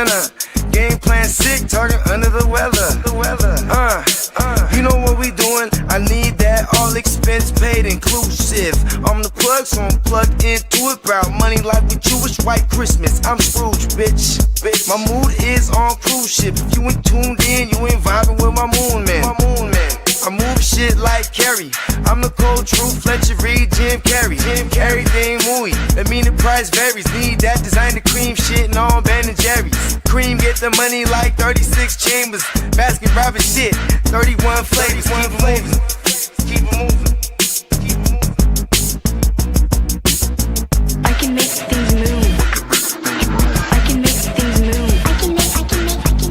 center. Game plan sick, target under the weather. You know what we doing? I need that all expense paid inclusive. I'm the plug, so I'm plugged into it. About money like with Jewish white Christmas. I'm Scrooge, bitch. My mood is on cruise ship. If you ain't tuned in, you ain't vibing with my moon man. I move shit like Kerry. I'm the cold truth, Fletcher Reed, Jim Carrey. Everything movie, that mean the price varies. Need that designer cream shit and all Ben and Jerry's. Cream get the money like 36 chambers. Baskin Robbins shit, 31 flavors. Keep it moving. I can make things move. I can make things move.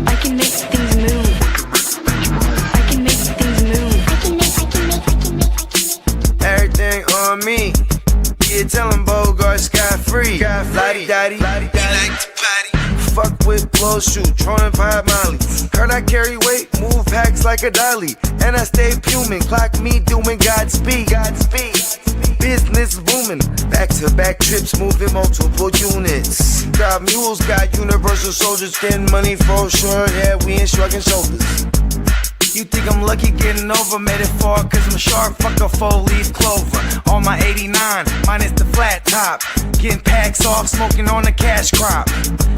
I can make things move. I can make things move. Everything on me. Yeah, tell him Bogart Scott free. Lottie-dottie. Like to potty. Fuck with blow shoot, trolling pop molly. Heard I carry weight, move packs like a dolly. And I stay fuming, clock me doing Godspeed. Business booming, back-to-back trips moving multiple units. Got mules, got universal soldiers, getting money for sure. Yeah, we ain't shrugging shoulders. You think I'm lucky getting over, made it far cause I'm sharp, fuck a 4-leaf clover. On my 89, minus the flat top. Getting packs off, smoking on the cash crop.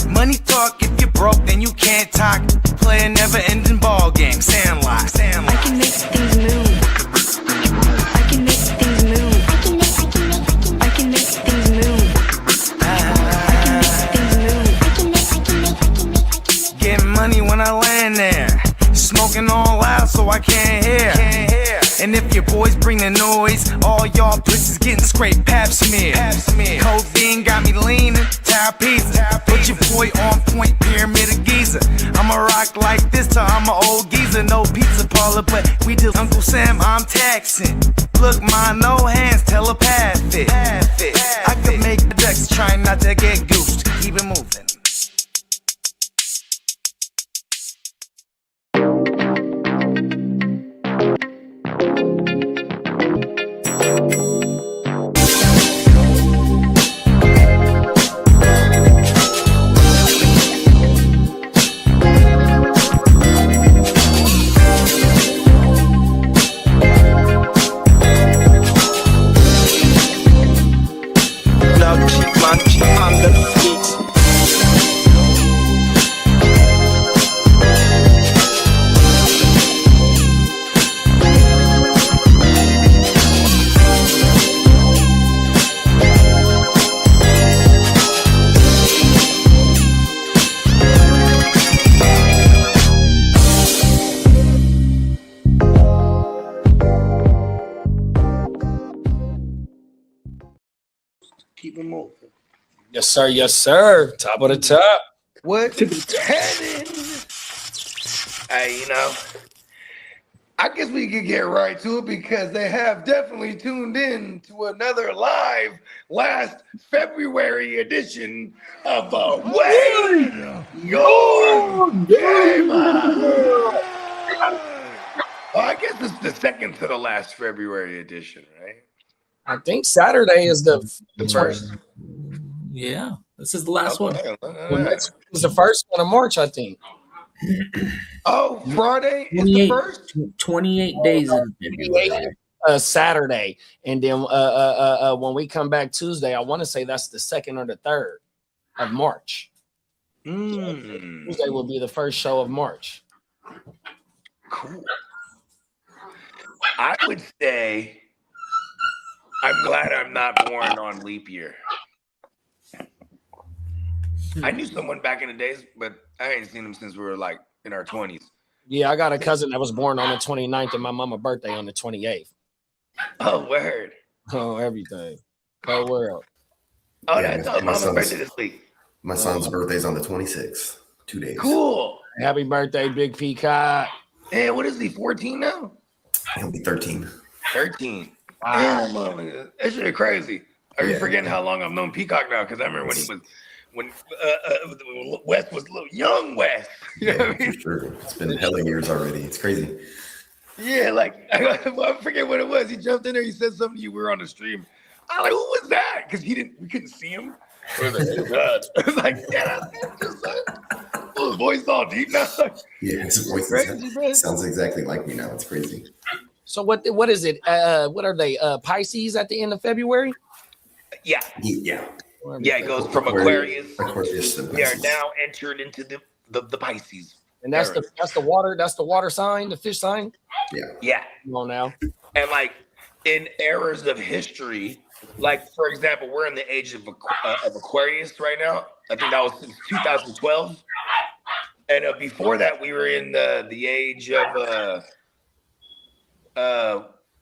Money talk, if you're broke then you can't talk. Play a never ending ball game, Sandlot. I can make things move. I can make things move. I can make things move. Getting money when I land there. Smoking all loud so I can't hear. And if your boys bring the noise, all y'all pussies getting scraped pap smear. Codeine got me leaning, pizza. Put your boy on point, pyramid of Giza. I'ma rock like this till I'm an old geezer. No pizza parlor, but we do Uncle Sam, I'm taxing. Look, ma, no hands, telepathic. I can make the ducks, trying not to get goosed. Keep it moving. Keep it moving. Yes, sir. Yes, sir. Top of the top. What's happening? Hey, I guess we could get right to it because they have definitely tuned in to another live last February edition of the Waiver Your Game. I guess it's the second to the last February edition, right? I think Saturday is the first. Yeah, this is the last one. Well, next week is the first one of March, I think. Oh, Friday is the first? 28 days in February. Saturday. And then when we come back Tuesday, I want to say that's the second or the third of March. Tuesday will be the first show of March. Cool. I would say I'm glad I'm not born on leap year. I knew someone back in the days, but I ain't seen him since we were like in our 20s. Yeah, I got a cousin that was born on the 29th and my mama's birthday on the 28th. Oh, word. Oh, everything. Cold world. Oh, that's my mama's birthday this week. My son's birthday's on the 26th. 2 days. Cool. Happy birthday, Big Peacock. And what is he, 14 now? He'll be 13. 13. Wow. Damn, that shit is crazy. Are you forgetting how long I've known Peacock now? Because I remember when West was little young West. You know what I mean? For sure. It's been hella years already. It's crazy. Yeah, like I forget what it was. He jumped in there. He said something to you. We were on the stream. I'm like, who was that? Because we couldn't see him. I was like, hey, God. I was like, yeah, that's just voice all deep now. Yeah, his voice Crazy, man. sounds exactly like me now. It's crazy. So what is it? What are they? Pisces at the end of February? Yeah. Yeah. Yeah, it goes from Aquarius. Aquarius to They are Pisces. now entered into the Pisces. And that's era. the water sign, the fish sign. Yeah. Yeah. Come on now. And like in eras of history, like for example, we're in the age of Aquarius right now. I think that was since 2012. And before that, we were in the age of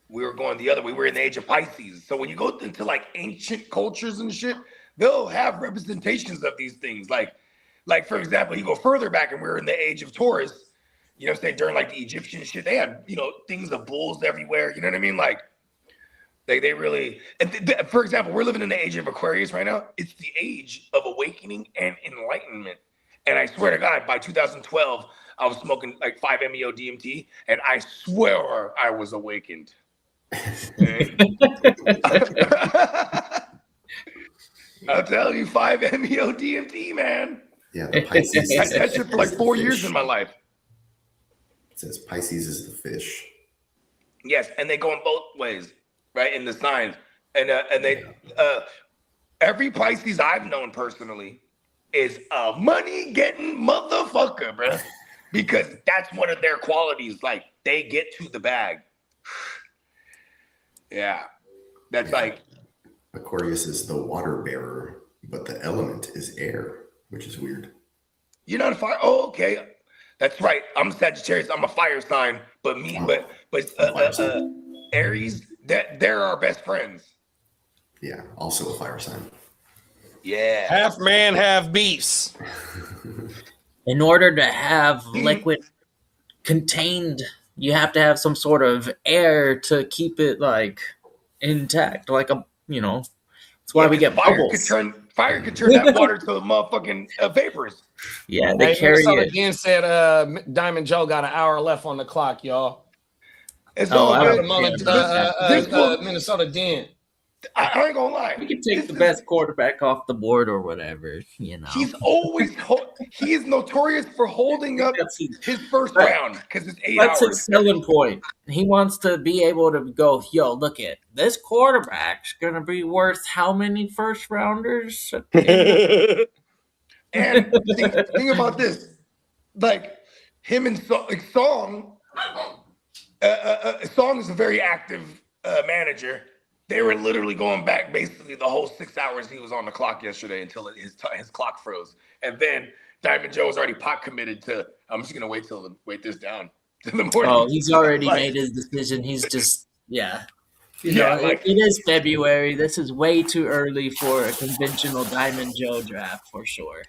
we were going the other way. We were in the age of Pisces. So when you go into like ancient cultures and shit, they'll have representations of these things. Like for example, you go further back and we're in the age of Taurus. You know what I'm saying? During like the Egyptian shit, they had, things of bulls everywhere. You know what I mean? Like they really, for example, we're living in the age of Aquarius right now. It's the age of awakening and enlightenment. And I swear to God, by 2012, I was smoking like 5-MeO DMT, and I swear I was awakened. I'll tell you, 5-MeO DMT, man. Yeah, the Pisces. That shit for like 4 years in my life. It says Pisces is the fish. Yes, and they go in both ways, right? In the signs, and they every Pisces I've known personally is a money getting motherfucker, bro, because that's one of their qualities. Like they get to the bag. Yeah, that's like Aquarius is the water bearer, but the element is air, which is weird. you're not a fire. Oh, okay. That's right. I'm Sagittarius. I'm a fire sign, but Aries, they're our best friends. Yeah, also a fire sign. Yeah. Half man, half beast. In order to have liquid contained, you have to have some sort of air to keep it like intact, like that's why we get bubbles. Fire could turn that water to motherfucking vapors. Yeah, they Hey, carry Minnesota it. again said Diamond Joe got an hour left on the clock, y'all. It's Oh, all I good. don't Minnesota Den. I ain't gonna lie. We can take the best quarterback off the board or whatever, He's always he is notorious for holding up his first round because it's 8 That's hours. his selling point. He wants to be able to go, yo, look at this quarterback's gonna be worth how many first rounders? And think about this, like him and Song. Song is a very active manager. They were literally going back basically the whole 6 hours he was on the clock yesterday until his clock froze. And then Diamond Joe was already pot committed to, I'm just going to wait this down to the morning. Oh, he's already made his decision. He's just, it is February. This is way too early for a conventional Diamond Joe draft for sure.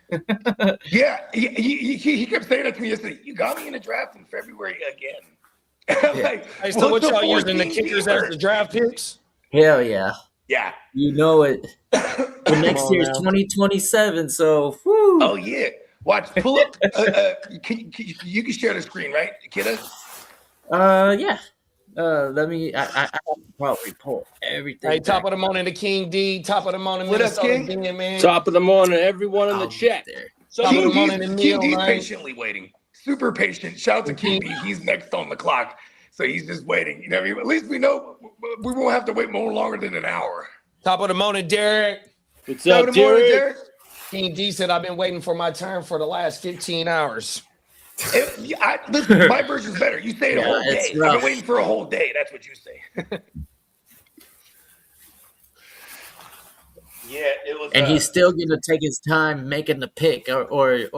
Yeah, he kept saying that to me yesterday. You got me in a draft in February again. Like, Hey, so what y'all using the 14 kickers as the draft picks? Hell yeah. Yeah. You know it. The next year is 2027, so whew. Oh yeah. Watch. Pull up. You can share the screen, right, kiddo? Yeah. Let me. I have to probably pull everything. Hey, top of the morning to King D. Top of the morning, What up, Minnesota King? Den, man. Top of the morning, everyone in the chat. So Top of the King morning D's, to King Neil, D's man. patiently waiting. Super patient. Shout out to King D. He's next on the clock. So he's just waiting. You know what I mean? At least we know we won't have to wait more longer than an hour. Top of the morning, Derek. What's Top up, of the morning, Derek? Derek. King D said, I've been waiting for my turn for the last 15 hours. Listen, my version's better. You say it a whole it's day. I've rough. been waiting for a whole day. That's what you say. Yeah, it was. And he's still gonna take his time making the pick, or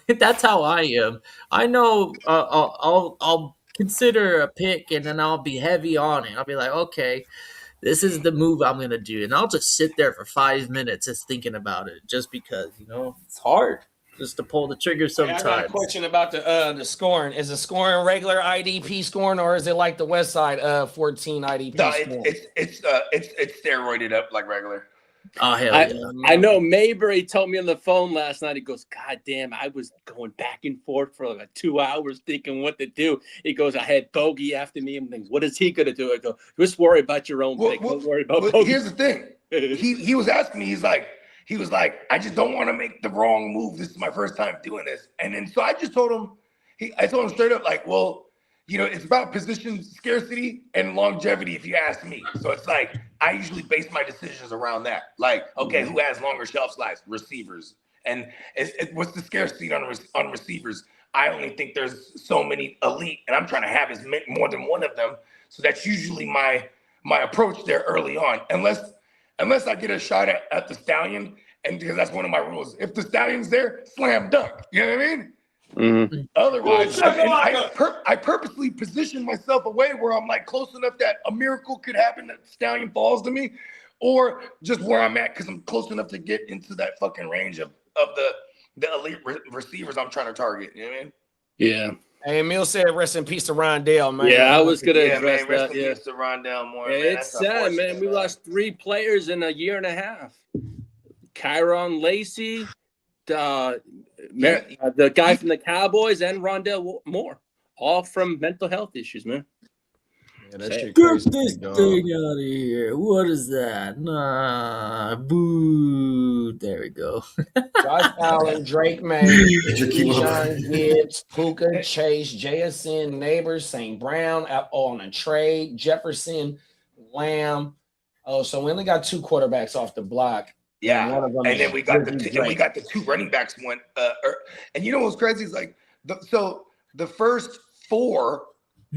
that's how I am. I know I'll consider a pick, and then I'll be heavy on it. I'll be like, okay, this is the move I'm gonna do, and I'll just sit there for 5 minutes just thinking about it, just because it's hard just to pull the trigger Hey, sometimes. I got a question about the scoring. Is the scoring regular IDP scoring, or is it like the West Side 14 IDP No, scoring? it's steroided up like regular. Oh hell I, yeah! I know Mayberry told me on the phone last night. He goes, God damn, I was going back and forth for like 2 hours thinking what to do. He goes, I had Bogey after me and things. What is he gonna do? I go, just worry about your own pick. Don't worry about Bogey. Here's the thing. He was asking me. He's like, he was like, I just don't want to make the wrong move. This is my first time doing this. And then so I just told him, I told him straight up, like, well, you know, it's about position scarcity and longevity, if you ask me. So it's like, I usually base my decisions around that. Like, okay, who has longer shelf lives? Receivers. And what's the scarcity on receivers? I only think there's so many elite, and I'm trying to have more than one of them. So that's usually my approach there early on. Unless I get a shot at the Stallion, and because that's one of my rules. If the Stallion's there, slam dunk. You know what I mean? Mm-hmm. Otherwise, I purposely position myself away where I'm like close enough that a miracle could happen that the Stallion falls to me, or just where I'm at because I'm close enough to get into that fucking range of the elite receivers I'm trying to target. You know what I mean? Yeah. Hey, Emil said, "Rest in peace to Rondale, man." Yeah, I was gonna Yeah, address man. Rest that. in Yeah. peace to Rondale Moore. Yeah, Man. it's That's sad, man. unfortunate, We lost 3 players in a year and a half. Kyron Lacey, the guy from the Cowboys, and Rondell Moore, all from mental health issues, man. Yeah, that shit Get crazy, this dog. thing out of here. What is that? Nah, boo. There we go. Josh Allen, Drake May, your keyword. Bijan Gibbs, Puka, Chase, JSN, Neighbors, St. Brown on a trade, Jefferson, Lamb. Oh, so we only got 2 quarterbacks off the block. Yeah, one of them and then is we got Drizzy the 2 running backs went. And you know what's crazy is like the first 4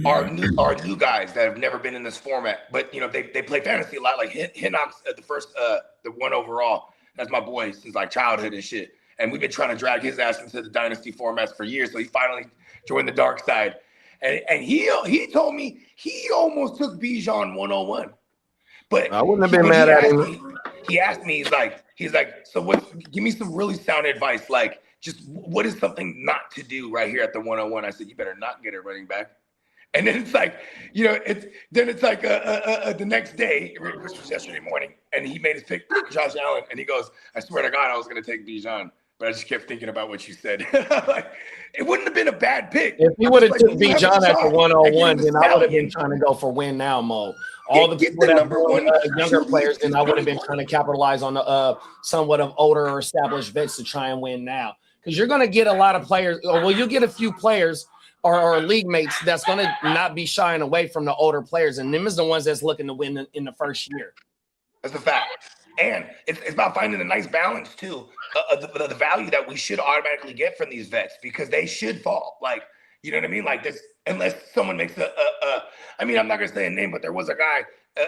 are new guys that have never been in this format, but you know they play fantasy a lot. Like Hinox, the 1 overall. That's my boy since like childhood and shit. And we've been trying to drag his ass into the dynasty formats for years. So he finally joined the dark side. And he told me he almost took Bijan 101. But I wouldn't have been mad at him. He asked me, he's like, so what? Give me some really sound advice. Like, just what is something not to do right here at the 101? I said, you better not get a running back. And then it's like, you know, it's like the next day, which was yesterday morning, and he made his pick, Josh Allen, and he goes, I swear to God, I was going to take Bijan, but I just kept thinking about what you said. Like, it wouldn't have been a bad pick. If he would have like, took Bijan at the 101, then I would have been Stallion. trying to go for win now mode. All the Get people the that number were 1 younger players, then I would have been trying to capitalize on the somewhat of older or established vets to try and win now. Because you're going to get a lot of players, or well, you'll get a few players or league mates that's going to not be shying away from the older players, and them is the ones that's looking to win in the first year. That's a fact. And it's about finding a nice balance, too, the value that we should automatically get from these vets, because they should fall. Like, you know what I mean? Like this, unless someone makes I mean, I'm not going to say a name, but there was a guy,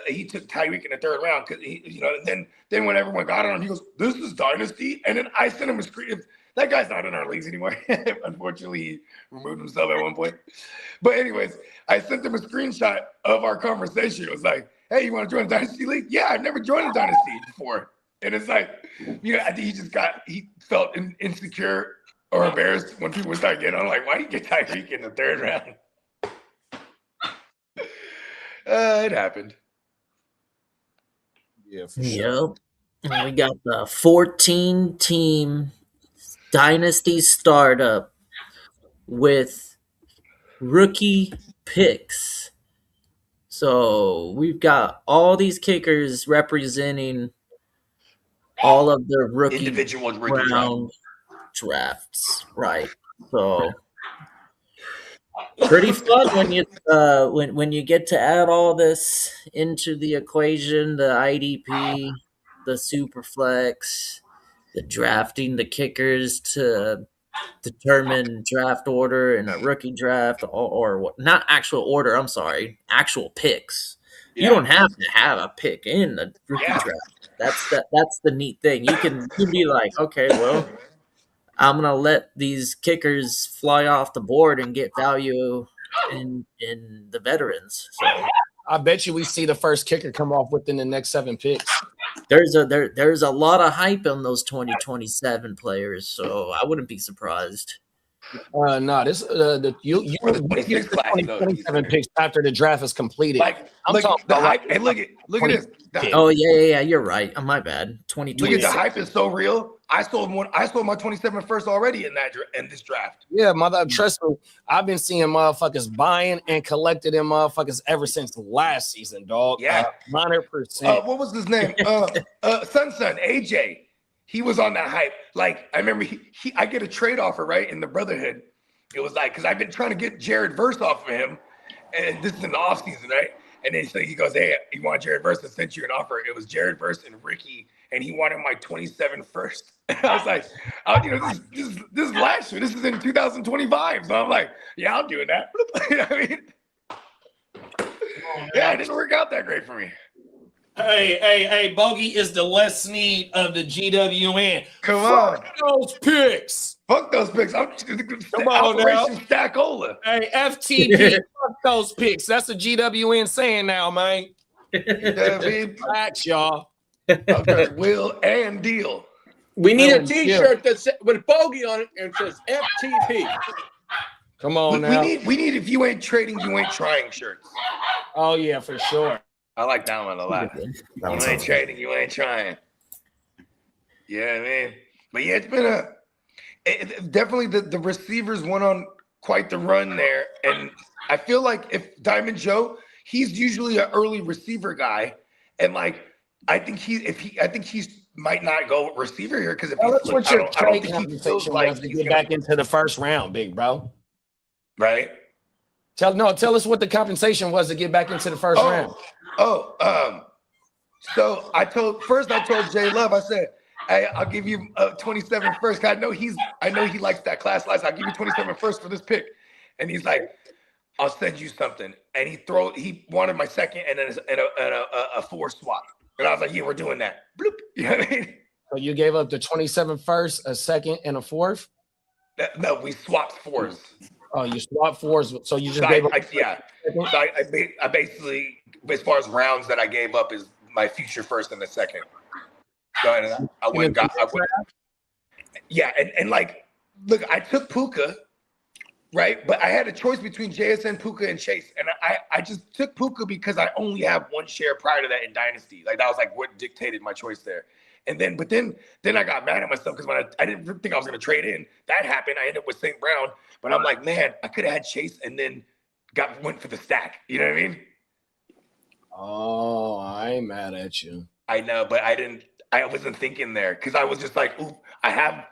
he took Tyreek in the 3rd round, because he, you know, then when everyone got on him, he goes, this is dynasty. And then I sent him a screen. That guy's not in our leagues anymore. Unfortunately, he removed himself at one point. But anyways, I sent him a screenshot of our conversation. It was like, hey, you want to join a Dynasty League? Yeah, I've never joined a Dynasty before. And it's like, you know, I think he felt insecure or embarrassed when people start getting on. Like, why do you get Tyreek in the 3rd round? It happened. Yeah, for sure. Yep. And we got the 14-team Dynasty startup with rookie picks. So we've got all these kickers representing all of the rookie Individual round drafts, right? So pretty fun when you when you get to add all this into the equation: the IDP, the Superflex, the drafting the kickers to determine draft order in a rookie draft, or not actual order. I'm sorry, actual picks. Yeah. You don't have to have a pick in the rookie Yeah. draft. That's the neat thing. You can be like, okay, well, I'm gonna let these kickers fly off the board and get value in the veterans. So I bet you we see the first kicker come off within the next 7 picks. there's a lot of hype on those 2027 players, so I wouldn't be surprised. No, this you Or the 26 class, though. 27 picks after the draft is completed. Like, I'm look, talking the about hype. like Hey, look at this. The- Oh yeah, you're right. My bad. Look at 2026. the hype is so real. I sold my 27 first already in this draft. Yeah, mother. Trust me, I've been seeing motherfuckers buying and collecting them motherfuckers ever since last season, dog. Yeah. 100%. What was his name? Son, AJ. he was on that hype. Like, I remember I get a trade offer, right, in the Brotherhood. It was like, because I've been trying to get Jared Verse off of him, and this is in the offseason, right? And then so he goes, hey, you want Jared Verse? I sent you an offer. It was Jared Verse and Ricky, and he wanted my 27 first. And I was like, this is last year. This is in 2025. So I'm like, yeah, I'm doing that. You know what I mean? Yeah, it didn't work out that great for me. Hey, Bogey is the Les Snead of the GWN. Come on. Fuck those picks. Fuck those picks. I'm Come on now. Operation Stackola. Hey, FTP, fuck those picks. That's a GWN saying now, man. Facts, y'all. Okay, will and deal. We need a T-shirt that's with Bogey on it and says FTP. Come on now. We need if you ain't trading, you ain't trying shirts. Oh yeah, for sure. I like that one a lot. You ain't trading, you ain't trying. Yeah, man. But yeah, it's been definitely the receivers went on quite the run there. And I feel like if Diamond Joe, he's usually an early receiver guy. And like, I think he's might not go receiver here because if that's what your trade he conversation was to get back into the first round, big bro. Right? Tell us what the compensation was to get back into the first round. So I told J Love, I said, hey, I'll give you 27 first. I know he likes that class license. I'll give you 27 first for this pick. And he's like, I'll send you something. And he wanted my second and then a 4 swap. And I was like, yeah, we're doing that. Bloop. You know what I mean? So you gave up the 27 first, a second, and a 4th? No, we swapped 4s. Oh, you swapped 4s. So you just gave up. So I basically, as far as rounds that I gave up, is my future first and the second. So and like, look, I took Puka, right? But I had a choice between JSN, Puka, and Chase, and I just took Puka because I only have 1 share prior to that in Dynasty. Like that was like what dictated my choice there. And then I got mad at myself because when I didn't think I was going to trade in. That happened. I ended up with St. Brown, but I'm like, man, I could have had Chase and then went for the stack. You know what I mean? Oh, I ain't mad at you. I know, but I wasn't thinking there because I was just like, ooh, I have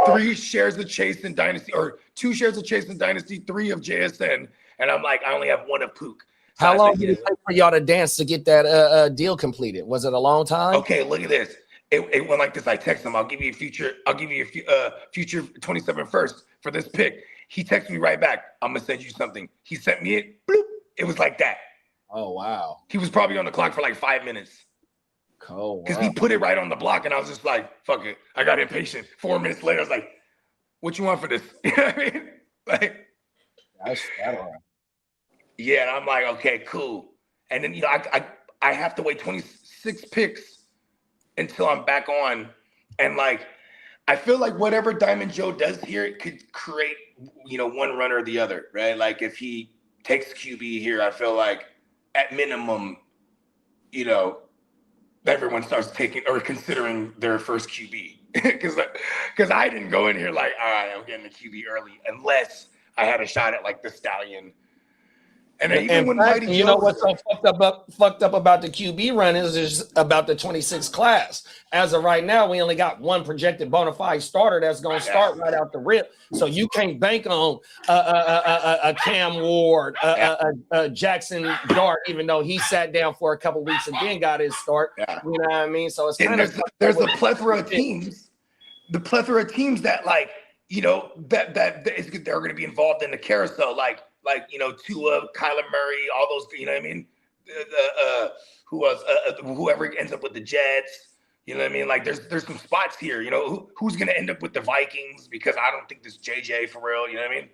3 shares of Chase in Dynasty, or 2 shares of Chase in Dynasty, 3 of JSN, and I'm like, I only have 1 of Pook. So how long did it take for y'all to dance to get that deal completed? Was it a long time? Okay, look at this. It went like this. I text him, I'll give you a future 27 first for this pick. He texted me right back, I'm gonna send you something. He sent me it. Bloop. It was like that. Oh wow. He was probably on the clock for like 5 minutes. Cool. Because he put it right on the block, and I was just like, fuck it. I got impatient. 4 minutes later, I was like, what you want for this? You know what I mean? Like, that's that one. Yeah, and I'm like, okay, cool. And then I have to wait 26 picks until I'm back on. And like, I feel like whatever Diamond Joe does here, it could create, one runner or the other, right? Like if he takes QB here, I feel like at minimum, everyone starts taking or considering their first QB. Because I didn't go in here like, all right, I'm getting a QB early, unless I had a shot at like the Stallion. And even when Mighty you know what's so fucked up about the QB run is about the 26 class. As of right now, we only got 1 projected bona fide starter that's going to start right out the rip. So you can't bank on a Cam Ward, a Jackson Dart, even though he sat down for a couple weeks and then got his start. Yeah. You know what I mean? So it's kind of there's a plethora of teams. The plethora of teams that like, that they're going to be involved in the carousel, like Tua, Kyler Murray, all those, you know what I mean? Whoever ends up with the Jets, you know what I mean? Like there's some spots here, who's going to end up with the Vikings, because I don't think this JJ for real, you know what I mean?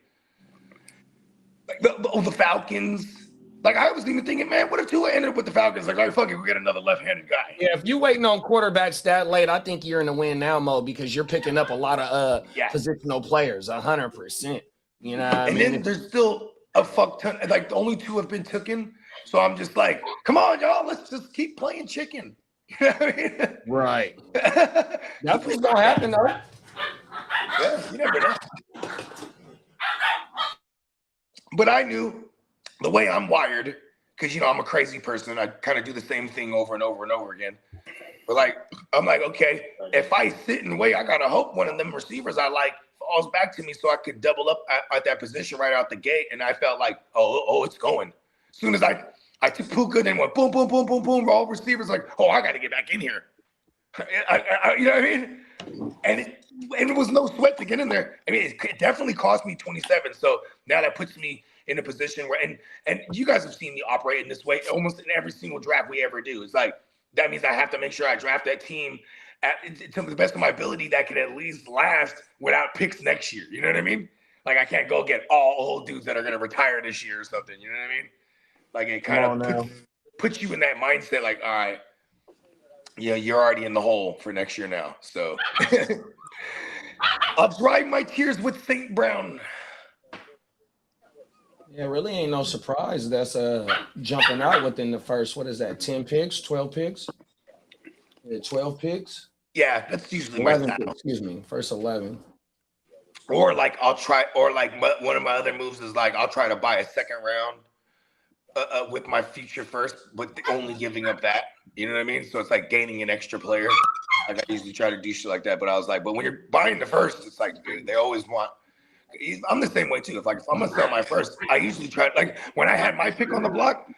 Like the Falcons. Like I was even thinking, man, what if Tua ended up with the Falcons? Like, all right, fuck it, we get another left-handed guy. Yeah, if you're waiting on quarterbacks that late, I think you're in the win now mode because you're picking up a lot of positional players, 100%. You know what I mean? Then there's still a fuck ton. Like the only 2 have been taken. So I'm just like, come on, y'all, let's just keep playing chicken. You know what I mean? Right. That's what's gonna happen though. Yeah, you never know. But I knew the way I'm wired, because I'm a crazy person. I kind of do the same thing over and over and over again. But like, I'm like, okay, if I sit and wait, I gotta hope one of them receivers I like falls back to me so I could double up at that position right out the gate. And I felt like, oh, it's going. As soon as I took Puka, then went boom, boom, boom, boom, boom. All receivers like, oh, I got to get back in here. You know what I mean? And it was no sweat to get in there. I mean, it definitely cost me 27. So now that puts me in a position where, and you guys have seen me operate in this way almost in every single draft we ever do. It's like, that means I have to make sure I draft that team to the best of my ability that can at least last without picks next year. You know what I mean? Like, I can't go get all old dudes that are going to retire this year or something. You know what I mean? Like, it kind of puts you in that mindset, like, all right, yeah, you're already in the hole for next year now. So I'll dry my tears with St. Brown. Yeah, really ain't no surprise that's jumping out within the first, 10 picks, 12 picks? 12 picks? Yeah, that's usually my style. Excuse me, first 11. Or like I'll try, or like one of my other moves is like I'll try to buy a second round with my future first, but only giving up that. You know what I mean? So it's like gaining an extra player. Like I usually try to do shit like that, but I was like, but when you're buying the first, it's like dude, they always want. I'm the same way too. If I'm gonna sell my first, I usually try. Like when I had my pick on the block,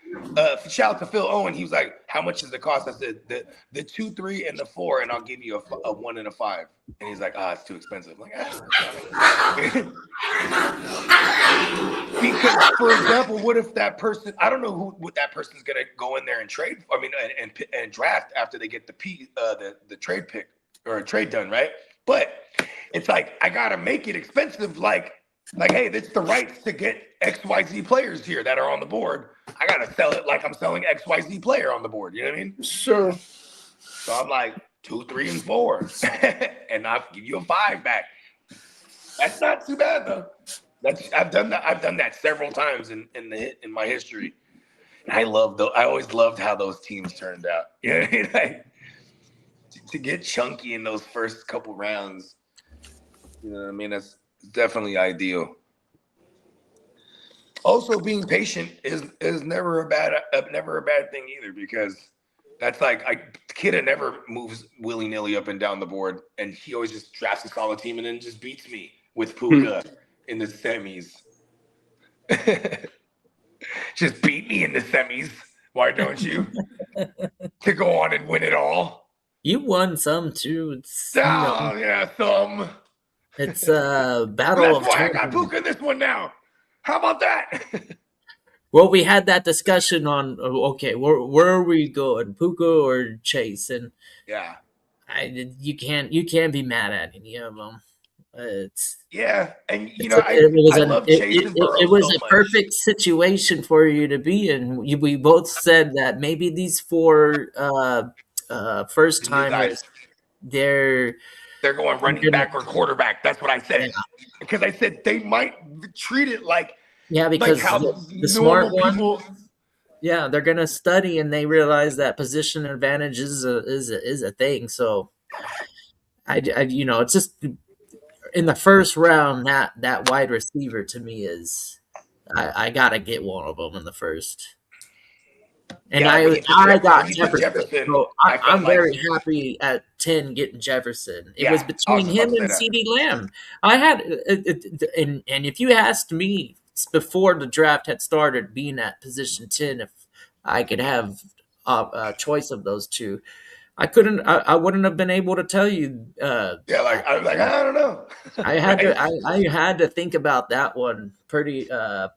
shout out to Phil Owen. He was like, "How much does it cost?" I said, "The 2, 3, and the 4, and I'll give you a 1 and a 5." And he's like, "It's too expensive." I'm like, because for example, what if that person? I don't know what that person's gonna go in there and trade. I mean, and draft after they get the trade pick or a trade done, right? But it's like I gotta make it expensive. Like, hey, that's the rights to get XYZ players here that are on the board. I gotta sell it like I'm selling XYZ player on the board. You know what I mean? Sure. So I'm like 2, 3, and 4, and I'll give you a 5 back. That's not too bad though. I've done that several times in my history. And I always loved how those teams turned out. You know what I mean? Like, to get chunky in those first couple rounds. You know what I mean? That's definitely ideal. Also, being patient is never a bad thing either, because that's like Kidda never moves willy-nilly up and down the board, and he always just drafts a solid team and then just beats me with Puka in the semis. Just beat me in the semis. Why don't you? To go on and win it all. You won some too. It's, yeah, some. It's a battle. That's why I got Puka this one now. How about that? Well, we had that discussion on okay, where are we going, Puka or Chase? And yeah, you can't be mad at any of them. And it was a perfect situation for you to be in. We both said that maybe these 4 first timers, they're going running back or quarterback. That's what I said. Because I said they might treat it like because how the smart people, they're gonna study and they realize that position advantage is a thing. So I it's just in the first round that wide receiver to me is I gotta get one of them in the first. And I got Jefferson. So I'm very happy at 10 getting Jefferson. It was between him and CeeDee Lamb. I had and if you asked me before the draft had started, being at position 10, if I could have a choice of those two, I wouldn't have been able to tell you. I was like, I don't know. I had to think about that one pretty. I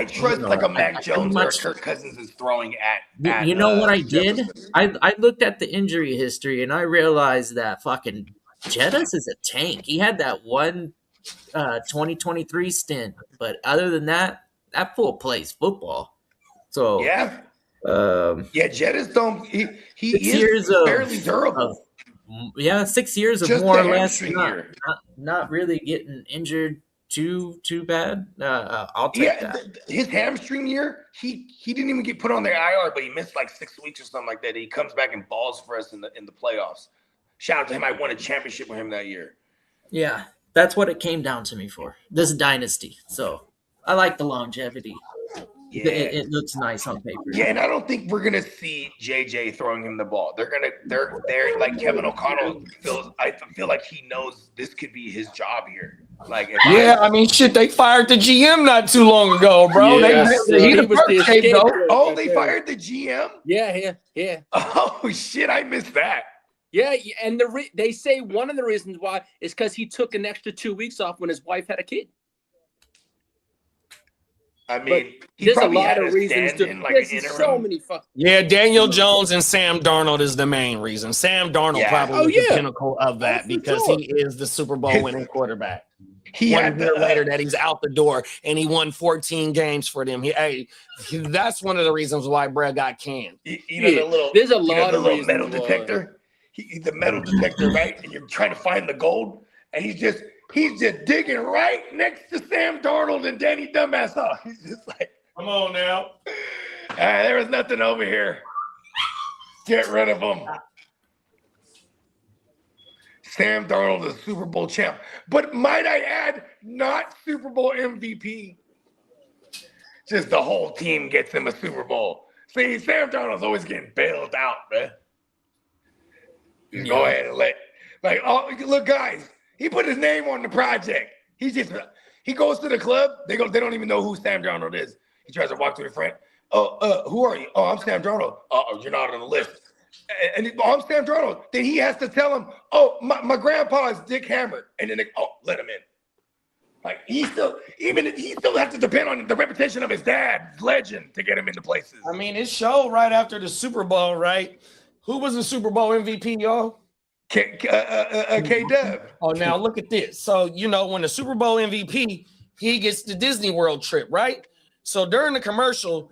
trust like a Mac Jones or Kirk Cousins is throwing at you know what I did? Jefferson. I looked at the injury history and I realized that fucking Jettis is a tank. He had that one 2023 stint, but other than that fool plays football. So Jettis don't. He is fairly durable. 6 years of just more or less not really getting injured too bad. I'll take that. His hamstring year, he didn't even get put on the IR, but he missed like 6 weeks or something like that. He comes back and balls for us in the playoffs. Shout out to him. I won a championship with him that year. Yeah, that's what it came down to me for this dynasty. So I like the longevity. Yeah. It looks nice on paper. Yeah, and I don't think we're gonna see JJ throwing him the ball. They're like Kevin O'Connell I feel like he knows this could be his job here. Like, I mean, shit, they fired the GM not too long ago, bro. Yeah, He he the was the first scapegoat. scapegoat. oh, they fired the GM. Yeah. Oh shit, I missed that. Yeah, and they say one of the reasons why is because he took an extra 2 weeks off when his wife had a kid. I mean, he There's a probably lot had of a reasons to. stand-in, like There's an interim. so many fucking. Yeah, Daniel Jones and Sam Darnold is the main reason. Sam Darnold probably was the pinnacle of that because he is the Super Bowl winning quarterback. He One had year later that he's out the door and he won 14 games for them. That's one of the reasons why Brett got canned. There's a lot of reasons metal detector. The metal detector, right? And you're trying to find the gold, and he's just digging right next to Sam Darnold and Danny Dumbass. Oh, he's just like, come on now. There was nothing over here. Get rid of him. Sam Darnold is Super Bowl champ. But might I add, not Super Bowl MVP. Just the whole team gets him a Super Bowl. See, Sam Darnold's always getting bailed out, man. Just go ahead and look, guys, he put his name on the project. He goes to the club. They don't even know who Sam Darnold is. He tries to walk to a friend. Who are you? Oh, I'm Sam Darnold. Oh, you're not on the list. And I'm Sam Darnold. Then he has to tell him, oh, my grandpa is Dick Hammer. And then let him in. Like he still has to depend on the reputation of his dad's legend to get him into places. I mean, it showed right after the Super Bowl, right? Who was the Super Bowl MVP, y'all? K-Dub. Oh, now look at this. So, when the Super Bowl MVP, he gets the Disney World trip, right? So during the commercial,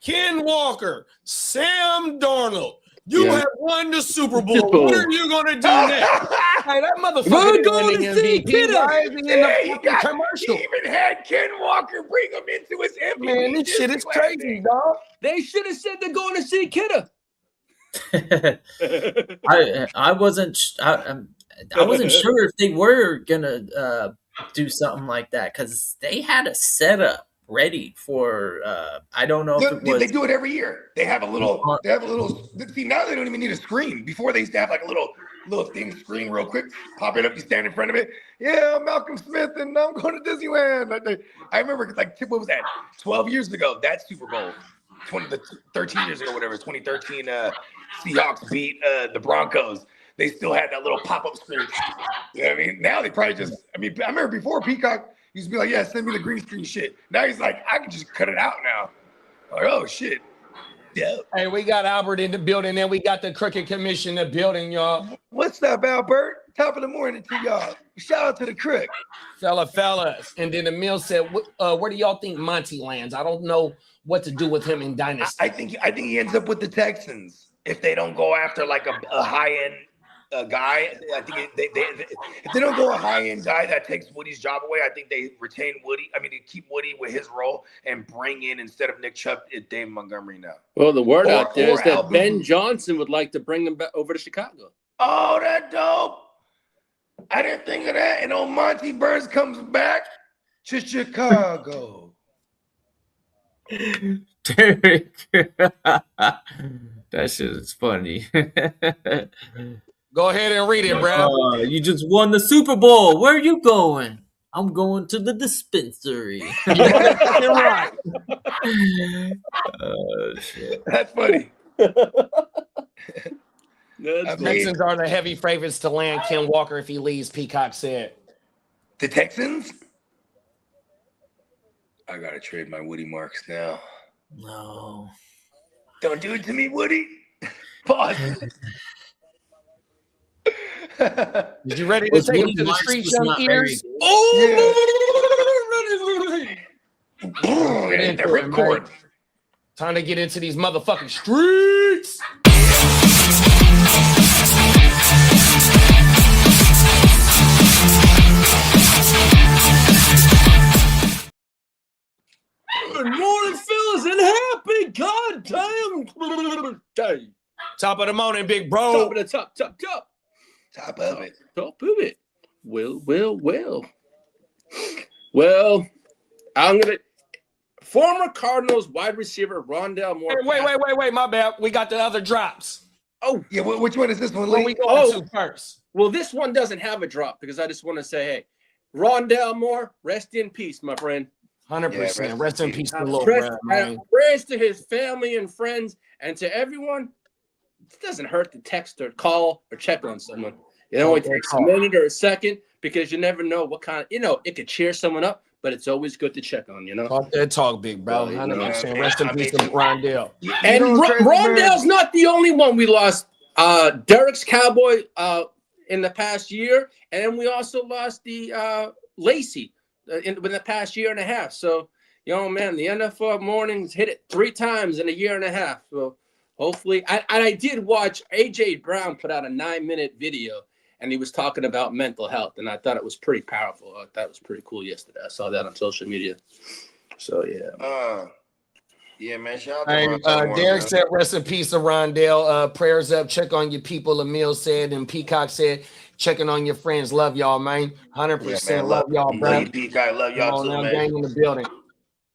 Ken Walker, Sam Darnold, you have won the Super Bowl. What are you going to do next? Hey, that motherfucker going to see MVP. Why is he in the commercial? He even had Ken Walker bring him into his MVP. Man, this shit is crazy, dog. They should have said they're going to see Kidda. I wasn't sure if they were gonna do something like that because they had a setup ready for I don't know if it was. They do it every year. They have a little. See, now they don't even need a screen. Before they used to have like a little thing screen real quick, pop it up, you stand in front of it. Yeah, I'm Malcolm Smith and I'm going to Disneyland. I remember like what was that? 12 years ago, that Super Bowl. 13 years ago, whatever, 2013 Seahawks beat the Broncos. They still had that little pop-up screen. You know what I mean? Now they probably I remember before Peacock used to be like, yeah, send me the green screen shit. Now he's like, I can just cut it out now. Like, oh, shit. Yeah. Hey, we got Albert in the building and we got the Crooked Commission in the building, y'all. What's up, Albert? Top of the morning to y'all. Shout out to the Crook. Fellas. And then Emil said, where do y'all think Monty lands? I don't know what to do with him in Dynasty. I think he ends up with the Texans if they don't go after like a high-end guy. I think if they don't go a high-end guy that takes Woody's job away, I think they retain Woody. I mean, they keep Woody with his role and bring in, instead of Nick Chubb, Dave Montgomery now. Well, the word out there is that Ben Johnson would like to bring him back over to Chicago. Oh, that's dope. I didn't think of that. And old Monty Burns comes back to Chicago. Derek, that shit is funny. Go ahead and read it, bro. You just won the Super Bowl. Where are you going? I'm going to the dispensary. You're right. Shit. That's funny. Texans are the heavy favorites to land Ken Walker if he leaves, Peacock said. The Texans? I gotta trade my Woody Marks now. No. Don't do it to me, Woody. Pause. Did you ready to take him to the streets, young ears? The ripcord. Time to get into these motherfucking streets. Good morning, fellas, and happy goddamn day. Top of the morning, big bro. Top of the top. Top of it. Top of it. Well. Well, I'm gonna Former Cardinals wide receiver Rondell Moore. Wait, my bad. We got the other drops. Oh, Yeah, which one is this one, Where Lee? we going to first? well, this one doesn't have a drop because I just want to say, hey, Rondell Moore, rest in peace, my friend. 100%. Rest in peace to little Prayers, bro, man. prayers to his family and friends and to everyone. It doesn't hurt to text or call or check on someone. It only takes a minute or a second because you never know what kind of, it could cheer someone up, but it's always good to check on, Talk that talk, big bro. 100%. Rest in peace to Rondell. And Rondell's not the only one we lost. Derek's Cowboy in the past year, and we also lost the Lacey in the past year and a half. So, man, the NFL mornings hit it 3 times in a year and a half. So hopefully, I did watch AJ Brown put out a 9-minute video, and he was talking about mental health, and I thought it was pretty powerful. I thought it was pretty cool yesterday. I saw that on social media. So yeah. Yeah, man. Shout out to Derek said, rest in peace to Rondell. Prayers up. Check on your people. Emil said, and Peacock said, checking on your friends. Love y'all, man. 100% love y'all, bro. Love you, Peacock. Love y'all too, man. Gang in the building.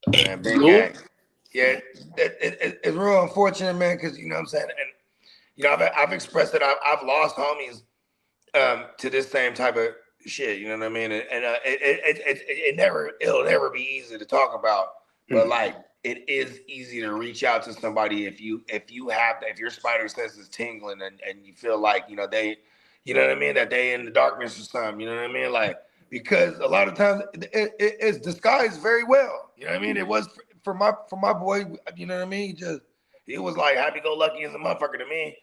Man, big gang. Yeah, it's real unfortunate, man, because you know what I'm saying, and I've expressed it. I've lost homies to this same type of shit. You know what I mean? And it'll never be easy to talk about, but like. It is easy to reach out to somebody if your spider sense is tingling and you feel like they, what I mean, that they in the darkness or something, you know what I mean, like, because a lot of times it's disguised very well, you know what I mean. It was for my boy, you know what I mean. It was like happy go lucky as a motherfucker to me,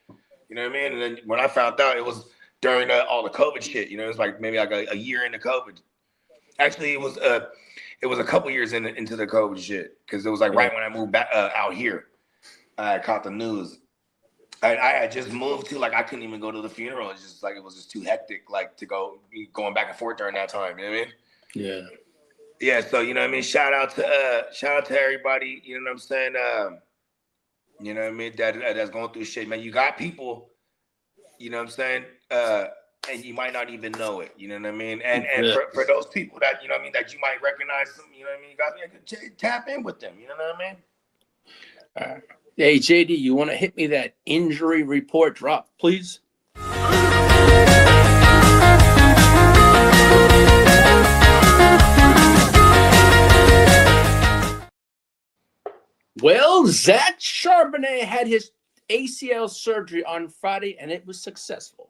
you know what I mean. And then when I found out it was during all the COVID shit, it was like maybe like a year into COVID. Actually, it was a couple years into the COVID shit because it was like right when I moved back out here. I caught the news. I had just moved to, like, I couldn't even go to the funeral. It's just like it was just too hectic, like, to going back and forth during that time. You know what I mean? Yeah. Yeah. So you know what I mean. Shout out to everybody. You know what I'm saying? You know what I mean? That's going through shit, man. You got people. You know what I'm saying? And you might not even know it, you know what I mean? And for those people that, you know what I mean, that you might recognize them, you know what I mean? You got to tap in with them, you know what I mean? Hey, JD, you want to hit me that injury report drop, please? Well, Zach Charbonnet had his ACL surgery on Friday, and it was successful.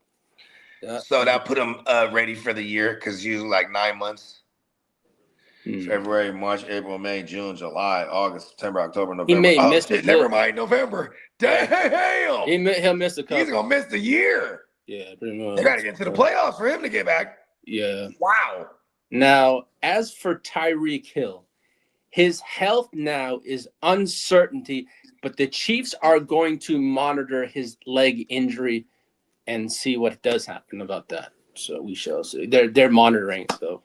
So that put him ready for the year because usually like 9 months. February, March, April, May, June, July, August, September, October, November. He may miss it. Never mind, November. Damn. He'll miss a couple. He's going to miss the year. Yeah, pretty much. They got to get to the playoffs for him to get back. Yeah. Wow. Now, as for Tyreek Hill, his health now is uncertainty, but the Chiefs are going to monitor his leg injury and see what does happen about that. So we shall see. They're monitoring it, though.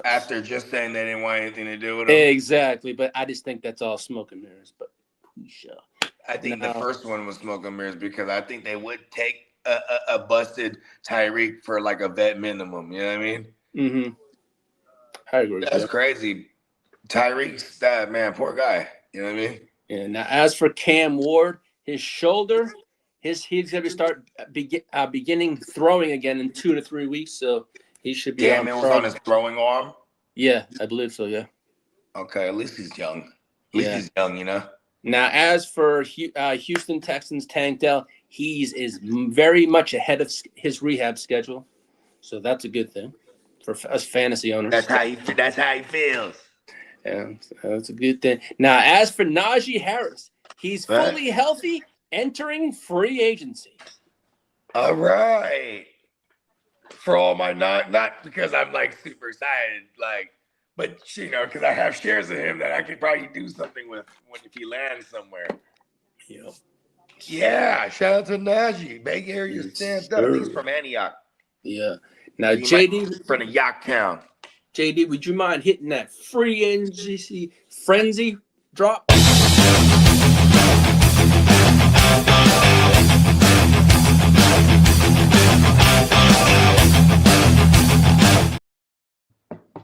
After just saying they didn't want anything to do with him. Exactly, but I just think that's all smoke and mirrors. But we shall. I think the first one was smoke and mirrors because I think they would take a busted Tyreek for like a vet minimum. You know what I mean? Mm-hmm. I agree. That's crazy. Tyreek's that man, poor guy. You know what I mean? Yeah. Now, as for Cam Ward, his shoulder. He's going to start beginning throwing again in 2 to 3 weeks, so he should be. Damn, it was on his throwing arm. Yeah, I believe so. Yeah. Okay, at least he's young. At least he's young, you know. Now, as for Houston Texans, Tank Dell, he is very much ahead of his rehab schedule, so that's a good thing for us fantasy owners. That's how he feels. Yeah, that's a good thing. Now, as for Najee Harris, he's fully healthy. Entering free agency. All right. For all my not because I'm like super excited, like, but because I have shares of him that I could probably do something with if he lands somewhere. Yep. Yeah. Shout out to Najee. Bay Area stands up. He's from Antioch. Yeah. Now, JD from the Yorktown. JD, would you mind hitting that free agency frenzy drop?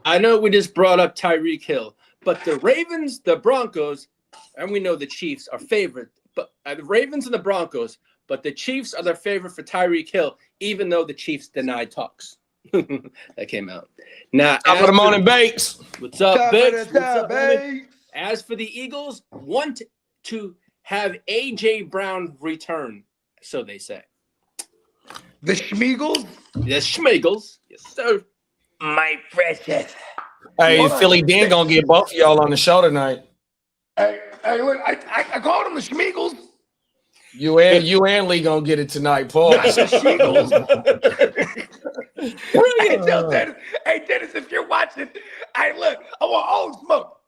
I know we just brought up Tyreek Hill, But the Ravens, the Broncos, and we know the Chiefs are favorite. But the Ravens and the Broncos, but the Chiefs are their favorite for Tyreek Hill, even though the Chiefs denied talks. That came out. Now, Top of the morning, Bakes. what's up, Top of Biggs? the What's up, top, homie? babe. As for the Eagles, want to have A.J. Brown return, so they say. The Schmeagles? Yes, Schmeagles. Yes, sir. My precious. Hey, Hold on. Philly Dan gonna get both of y'all on the show tonight. Hey, look, I called them the Schmeagles. You and Lee gonna get it tonight, Paul. Not the Schmeagles. Hey, tell Dennis, if you're watching, I want all the smoke.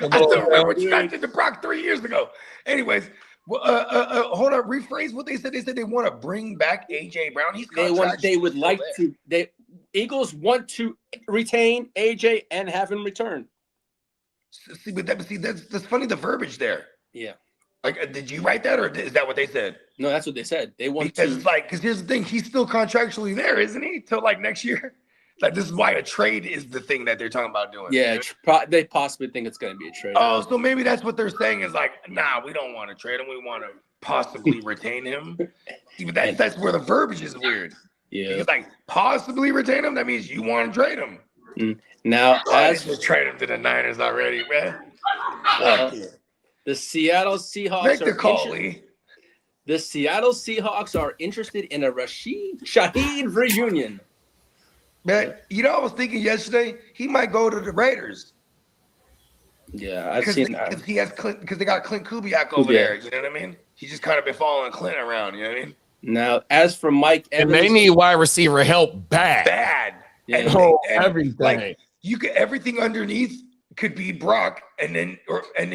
I still remember what you guys did to Brock 3 years ago. Anyways, hold on, rephrase what they said. They said they want to bring back A.J. Brown. The Eagles want to retain A.J. and have him return. See, that's funny, the verbiage there. Yeah. Like, did you write that, or is that what they said? No, that's what they said. They want Because here's the thing, he's still contractually there, isn't he? Till like next year. Like, this is why a trade is the thing that they're talking about doing. Yeah, they possibly think it's going to be a trade. Oh, so maybe that's what they're saying is like, nah, we don't want to trade him. We want to possibly retain him. See, but that's where the verbiage is weird. Yeah. Because like possibly retain him, that means you want to trade him. Now, As just trade him to the Niners already, man. The Seattle Seahawks Make the call, Lee. The Seattle Seahawks are interested in a Shaheed reunion. Man, I was thinking yesterday he might go to the Raiders. Yeah, I've seen that. Because they got Clint Kubiak over there. You know what I mean? He's just kind of been following Clint around. You know what I mean? Now, as for Mike Evans, and they need wide receiver help bad. Yeah. Everything. Everything underneath could be Brock, and then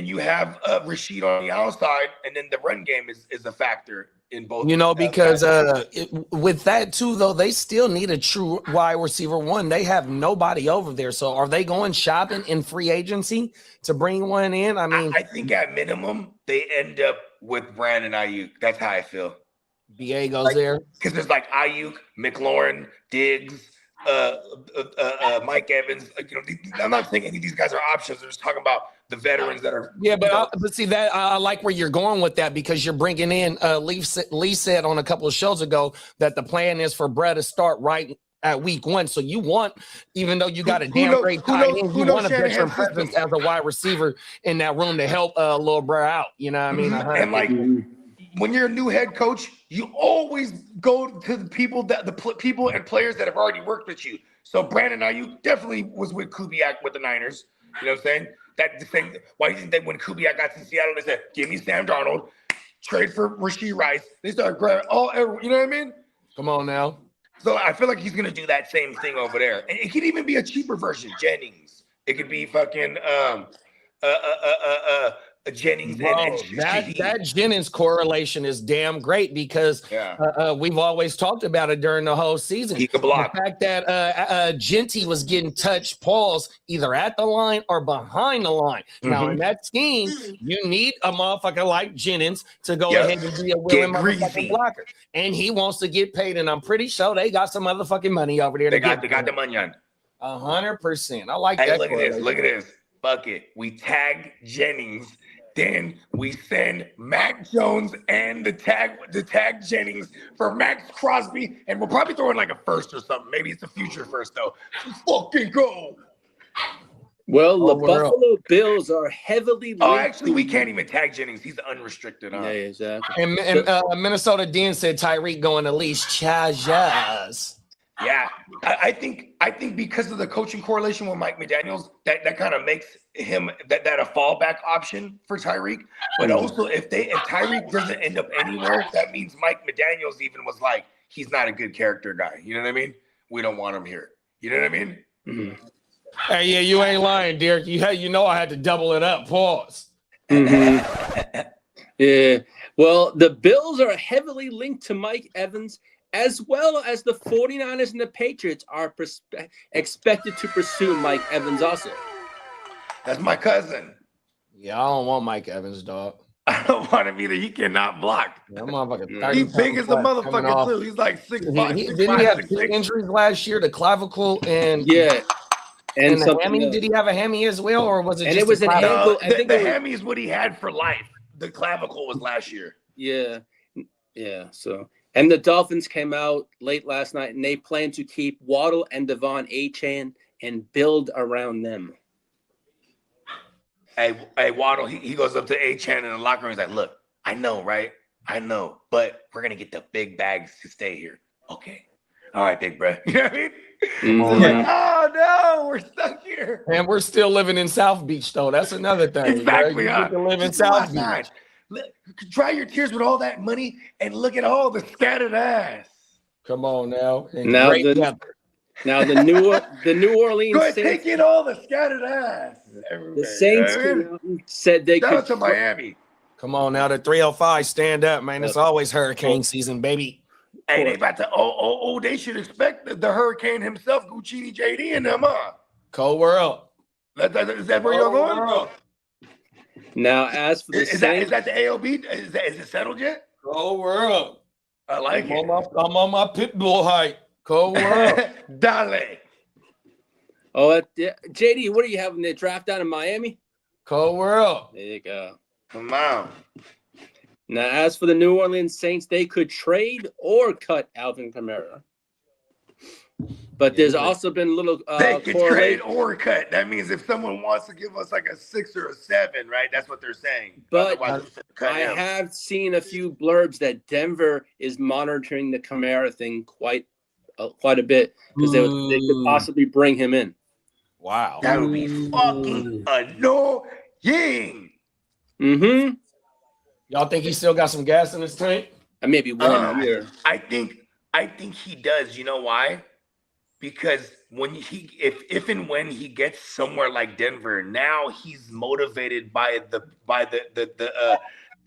you have Rashid on the outside, and then the run game is a factor in both. Because with that too, though, they still need a true wide receiver one. They have nobody over there. So are they going shopping in free agency to bring one in? I mean, I think at minimum they end up with Brandon Ayuk. That's how I feel. BA goes there because there's like Ayuk, McLaurin, Diggs, Mike Evans. I'm not saying any of these guys are options. I'm just talking about the veterans that are. Yeah, but see that I like where you're going with that because you're bringing in. Lee said on a couple of shows ago that the plan is for Brett to start right at week 1. So you want, even though you got a damn great tight end, you want a veteran presence as a wide receiver in that room to help Lil Brett out. You know what I mean? And like when you're a new head coach, you always go to the people people and players that have already worked with you. So Brandon Ayuk definitely was with Kubiak with the Niners. You know what I'm saying? That's the thing. Why do you think that when Kubiak got to Seattle, they said, "Give me Sam Darnold, trade for Rashee Rice." They started grabbing you know what I mean? Come on now. So I feel like he's gonna do that same thing over there, and it could even be a cheaper version, Jennings. It could be fucking Jennings. Bro, that Jennings correlation is damn great because we've always talked about it during the whole season. He could block. The fact that Genty was getting touched balls either at the line or behind the line. Now in that scheme, you need a motherfucker like Jennings to go ahead and be a willing motherfucking blocker, and he wants to get paid. And I'm pretty sure they got some motherfucking money over there. They got the money on. 100%. I like that. Look at this. Bucket. We tag Jennings. Then we send Mac Jones and the tag Jennings for Max Crosby, and we'll probably throw in like a first or something. Maybe it's a future first though. Let's fucking go. Well, the Buffalo Bills are heavily linked. Oh, actually, we can't even tag Jennings. He's unrestricted. Huh? Yeah, exactly. And Minnesota Dean said Tyreek going to leash Chaz. Yeah, I think because of the coaching correlation with Mike McDaniels, that kind of makes him that a fallback option for Tyreek. But also, if Tyreek doesn't end up anywhere, that means Mike McDaniels even was like, he's not a good character guy. You know what I mean? We don't want him here. You know what I mean? Mm-hmm. Hey, yeah, you ain't lying, Derek. You know I had to double it up. Pause. Mm-hmm. Yeah. Well, the Bills are heavily linked to Mike Evans, as well as the 49ers and the Patriots are expected to pursue Mike Evans also. That's my cousin. Yeah, I don't want Mike Evans, dog. I don't want him either. He cannot block. That motherfucker. He's big as a motherfucker, too. He's like 6'5". Didn't he have 2 injuries last year, the clavicle and... Yeah. And the something hammy, else. did he have a hammy as well, or was it And just it was a an clavicle? ankle. I The, think the it was, hammy is what he had for life. The clavicle was last year. yeah. So, and the Dolphins came out late last night, and they plan to keep Waddle and Devon Achane and build around them. Hey, Waddle, he goes up to A-Chan in the locker room. He's like, look, I know, right? I know, but we're going to get the big bags to stay here. Okay. All right, big bro. You know what I mean? Mhm. It's like, oh, no, we're stuck here. And we're still living in South Beach, though. That's another thing. Exactly. Right? You get to live in Just go South outside. Beach. Dry your tears with all that money and look at all the scattered ass. Come on now. And Now great the weather. now the New Orleans Go ahead, Saints. take in all the scattered ass. The Saints came out and said they Shout could out to Miami. Come on now. The 305, stand up, man. It's always hurricane season, baby. Hey, they about to they should expect the hurricane himself, Guccini JD and them, huh? Cold world. Is that where you're going? Now, as for the Is Saints, that the AOB? Is it settled yet? Cold world. I like I'm it. on my pit bull height. Cold world. Dale. JD, what are you having the draft down in Miami? Cold world. There you go. Come on. Now, as for the New Orleans Saints, they could trade or cut Alvin Kamara. But there's also been a little They could trade correlation. or cut. That means if someone wants to give us like a 6 or a 7, right? That's what they're saying. But otherwise, we should cut I him. have seen a few blurbs that Denver is monitoring the Kamara thing quite a bit because they could possibly bring him in. Wow. That would be fucking annoying. Mm-hmm. Y'all think he still got some gas in his tank? Maybe 1 year. I think he does. You know why? Because when if and when he gets somewhere like Denver, now he's motivated by the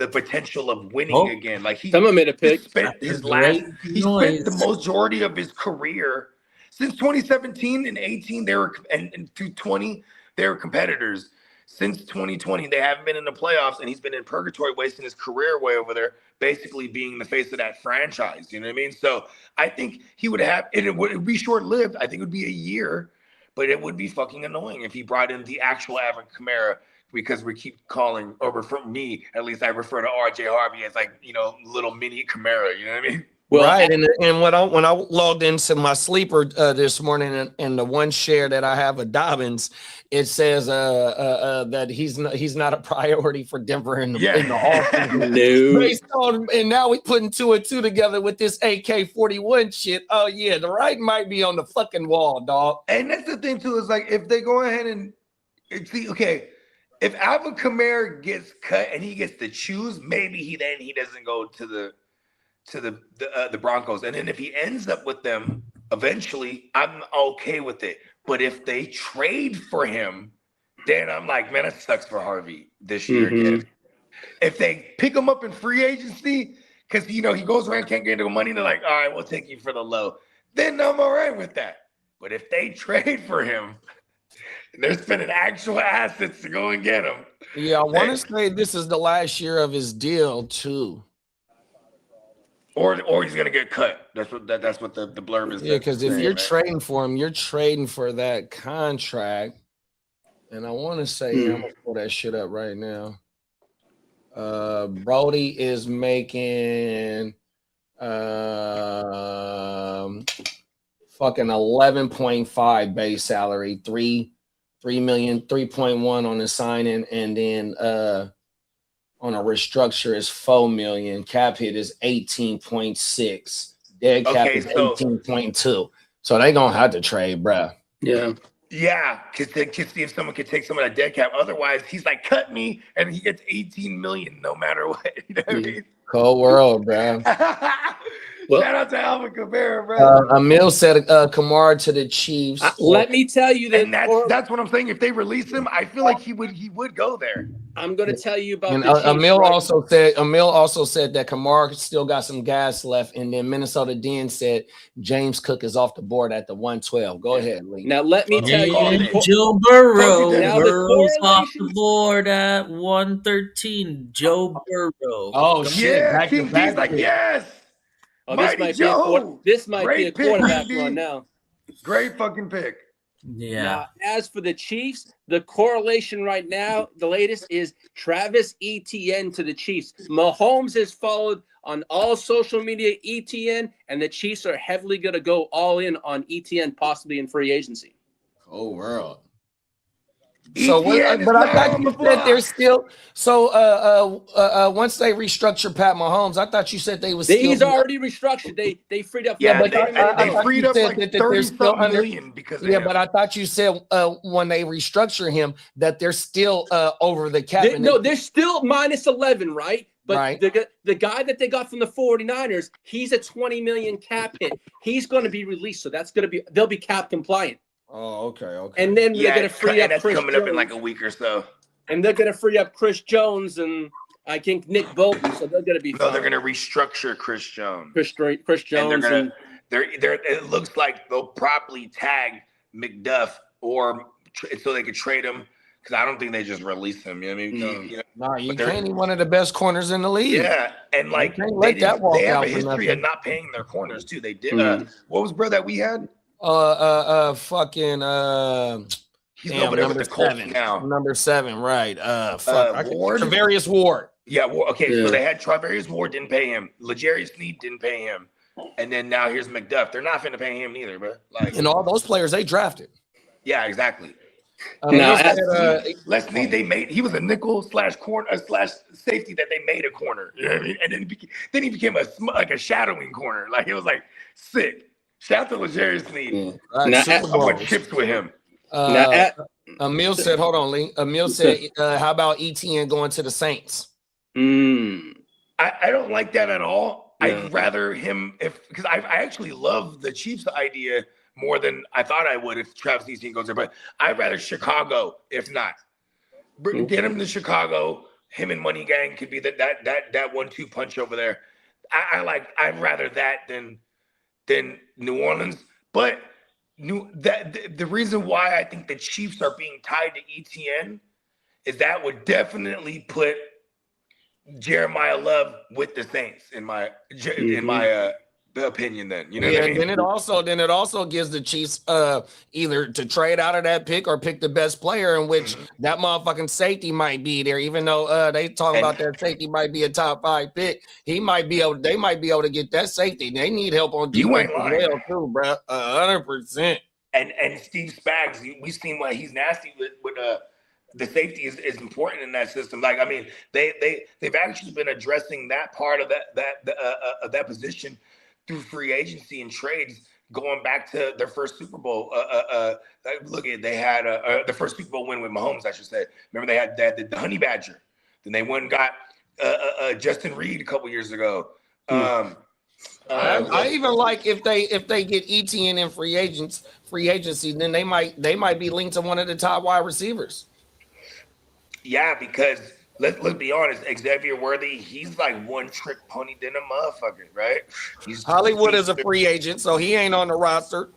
potential of winning again. Like Someone made a pick. He spent the majority of his career since 2017 and 18. They were and through 20 they were competitors. Since 2020, they haven't been in the playoffs, and he's been in purgatory, wasting his career way over there, basically being the face of that franchise. You know what I mean? So I think he would have, and it would be short-lived. I think it would be a year, but it would be fucking annoying if he brought in the actual Alvin Kamara, because we keep calling, or for me, at least I refer to RJ Harvey as like, little mini Kamara. You know what I mean? Well, right, and when I logged into my sleeper this morning, and the one share that I have of Dobbins, it says that he's not a priority for Denver in the offseason. Based on, and now we putting 2 and 2 together with this AK-41 shit. Oh yeah, the writing might be on the fucking wall, dog. And that's the thing too, is like if they go ahead and see, okay, if Alvin Kamara gets cut and he gets to choose, maybe he doesn't go to the Broncos, and then if he ends up with them eventually, I'm okay with it. But if they trade for him, then I'm like, man, that sucks for Harvey this year again. If they pick him up in free agency, because he goes around, can't get no money, they're like, all right, we'll take you for the low. Then I'm all right with that. But if they trade for him, they're spending actual assets to go and get him. Yeah, I want to say this is the last year of his deal too. Or he's gonna get cut. That's what the blurb is. Yeah, because if you're trading for him, you're trading for that contract. And I want to say, I'm gonna pull that shit up right now. Brody is making fucking 11.5 base salary, 3.1 on the signing, and then on a restructure is 4 million. Cap hit is 18.6. Dead cap is 18.2. So they gonna have to trade, bruh. Yeah, because they can see if someone can take some of that dead cap. Otherwise, he's like, cut me, and he gets 18 million no matter what. You know what I mean? Cold world, bruh. Shout out to Alvin Kamara, bro. Emil said Kamara to the Chiefs. Let me tell you that, and that's what I'm saying. If they release him, I feel like he would go there. I'm going to tell you about. And the Chiefs, Emil also said that Kamara still got some gas left, and then Minnesota Den said James Cook is off the board at the 112. Go ahead, Lee. Now let me tell you, Joe Burrow. Now Burrow's off the board at 113. Joe Burrow. Oh shit! Yeah, King D's like yes. Oh, this might be a quarterback run now. Great fucking pick. Yeah. Now, as for the Chiefs, the correlation right now, the latest is Travis Etienne to the Chiefs. Mahomes has followed on all social media Etienne, and the Chiefs are heavily going to go all in on Etienne, possibly in free agency. Oh, world. So ETN is but I not thought on you the said they're block. still once they restructure Pat Mahomes, I thought you said they was still He's already restructured. They freed up. Yeah, but they I thought freed you up said like that they're 30 still something under. million because of Yeah, him. but I thought you said when they restructure him that they're still over the cap. No, they're still minus 11, right? But Right. the guy that they got from the 49ers, he's a 20 million cap hit. He's going to be released, so they'll be cap compliant. Oh, okay. And then they're Yeah, going to free up that's Chris coming Jones. up in like a week or so. And they're going to free up Chris Jones and I think Nick Bolton, so they're going to be No, fine. they're going to restructure Chris Jones. Chris Jones. And they're it looks like they'll probably tag McDuff so they could trade him, because I don't think they just release him. You know what I mean? No, you can't. He's one of the best corners in the league. Yeah, and like can't let that walk they have out a for history nothing. of not paying their corners too. They did. Mhm. What was bro that we had? Fucking He's damn, over there with number the Colts 7. now. Number 7, right? Ward? Travarius Ward. Yeah. Well, okay. Yeah. So they had Travarius Ward, didn't pay him. L'Jarius Sneed didn't pay him, and then now here's McDuff. They're not finna pay him neither, bro. Like, And all those players they drafted. yeah, exactly. Now, Les Snead, he was a nickel slash corner slash safety that they made a corner. You know what I mean? And then he became a shadowing corner. Like, it was like sick. Shout out to L'Jarius Sneed. Now, I went chips with him. Emil said, hold on, Lee. Emil said, how about ETN going to the Saints? I don't like that at all. Yeah. I'd rather him because I actually love the Chiefs idea more than I thought I would if Travis Etienne goes there. But I'd rather Chicago, if not. Get him to Chicago. Him and Money Gang could be that 1-2 punch over there. I'd rather that than New Orleans. But the reason why I think the Chiefs are being tied to ETN is that would definitely put Jeremiah Love with the Saints in my opinion. Then you know what I mean. Then it also gives the Chiefs either to trade out of that pick or pick the best player, in which that motherfucking safety might be there. Even though they talking about that safety might be a top 5 pick, they might be able to get that safety. They need help on defense as well too, bro. 100%. And Steve Spags, we've seen why he's nasty with the safety is important in that system. Like, I mean, they've actually been addressing that part of that position through free agency and trades, going back to their first Super Bowl. They had the first Super Bowl win with Mahomes, I should say. Remember they had the Honey Badger. Then they went and got Justin Reed a couple years ago. I even like if they get ETN in free agency, then they might be linked to one of the top wide receivers. Yeah, because let's be honest, Xavier Worthy, he's like one trick pony than a motherfucker, right? Hollywood is a free agent, so he ain't on the roster.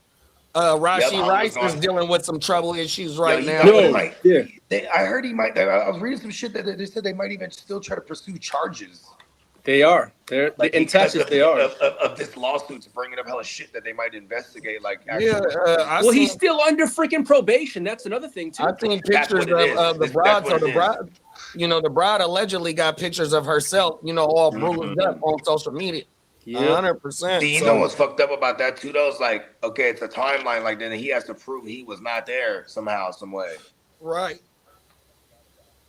Rashi Rice is dealing with some trouble issues right now. I heard he might. I was reading some shit that they said they might even still try to pursue charges. They are. They're like, in Texas. They are of this lawsuit to bringing up hella shit that they might investigate. Like, he's still under freaking probation. That's another thing too. I've seen pictures of the bride. So the bride, the bride allegedly got pictures of herself, all bruised up on social media. 100%. You know what's fucked up about that too? Though, it's like, okay, it's a timeline. Like, then he has to prove he was not there somehow, some way. Right.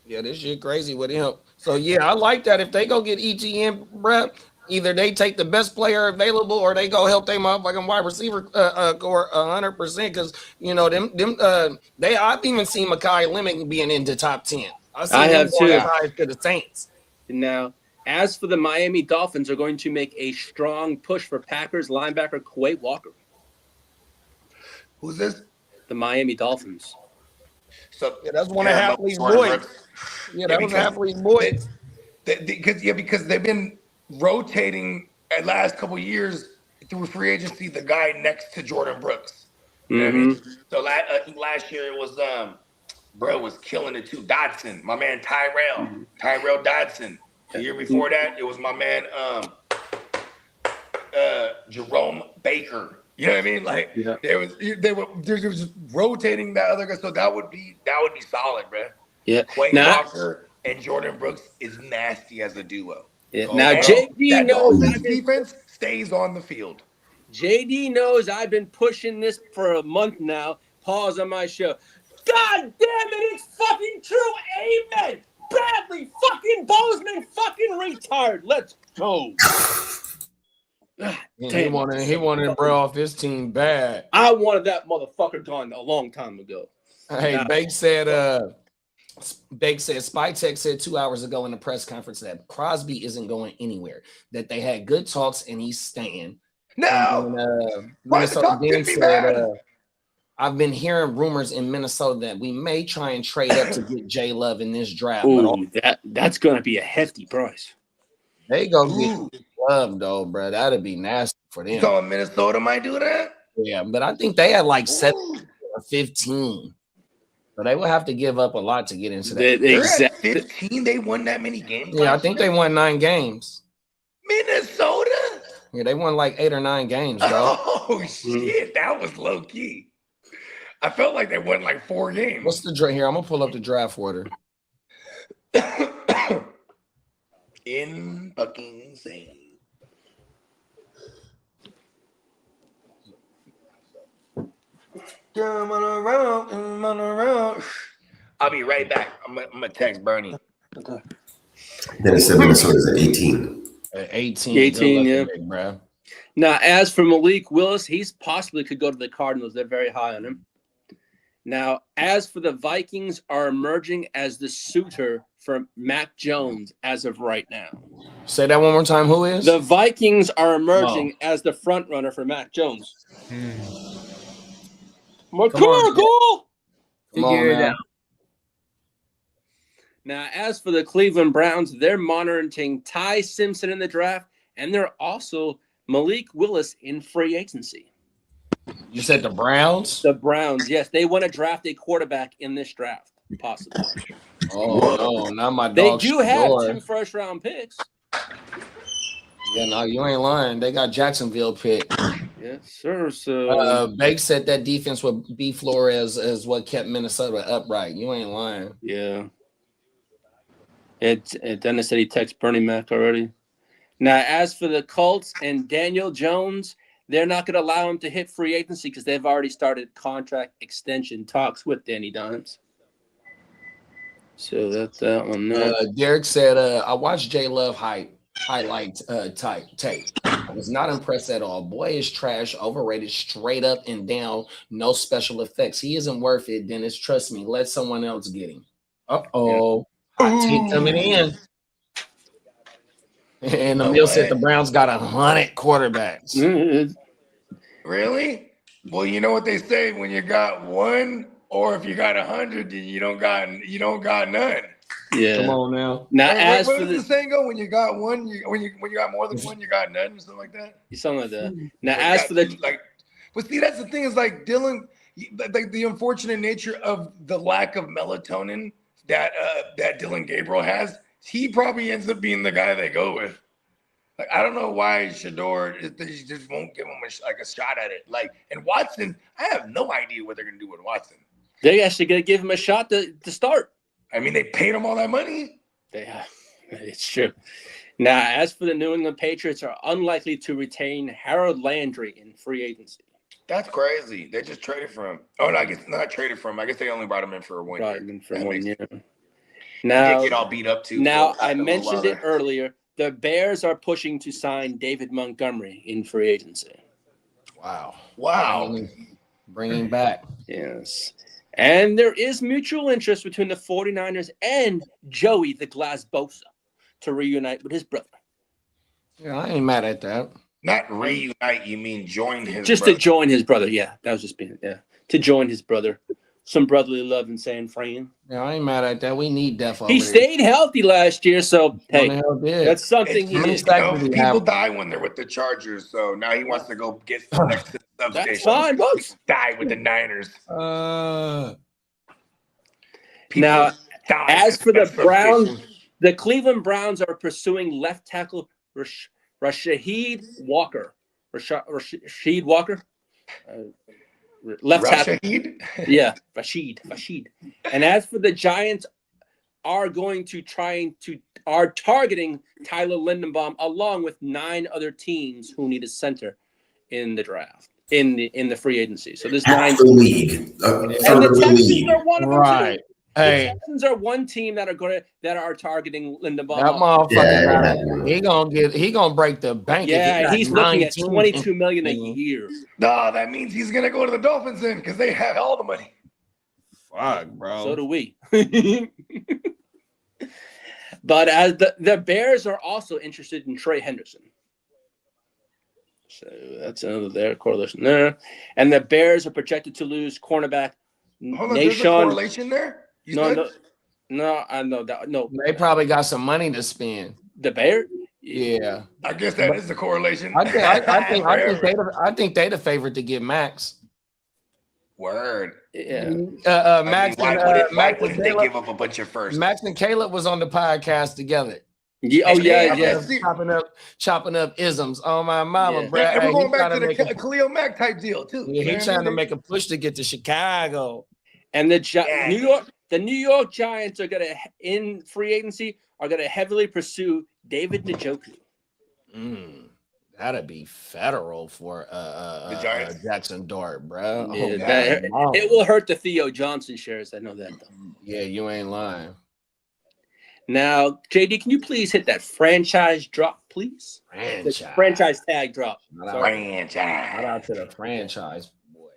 Yeah, this shit crazy with him. So yeah, I like that. If they go get ETN, bruh, either they take the best player available or they go help their motherfucking wide receiver core 100%. Because I've even seen Mekhi Lemon being into top 10. I have too. To the Saints. Now, as for the Miami Dolphins, are going to make a strong push for Packers linebacker Quay Walker. Who's this? The Miami Dolphins. So that's one of Hapley's boys. Yeah, that was Hapley's boys. Because they've been rotating at last couple of years through free agency the guy next to Jordan Brooks. You know what I mean? So last year it was bro was killing it too. Dodson, my man Tyrell Dodson. The year before that, it was my man Jerome Baker. You know what I mean? Like they were just rotating that other guy, so that would be solid, bro. Yeah. Quay Now, Walker and Jordan Brooks is nasty as a duo. yeah. Now And JD that knows Dolphins defense stays on the field. JD knows I've been pushing this for a month now. Pause on my show. God damn it, it's fucking true. Amen. Bradley fucking Bozeman fucking retard. Let's go. He wanted bro off his team bad. I wanted that motherfucker gone a long time ago. Hey, Bake said Spytech said 2 hours ago in the press conference that Crosby isn't going anywhere, that they had good talks and he's staying. No. And, Minnesota said, I've been hearing rumors in Minnesota that we may try and trade up to get J Love in this draft. Ooh, that's going to be a hefty price. They go get Love, though, bro. That'd be nasty for them. So Minnesota might do that? Yeah, but I think they had like 7 or 15. So they will have to give up a lot to get into that. They're at 15. They won that many games. Yeah, I think they won 9 games. Minnesota? Yeah, they won like 8 or 9 games, bro. Oh, shit. That was low key. I felt like they won like 4 games. What's the draft here? I'm going to pull up the draft order. In fucking insane. Come on around. I'll be right back. I'm gonna text Bernie. Then it said Minnesota's at 18. 18, yeah. Bro. Now, as for Malik Willis, he's possibly could go to the Cardinals. They're very high on him. Now, as for the Vikings, are emerging as the suitor for Mac Jones as of right now. Say that one more time. Who is? The Vikings are emerging as the front runner for Mac Jones. McCorkle! Figure it out. Now, as for the Cleveland Browns, they're monitoring Ty Simpson in the draft, and they're also Malik Willis in free agency. You said the Browns? The Browns, yes. They want to draft a quarterback in this draft, possibly. Oh, no, not my They dog. do have Shador. 2 first-round picks. Yeah, no, you ain't lying. They got Jacksonville pick. Yes, sir. So, Bake said that defense with B. Flores is what kept Minnesota upright. You ain't lying. yeah. Dennis said he texted Bernie Mac already. Now, as for the Colts and Daniel Jones, they're not going to allow him to hit free agency because they've already started contract extension talks with Danny Dimes. So that's that one there. Derek said, I watched J Love highlight tape. I was not impressed at all. Boy is trash, overrated, straight up and down, no special effects. He isn't worth it, Dennis. Trust me. Let someone else get him. Uh-oh. Hot take coming in. And Emil said the Browns got 100 quarterbacks. Really? Well, you know what they say: when you got one, or if you got 100, then you don't got none. Yeah. Come on now. Now, Wait, what does the saying go? When you got one, when you got more than one, you got none, or something like that. Something like that. Now, as for the but see, that's the thing is like Dylan, like the unfortunate nature of the lack of melatonin that Dylan Gabriel has. He probably ends up being the guy they go with. Like, I don't know why Shador they just won't give him a shot at it. Like, and Watson, I have no idea what they're gonna do with Watson. They actually gonna give him a shot to start. I mean, they paid him all that money. It's true. Now, as for the New England Patriots, are unlikely to retain Harold Landry in free agency. That's crazy. They just traded for him. Oh no, I guess not traded for him. I guess they only brought him in for 1 year. Now, get all beat up too. Now, I mentioned it earlier. The Bears are pushing to sign David Montgomery in free agency. Wow. Bringing back. Yes. And there is mutual interest between the 49ers and Joey the Glass Bosa to reunite with his brother. Yeah, I ain't mad at that. Not reunite, you mean join his Just brother. to join his brother. Yeah, that was just being, to join his brother. Some brotherly love in San Fran. Yeah, I ain't mad at that. We need Def over He there. stayed healthy last year, so hey, that's something he did. People die when they're with the Chargers, so now he wants to go get next to the substation. That's fine, folks. Die with the Niners. Now, as for the Browns, the Cleveland Browns are pursuing left tackle Rasheed Walker. Rasheed Walker. Left tackle. Rashid? Yeah, Rashid. And as for the Giants, are targeting Tyler Lindenbaum along with 9 other teams who need a center in the draft in the free agency. So there's 9 Half the league. and the Texans are one of them Right. too. Hey, The Texans are one team that are targeting Lindenbaum. that motherfucker, he gonna break the bank. Yeah, he's looking at $22 million a Mhm. year. No, that means he's gonna go to the Dolphins then because they have all the money. Fuck, bro. So do we. But as the Bears are also interested in Trey Henderson. So that's another there correlation there. And the Bears are projected to lose cornerback Hold on, there's a correlation there? No, I know that. No, They probably got some money to spend. the Bears? Yeah. I guess that is the correlation. I think they the favorite to get Max. Word. Yeah. Max Why wouldn't they Caleb, give up a bunch of first? Max and Caleb was on the podcast together. Yeah. Oh yeah. Chopping up isms on my mama, Yeah. bro. And we're Hey, going back to the Khalil Mack type deal too. yeah, he's trying to make a push to get to Chicago. And the New York Giants are gonna in free agency are gonna heavily pursue David Njoku. That'd be federal for the Giants. Jackson Dart, bro. Yeah, it will hurt the Theo Johnson shares. I know that though. Yeah, you ain't lying. Now, JD, can you please hit that franchise drop, please? Franchise tag drop. Shout out to the franchise boys.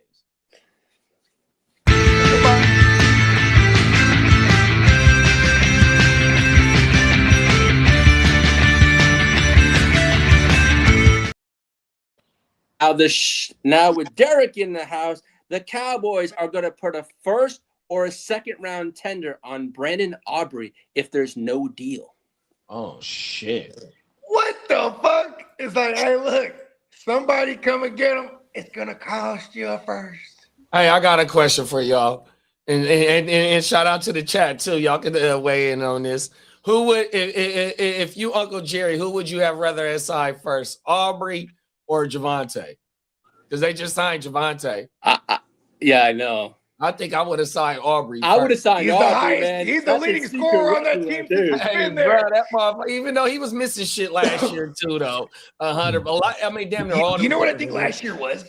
Now with Derek in the house, the Cowboys are going to put a first or a second round tender on Brandon Aubrey if there's no deal. Oh shit! What the fuck? It's like, hey, look, somebody come and get him. It's gonna cost you a first. Hey, I got a question for y'all, and shout out to the chat too. Y'all can weigh in on this. Who would, if you Uncle Jerry, who would you have rather aside first, Aubrey or Javonte? Because they just signed Javonte. Yeah, I know. I think I would have signed Aubrey. I would have signed He's Aubrey, man. He's the leading scorer on that team. Hey, bro, that motherfucker, even though he was missing shit last year too, though. 100. Damn near all. You know what I think last year was?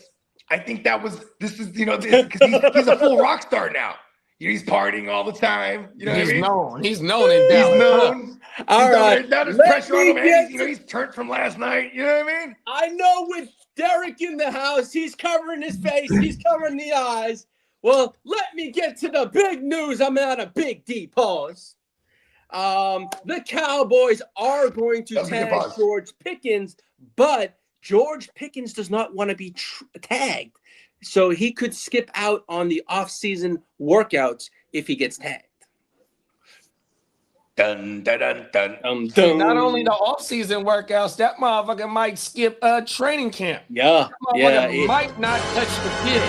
I think that was. This is because he's a full rock star now. He's partying all the time. You know what I mean? Known. He's known in Dallas. He's known. All right. Now there's pressure on him. And he's turned from last night. You know what I mean? I know with Derek in the house, he's covering his face. He's covering the eyes. Well, let me get to the big news. I'm at a big D pause. The Cowboys are going to tag George Pickens, but George Pickens does not want to be tagged. So he could skip out on the off-season workouts if he gets tagged. Dun, dun, dun, dun. Dun. Not only the off-season workouts, that motherfucker might skip training camp. Yeah, That might not touch the field.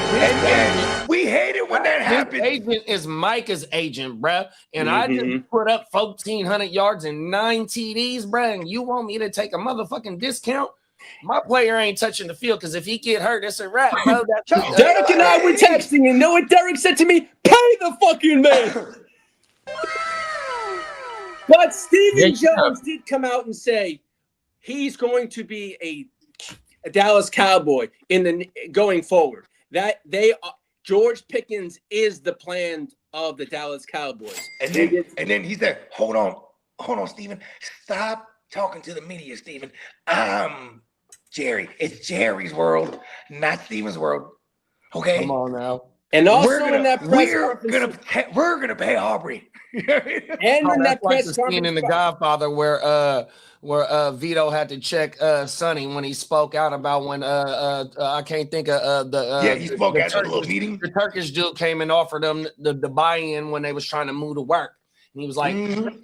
And we hate it when that happens. His agent is Micah's agent, bruh. And I just put up 1,400 yards and 9 TDs, bruh. And you want me to take a motherfucking discount? My player ain't touching the field because if he get hurt, it's a wrap, bro. Derek and I were texting. You know what Derek said to me? Pay the fucking man. But Stephen Jones did come out and say he's going to be a Dallas Cowboy going forward. That George Pickens is the plan of the Dallas Cowboys. And then he said, hold on, Stephen. Stop talking to the media, Stephen. Jerry. It's Jerry's world, not Stephen's world. Okay. Come on now. And also in that press conference, we're gonna pay Aubrey. And in that press conference in The Godfather where Vito had to check Sonny when he spoke out about when I can't think of he spoke at a little meeting. The Turkish dude came and offered them the buy-in when they was trying to move to work. And he was like,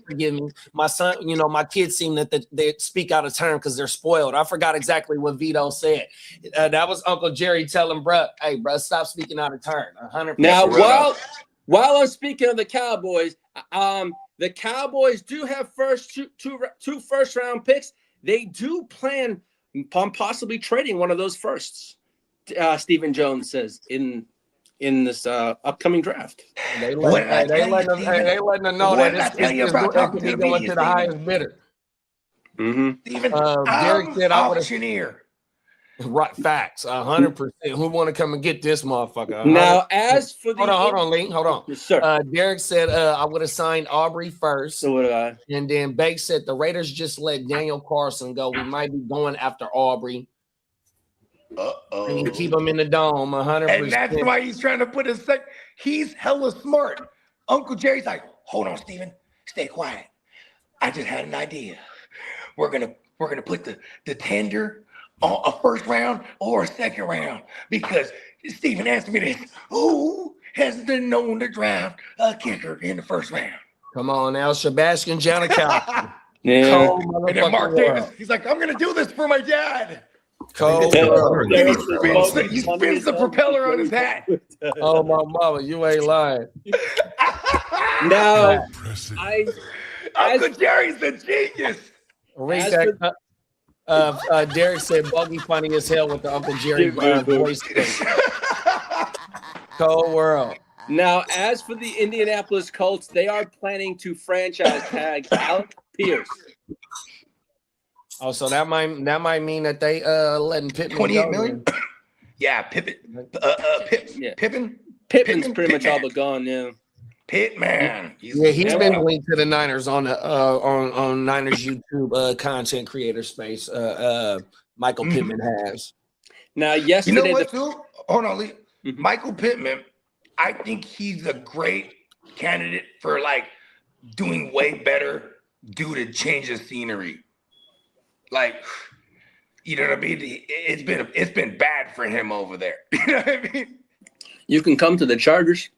forgive me, my son, my kids seem that they speak out of turn because they're spoiled. I forgot exactly what Vito said. That was Uncle Jerry telling bruh, hey, bruh, stop speaking out of turn. 100%. Now, while I'm speaking of the Cowboys, the Cowboys do have two first round picks. They do plan on possibly trading one of those firsts. Stephen Jones says in this upcoming draft. They What did I tell you, letting them know What that did I tell you it's about it talking could to be the going media, to the Steven? highest bidder. Mm-hmm. Steven, Derek I'm said I would have auctioneer. right facts 100%. Who want to come and get this motherfucker? 100%. Now, as for the hold on, Lee. Hold on. Yes, sir. Derek said I would have signed Aubrey first. So what I And then Bake said the Raiders just let Daniel Carson go. We might be going after Aubrey. And you keep him in the dome 100%. And that's why he's trying to put his he's hella smart. Uncle Jerry's like, hold on, Steven, stay quiet. I just had an idea. We're gonna put the tender on a first round or a second round because Steven asked me this. Who has been known to draft a kicker in the first round? Come on now, Sebastian Janikowski. yeah. And then Mark Davis, he's like, I'm gonna do this for my dad. Cold Yeah. world. And he spins the propeller on his hat. Oh my mama, you ain't lying. Now, Uncle Jerry's the genius. Read As that. Derek said Buggy funny as hell with the Uncle Jerry voice. Cold world. Now, as for the Indianapolis Colts, they are planning to franchise tag Alec Pierce. Oh, so that might mean that they letting Pittman 28 go, million? then. Yeah, Pippin. Yeah. Pippin? Pittman's pretty much all but gone, yeah. Pittman. Yeah, he's been linked to the Niners on the on Niners YouTube content creator space. Michael Pittman has. Now, You yesterday, know what, too? Hold on, Lee. Mhm. Michael Pittman, I think he's a great candidate for like doing way better due to change of scenery. Like, you know what I mean? It's been bad for him over there. You know what I mean? you can come to the Chargers.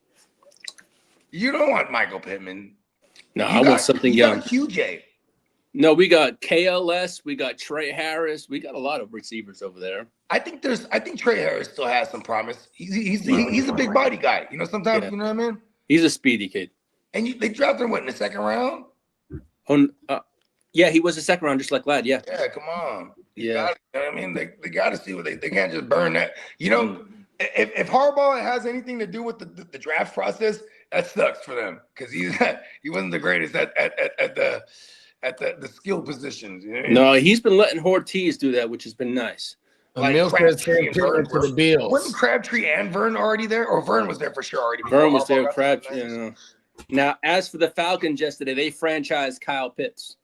You don't want Michael Pittman. No, I want something young. QJ. No, we got KLS, we got Trey Harris, we got a lot of receivers over there. I think Trey Harris still has some promise. He's a big body guy. You know, sometimes Yeah. you know what I mean. He's a speedy kid. And they drafted him in the second round. Yeah, he was a second round, just like Ladd. Yeah, Yeah, come on. You Yeah. know what I mean, they got to see what they can't just burn that. You know, if Harbaugh has anything to do with the draft process, that sucks for them because he wasn't the greatest at the skill positions. You know what I mean? no, he's been letting Ortiz do that, which has been nice. Like Emil said Crabtree and Pittman Vern to the Bills. Wasn't Crabtree and Vern already there, or Vern was there for sure already? Vern was before there, Harbaugh got Crab. to the Niners? Now, as for the Falcons yesterday, they franchised Kyle Pitts,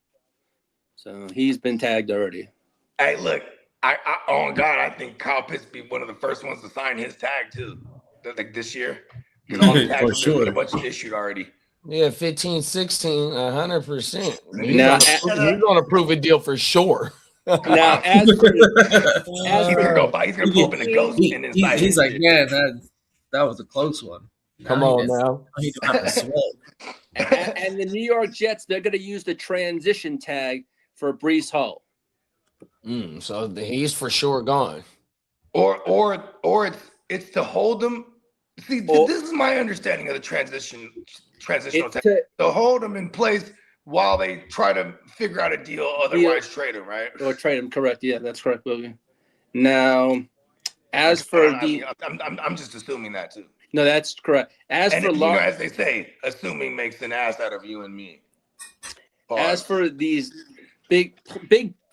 so he's been tagged already. Hey, look, I oh God, I think Kyle Pitts be one of the first ones to sign his tag too, like this year. Because all the tags For sure. a bunch issued already. Yeah, 15, 16, 100%. Now, He's on a prove it deal for sure. Now, as for He's gonna pull up in a ghost and inside. He's like, yeah, that was a close one. Come on now. He don't have to sweat. and the New York Jets, they're going to use the transition tag for Brees Hall. So he's for sure gone. Or it's to hold them. See, this is my understanding of the transitional It's tag. to- To hold them in place while they try to figure out a deal, otherwise trade them, right? Or trade him, correct? Yeah, that's correct, William. Now, as for the I'm just assuming that too. no, that's correct. As And for as they say, assuming makes an ass out of you and me. as for these big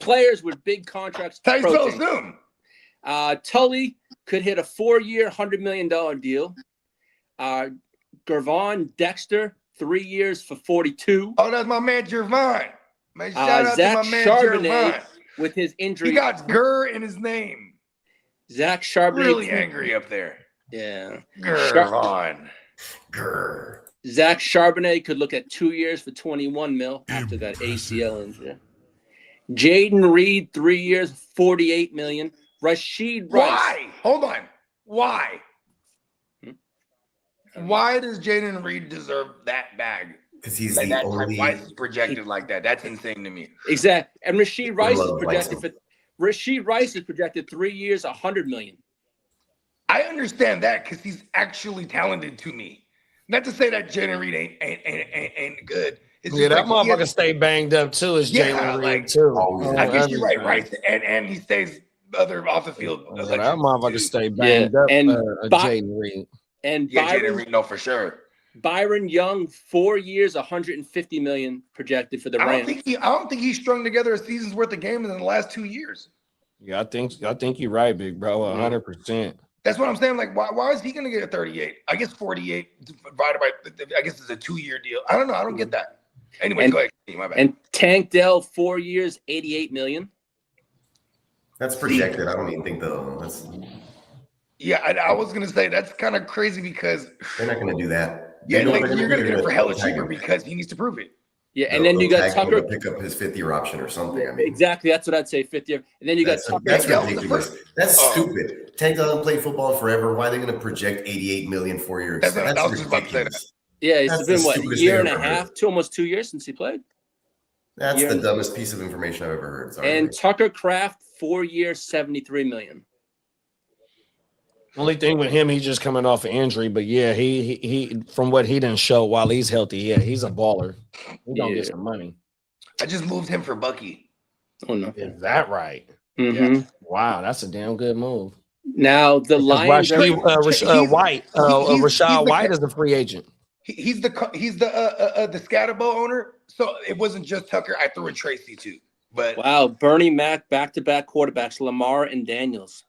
players with big contracts how you so approaching, soon? Tully could hit a 4-year, $100 million deal. Gervon Dexter, 3 years for 42. Oh, that's my man Jervon. Man, shout out Zach to my man Charbonnet Jervon. with his injury. He got Gurr in his name. Zach Charbonnet. Really angry up there. Yeah. Gervon. Grr. Zach Charbonnet could look at 2 years for 21 mil after that ACL injury. Jaden Reed, 3 years, 48 million. Rashid Rice. Why? Hold on. Why? Why does Jaden Reed deserve that bag? Because he's Like the that only. type, why is he projected like that? That's insane to me. Exactly. And Rashid Rice is Love projected Rice. for Rashid Rice is projected 3 years, 100 million. I understand that because he's actually talented to me. Not to say that Jaden Reed ain't good. It's Yeah, just that like he motherfucker stay banged up too as Yeah, Jalen Reed like- too. Oh, I guess you're right, Everything. right? And he stays other off the field. That motherfucker stay Yeah, banged up. and Jaden Reed. And Yeah, Jaden Reed, no, for sure. Byron Young, 4 years, $150 million projected for the Rams. I don't think he strung together a season's worth of games in the last 2 years. Yeah, I think you're right, big bro. 100%. That's what I'm saying. Like, why is he going to get a 38? I guess 48 divided by, I guess it's a 2-year deal. I don't know. I don't get that. Anyway, go ahead. My bad. And Tank Dell, 4 years, $88 million. That's projected. I don't even think that's. Yeah, I was going to say that's kind of crazy because They're not going to do that. you're going to get it for hella cheaper because he needs to prove it. Yeah, and then you got Tucker pick up his 5th-year option or something. I mean, exactly. That's what I'd say, 5th year. And then you got Tucker. That's ridiculous. That's stupid. Tank doesn't play football forever. Why are they going to project $88 million 4 years? That's ridiculous. Yeah, it's been what, a year and a half to almost 2 years since he played. That's the dumbest piece of information I've ever heard. Sorry. And Tucker Kraft, 4 years, $73 million. Only thing with him, he's just coming off an injury. But yeah, he from what he didn't show while he's healthy, yeah, he's a baller. He's gonna get some money. I just moved him for Bucky. Oh no, is that right? Mm-hmm. Yeah. Wow, that's a damn good move. Now the Lions, Rashad White is a free agent. He's the Scatabo owner. So it wasn't just Tucker. I threw in Tracy too. But wow, Bernie Mac, back-to-back quarterbacks, Lamar and Daniels.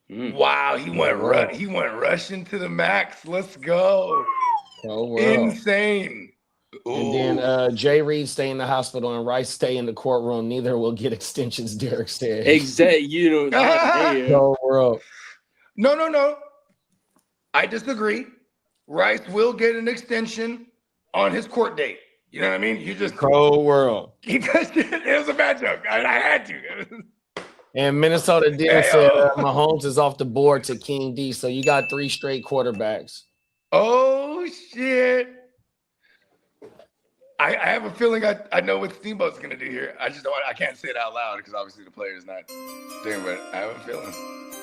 Wow, he went rushing to the max. Let's go. Oh, wow. Insane. Ooh. And then Jay Reed stay in the hospital and Rice stay in the courtroom. Neither will get extensions, Derek said. Exactly. No. I disagree. Rice will get an extension on his court date. You know what I mean? You just cold world. It was a bad joke. I had to. And Minnesota did say Mahomes is off the board to King D. So you got 3 straight quarterbacks. Oh shit! I have a feeling I know what Steamboat's gonna do here. I just don't. I can't say it out loud because obviously the player is not doing. But I have a feeling.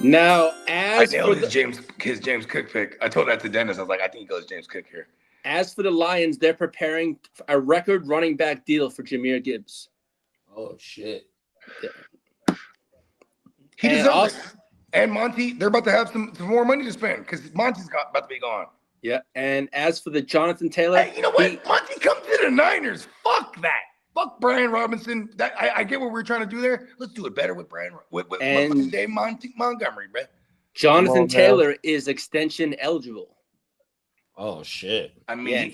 Now, as I nailed his James Cook pick. I told that to Dennis. I was like, I think he goes James Cook here. As for the Lions, they're preparing a record running back deal for Jahmyr Gibbs. Oh shit! Yeah. He deserves it. And Monty, they're about to have some more money to spend because Monty's about to be gone. Yeah, and as for the Jonathan Taylor, hey, you know what? Monty comes to the Niners. Fuck that. Fuck Brian Robinson. I get what we're trying to do there. Let's do it better with Brian with Dave Montgomery, bro. Jonathan Taylor is extension eligible. Oh shit! I mean,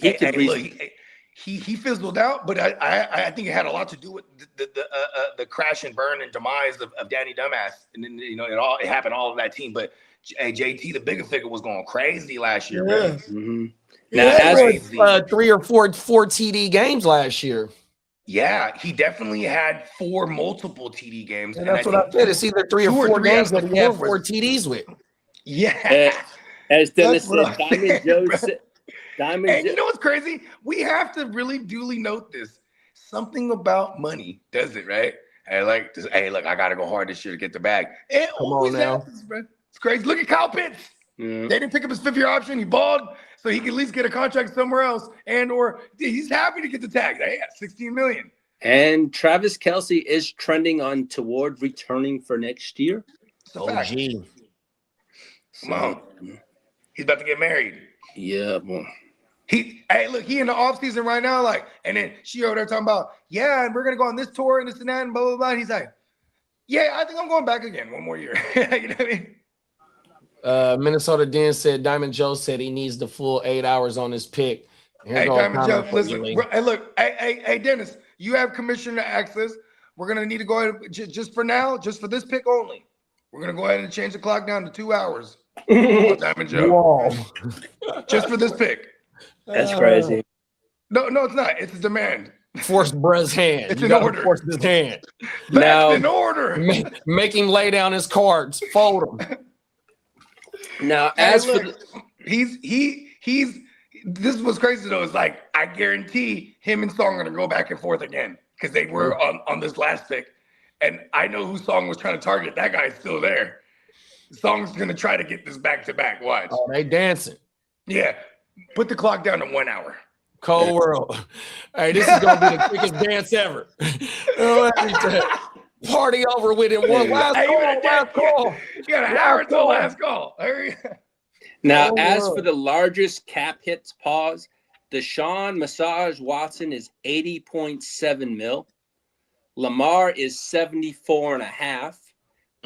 he fizzled out, but I think it had a lot to do with the crash and burn and demise of Danny Dumbass, and then it happened all of that team. But JT, the bigger figure, was going crazy last year. Yeah. Mm-hmm. Now, as 3 or 4 TD games last year. Yeah, he definitely had 4 multiple TD games. And that's what I said. It's either 3 or 4 games that he had 4 TDs with. Yeah. As Dennis said, Diamond Joe said. And you know what's crazy? We have to really duly note this. Something about money does it, right? Hey, look, I gotta go hard this year to get the bag. It Come on now. happens, bro. It's crazy. Look at Kyle Pitts. Yeah. They didn't pick up his 5th-year option. He balled, so he can at least get a contract somewhere else. Or he's happy to get the tag. Hey, $16 million. And Travis Kelce is trending toward returning for next year. Oh, gee. Come on. He's about to get married. Yeah, boy. He in the offseason right now, and then she over there talking about, and we're gonna go on this tour and this and that and blah blah blah. And he's like, I think I'm going back again 1 more year. You know what I mean? Minnesota Den said Diamond Joe said he needs the full 8 hours on his pick. Hey, Diamond Joe, listen. Hey, look, hey, Dennis, you have commissioner access. We're gonna need to go ahead just for now, just for this pick only. We're gonna go ahead and change the clock down to 2 hours. Diamond Joe. Whoa. Just for this pick. That's crazy. No, it's not. It's a demand. Force Brez's hand. It's an order. Force his hand. That's an order. Make him lay down his cards. Fold them. Now, he's this was crazy though. It's like I guarantee him and Song are gonna go back and forth again because they were on this last pick, and I know who Song was trying to target. That guy's still there. Song's gonna try to get this back to back. Watch. Oh, they dancing. Yeah. Put the clock down to 1 hour. Cold world. Hey, this is gonna be the quickest dance ever. Party over with in one last Hey, call. you got an hour till last call. Hurry. Now, Oh, as wow. for the largest cap hits, pause. Deshaun Massage Watson is 80.7 mil. Lamar is 74.5.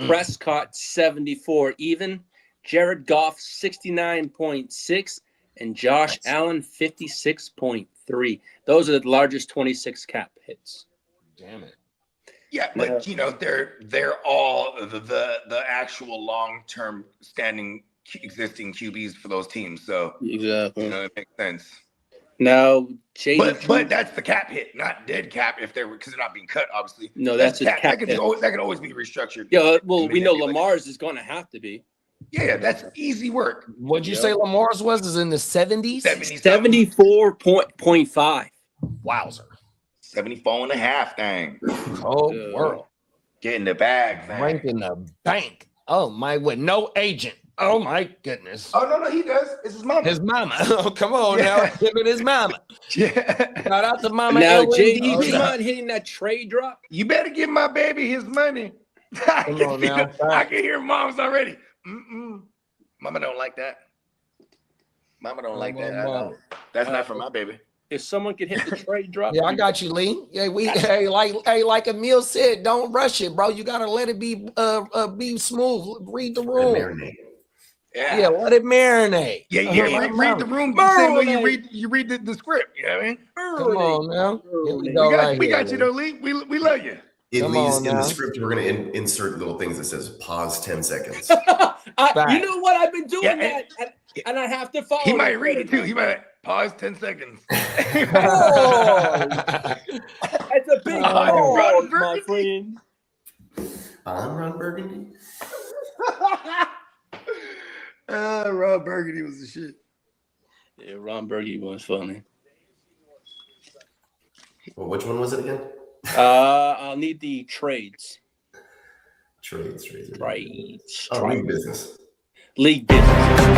Prescott 74 even. Jared Goff 69.6 and Josh Allen 56.3. Those are the largest 26 cap hits. Damn it. Yeah, but they're all the actual long-term standing existing QBs for those teams. So Exactly. it makes sense. Now, JD, But that's the cap hit, not dead cap if they're because they're not being cut, obviously. No, that's just cap. cap That hit. could always be restructured. Yeah, well, we know Lamar's is going to have to be. Yeah, that's easy work. What'd you say Lamar's was? Is in the 70s? 74.5. Wowzer. 74.5 thing. Oh, world. Get in the bag, man. Rank in the bank. Oh, my, with no agent. Oh, my goodness. Oh, no, he does. It's his mama. His mama. Oh, come on now. Him and his mama. Yeah. Shout out to mama. Now, LND. JD, do you mind hitting that trade drop? You better give my baby his money. Come on now. I can hear moms already. Mama don't like that. Mama don't like that. I know. That's not for my baby. If someone could hit the trade drop. Yeah, I got you, Lee. Yeah, like Emil said, don't rush it, bro. You gotta let it be smooth. Read the room. Yeah, let it marinate. Yeah, read the room the same way you read the script. You know what I mean? Come on now. Here we go. We got you though, Lee. We love you. In the script, we're going to insert little things that says pause 10 seconds. You know what? I've been doing that, and I have to follow. He might read it too. He might pause 10 seconds. It's a big pause, my friend. I'm Ron Burgundy. Ron Burgundy was the shit. Yeah, Ron Burgundy was funny. Well, which one was it again? I'll need the trades. Trades. Oh, league business. League business.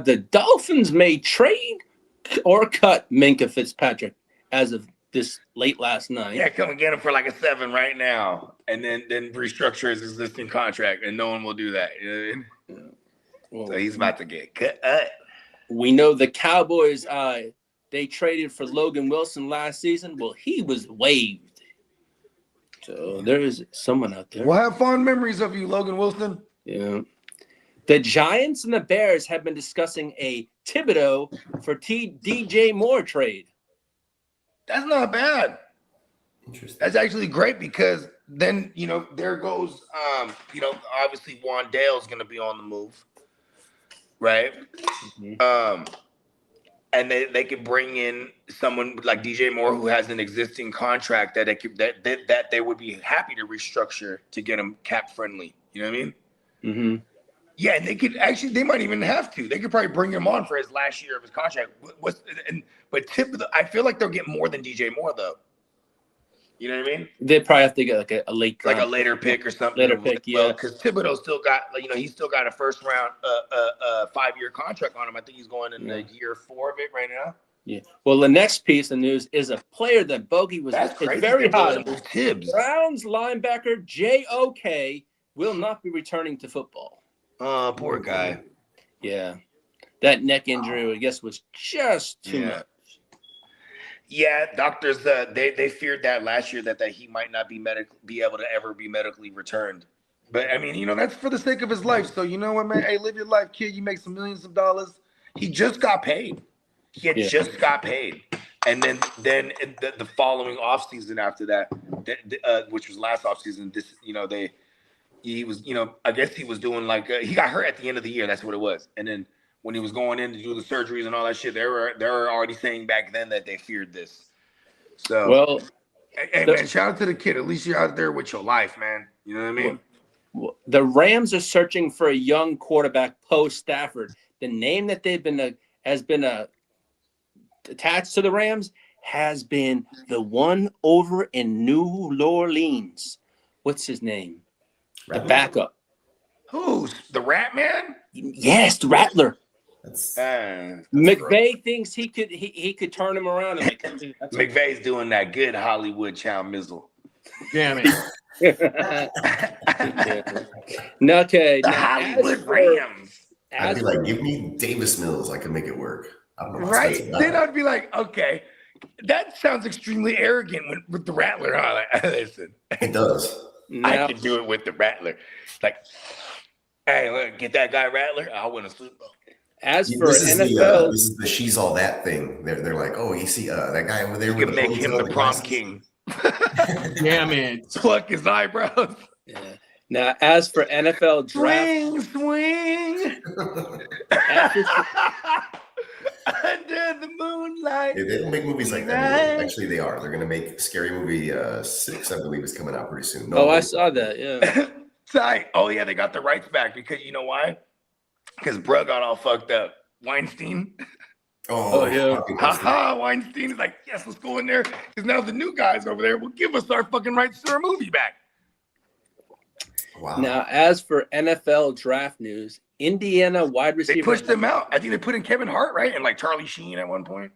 The Dolphins may trade or cut Minkah Fitzpatrick as of this late last night. Yeah, come and get him for like a 7 right now, and then restructure his existing contract, and no one will do that. You know what I mean? Well, so he's about to get cut. We know the Cowboys. They traded for Logan Wilson last season. Well, he was waived. So there is someone out there. We'll have fond memories of you, Logan Wilson. Yeah. The Giants and the Bears have been discussing a Thibodeau for DJ Moore trade. That's not bad. Interesting. That's actually great because then, there goes, obviously Wandale's going to be on the move, right? Mm-hmm. And they could bring in someone like DJ Moore who has an existing contract that they would be happy to restructure to get him cap friendly. You know what I mean? Mm-hmm. Yeah, and they might even have to. They could probably bring him on for his last year of his contract. But I feel like they'll get more than DJ Moore though. You know what I mean? They probably have to get like a late, like a later pick or something. Later pick, yeah. Because Thibodeau still got, he's still got a first round, 5-year contract on him. I think he's going in the year 4 of it right now. Yeah. Well, the next piece of news is a player that Bogey was very hot. Tibbs. Browns linebacker JOK will not be returning to football. Oh, poor guy. Yeah. That neck injury, I guess, was just too much. Yeah, doctors they feared that last year that he might not be able to ever be medically returned. But I mean, that's for the sake of his life. So you know what, man? Hey, live your life, kid. You make some millions of dollars. He just got paid. He had just got paid. And then the following offseason after that, which was last offseason, he was, I guess he was doing he got hurt at the end of the year. That's what it was. And then when he was going in to do the surgeries and all that shit, they were already saying back then that they feared this. So, well, hey man, shout out to the kid. At least you're out there with your life, man. You know what I mean? Well, the Rams are searching for a young quarterback post Stafford. The name that has been attached to the Rams has been the one over in New Orleans. What's his name? The backup. Who's the Rat Man? Yes, the Rattler. That's McVay thinks he could turn him around. And make him, McVay's doing that good Hollywood chow mizzle. Damn it. Okay. The now, Hollywood Rams. I'd be like, give me Davis Mills. I can make it work. I don't know. Right? Then I'd be like, okay, that sounds extremely arrogant with the Rattler. Huh? Like, listen, It does. I can do it with the Rattler. Like, hey, look, get that guy Rattler. I win a Super Bowl. As for This is NFL, this is the she's all that thing. They're like, oh, you see that guy over there. You can make him the prom king. Damn it. Pluck his eyebrows. yeah. Now, as for NFL draft, Swing. Under the moonlight. They don't make movies like that anymore. Actually, they are. They're going to make Scary Movie 6, I believe, is coming out pretty soon. oh, I saw that. Yeah. Tight. Oh, yeah, they got the rights back because you know why? Because bro got all fucked up. Weinstein. Oh, yeah. Haha, Weinstein is like, yes, let's go in there. Because now the new guys over there will give us our fucking rights to our movie back. Wow. Now, as for NFL draft news, Indiana wide receiver. They pushed them out. I think they put in Kevin Hart, right? And like Charlie Sheen at one point.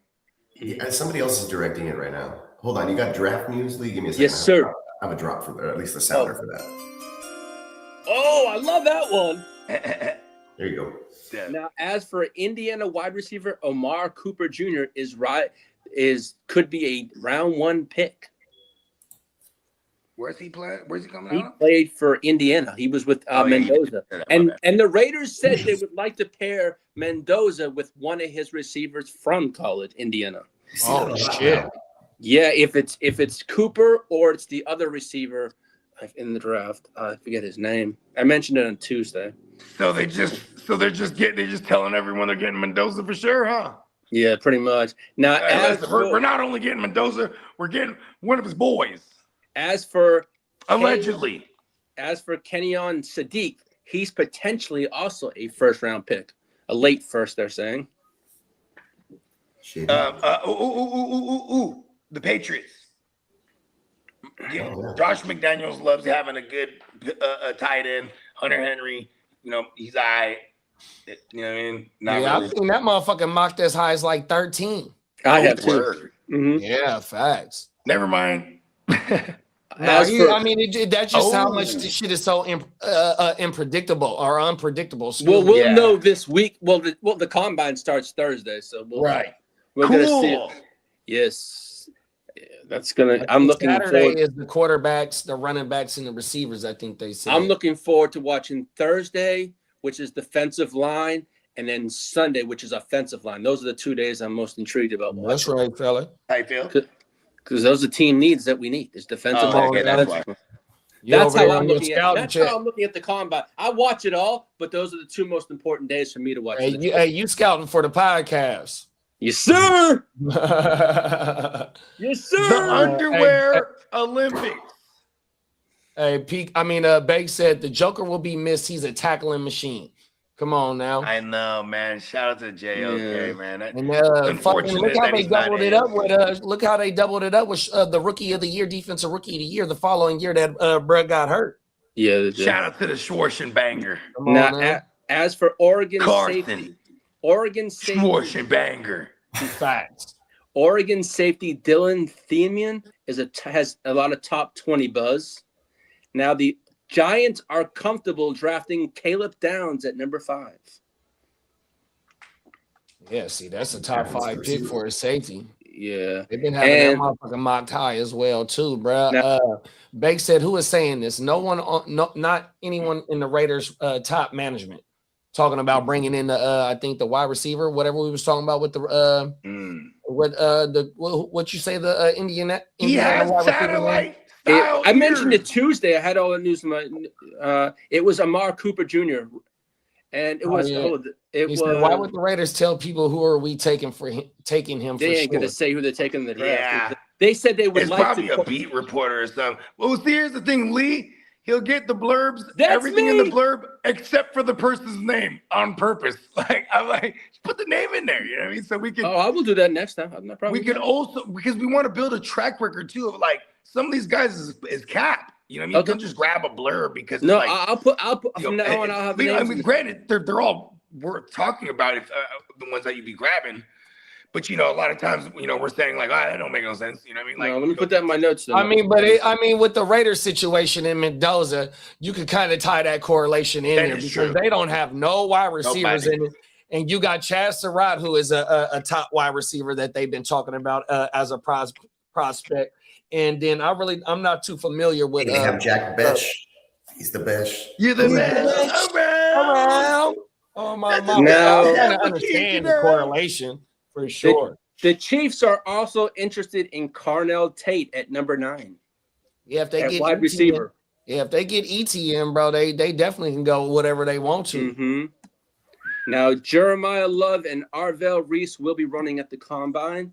Yeah, somebody else is directing it right now. Hold on. You got draft news, Lee? Give me a second. Yes, sir. I have a drop for that, or at least a sounder for that. Oh, I love that one. There you go. Yeah. Now, as for Indiana wide receiver Omar Cooper Jr. could be a round 1 pick. Where's he playing? Where's he coming He out? played for Indiana. He was with Mendoza, and the Raiders said they would like to pair Mendoza with one of his receivers from college, Indiana. Oh shit. Yeah, if it's Cooper or it's the other receiver in the draft, I forget his name. I mentioned it on Tuesday. So they're just telling everyone they're getting Mendoza for sure, huh? Yeah, pretty much. Now, We're not only getting Mendoza, we're getting one of his boys. As for Allegedly. As for Kenyon Sadiq, he's potentially also a first-round pick, a late first. They're saying. Shit. The Patriots. Yeah, Josh McDaniels loves having a good tight end. Hunter Henry, he's all right. You know what I mean? I've seen that motherfucker mocked as high as like 13. I have too. Mm-hmm. Yeah, facts. Never mind. That's just how much this shit is so unpredictable. We'll know this week. Well, the combine starts Thursday, so we're gonna see it. Yes, that's gonna. I'm looking Saturday forward. Is the quarterbacks, the running backs, and the receivers. I think they said. I'm looking forward to watching Thursday, which is defensive line, and then Sunday, which is offensive line. Those are the 2 days I'm most intrigued about watching. That's right, fella. How you feel? Because those are team needs that we need. It's defensive line. Okay, that's why. That's how I'm looking at. That's how I'm looking at the combine. I watch it all, but those are the 2 most important days for me to watch. Hey, you scouting for the podcast? Yes, sir. Yes, sir. The underwear Olympics. Hey, Bake said the Joker will be missed. He's a tackling machine. Come on now. I know, man. Shout out to JOK, man. And look how they doubled it up with. Look how they doubled it up with the Rookie of the Year, Defensive Rookie of the Year, the following year that Brett got hurt. Yeah. Shout out to the Schwarzenbanger. Now, as for Oregon Carson. safety, Schwarzenbanger. Facts. Oregon safety Dylan Themian has a lot of top 20 buzz. Now the Giants are comfortable drafting Caleb Downs at number 5. Yeah, see, that's a top 5 pick for a safety. Yeah. They've been having that motherfucker mocked high as well, too, bro. Bake said, who is saying this? Not anyone in the Raiders top management. Talking about bringing in I think the wide receiver, whatever we was talking about with the what you say the Indiana wide satellite. I mentioned it Tuesday. I had all the news in my. It was Amar Cooper Jr. And it was. Said, why would the Raiders tell people who are we taking him? They ain't gonna say who they're taking in the draft. Yeah. They said they would probably a beat reporter or something. Well, here's the thing, Lee. He'll get the blurbs, everything in the blurb, except for the person's name on purpose. I'm like, put the name in there. You know what I mean? So we can. Oh, I will do that next time. I'm not probably. We could also, because we want to build a track record too of some of these guys is cap. You know what I mean? Don't just grab a blurb because I'll put from now on. I'll have. Granted, they're all worth talking about if the ones that you'd be grabbing. But a lot of times, we're saying like, that don't make no sense. You know what I mean? Like, No, let me put that in my notes. Though. I mean, with the Raiders situation in Mendoza, you could kind of tie that correlation in there because they don't have no wide receivers in it. And you got Chaz Surratt, who is a top wide receiver that they've been talking about as a prospect. And then I'm not too familiar with. They have Jack Betch. He's the best. You're the best around. Oh my! Now, I'm trying to understand the correlation for sure. The Chiefs are also interested in Carnell Tate at number 9. Yeah, if they get wide receiver. Yeah, if they get ETN, bro, they definitely can go whatever they want to. Mm-hmm. Now, Jeremiah Love and Arvell Reese will be running at the combine.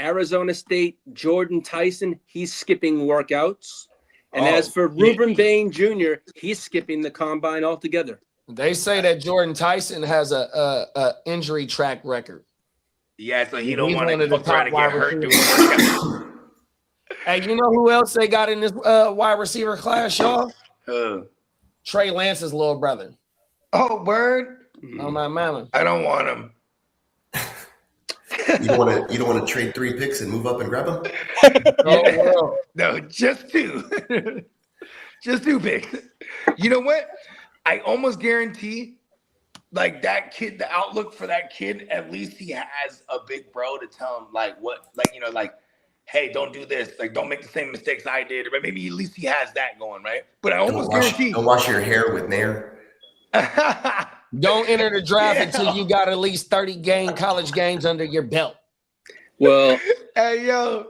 Arizona State, Jordan Tyson, he's skipping workouts. And as for Ruben Bain Jr., he's skipping the combine altogether. They say that Jordan Tyson has a injury track record. Yeah, so he don't want to try to get hurt doing workouts. Hey, you know who else they got in this wide receiver class, y'all? Trey Lance's little brother. Oh, word. Oh my mama. I don't want him. You don't want to trade 3 picks and move up and grab them? No, just 2. Just 2 picks. You know what? I almost guarantee, like that kid, the outlook for that kid, at least he has a big bro to tell him like what, like, hey, don't do this, like don't make the same mistakes I did, or maybe at least he has that going, right? But I almost guarantee. Don't wash your hair with Nair. Don't enter the draft until you got at least 30 college games under your belt. Well, hey yo,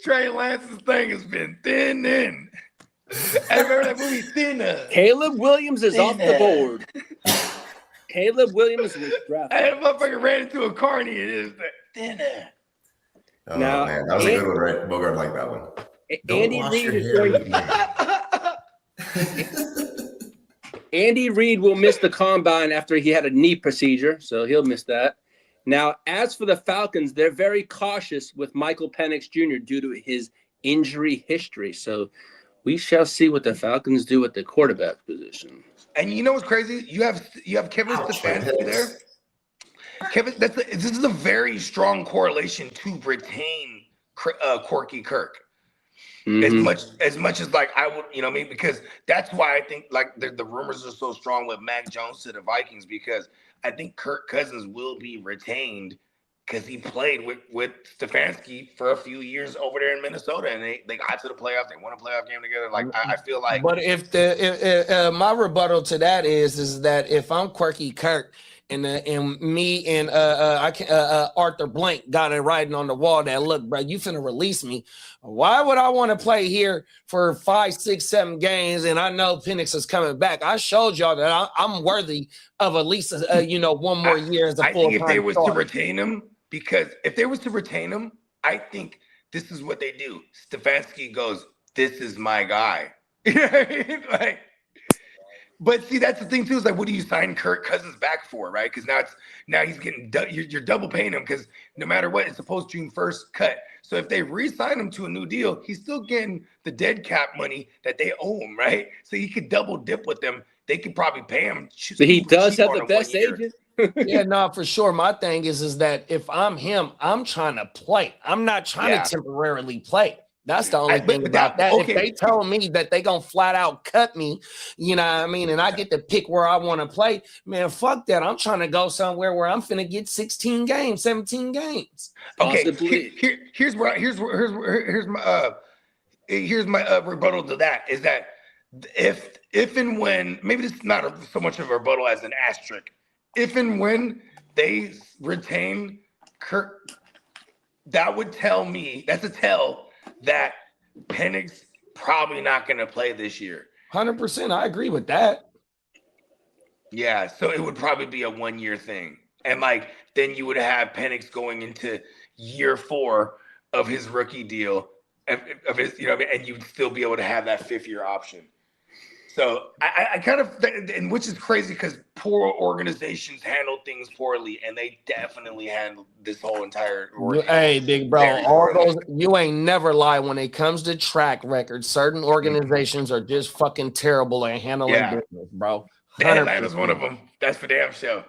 Trey Lance's thing has been thinning. I remember that movie Thinner. Caleb Williams is off the board. Caleb Williams was drafted. That motherfucker ran into a carny. It is Thinner. Oh now, man, that was a good one, right? Bogart liked that one. Andy Reid is going. Andy Reid will miss the combine after he had a knee procedure, so he'll miss that. Now, as for the Falcons, they're very cautious with Michael Penix Jr. due to his injury history. So we shall see what the Falcons do at the quarterback position. And you know what's crazy? You have Kevin Stefanski there. Kevin, this is a very strong correlation to retain Corky Kirk. Mm-hmm. As much as like I would, because that's why I think like the rumors are so strong with Mac Jones to the Vikings, because I think Kirk Cousins will be retained because he played with Stefanski for a few years over there in Minnesota, and they got to the playoffs. They won a playoff game together. Like I feel like. But if my rebuttal to that is that if I'm Quirky Kirk and me and Arthur Blank got it writing on the wall that look, bro, you finna release me. Why would I want to play here for 5, 6, 7 games? And I know Penix is coming back. I showed y'all that I'm worthy of at least one more year as a full-time. I think if they was to retain him. Because if they was to retain him, I think this is what they do. Stefanski goes, "This is my guy." You know what I mean? Like, but see, that's the thing too. Is like, what do you sign Kirk Cousins back for, right? Because now he's getting you're double paying him because no matter what, it's a post June 1st cut. So if they re-sign him to a new deal, he's still getting the dead cap money that they owe him, right? So he could double dip with them. They could probably pay him. So he does have the best agent. Yeah, no, for sure. My thing is that if I'm him, I'm trying to play. I'm not trying to temporarily play. That's the only thing about that. Okay. If they tell me that they gonna flat out cut me, you know what I mean, and I get to pick where I want to play, man, fuck that. I'm trying to go somewhere where I'm finna get 16 games, 17 games. Okay, here's my rebuttal to that is that if and when, maybe this is not so much of a rebuttal as an asterisk. If and when they retain Kirk, that would tell me, that's a tell that Penix probably not going to play this year. 100%. I agree with that. Yeah, so it would probably be a 1-year thing. And like, then you would have Penix going into year 4 of his rookie deal, of his, and you'd still be able to have that 5th-year option. So I kind of, and which is crazy because poor organizations handle things poorly, and they definitely handled this whole entire. Hey, big bro, all those you ain't never lie when it comes to track records. Certain organizations are just fucking terrible at handling business, bro. Atlanta's one of them. That's for damn sure.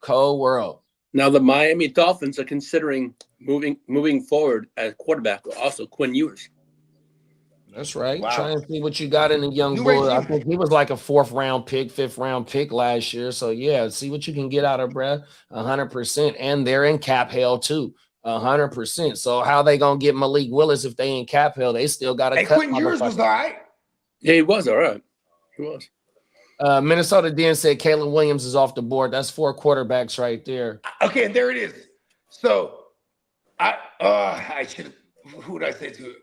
Cold world. Now the Miami Dolphins are considering moving forward at quarterback. Also, Quinn Ewers. That's right. Wow. Try and see what you got in the young New boy. I regime. think he was like a 4th round pick, 5th round pick last year. So yeah, see what you can get out of Brad. 100%. And they're in cap hell too. 100%. So how they gonna get Malik Willis if they in cap hell? They still got to Hey, cut. Quentin Ewers was all right. Yeah, he was all right. He was. Minnesota Den said Caleb Williams is off the board. That's 4 quarterbacks right there. Okay, and there it is. So I should have. Who did I say to?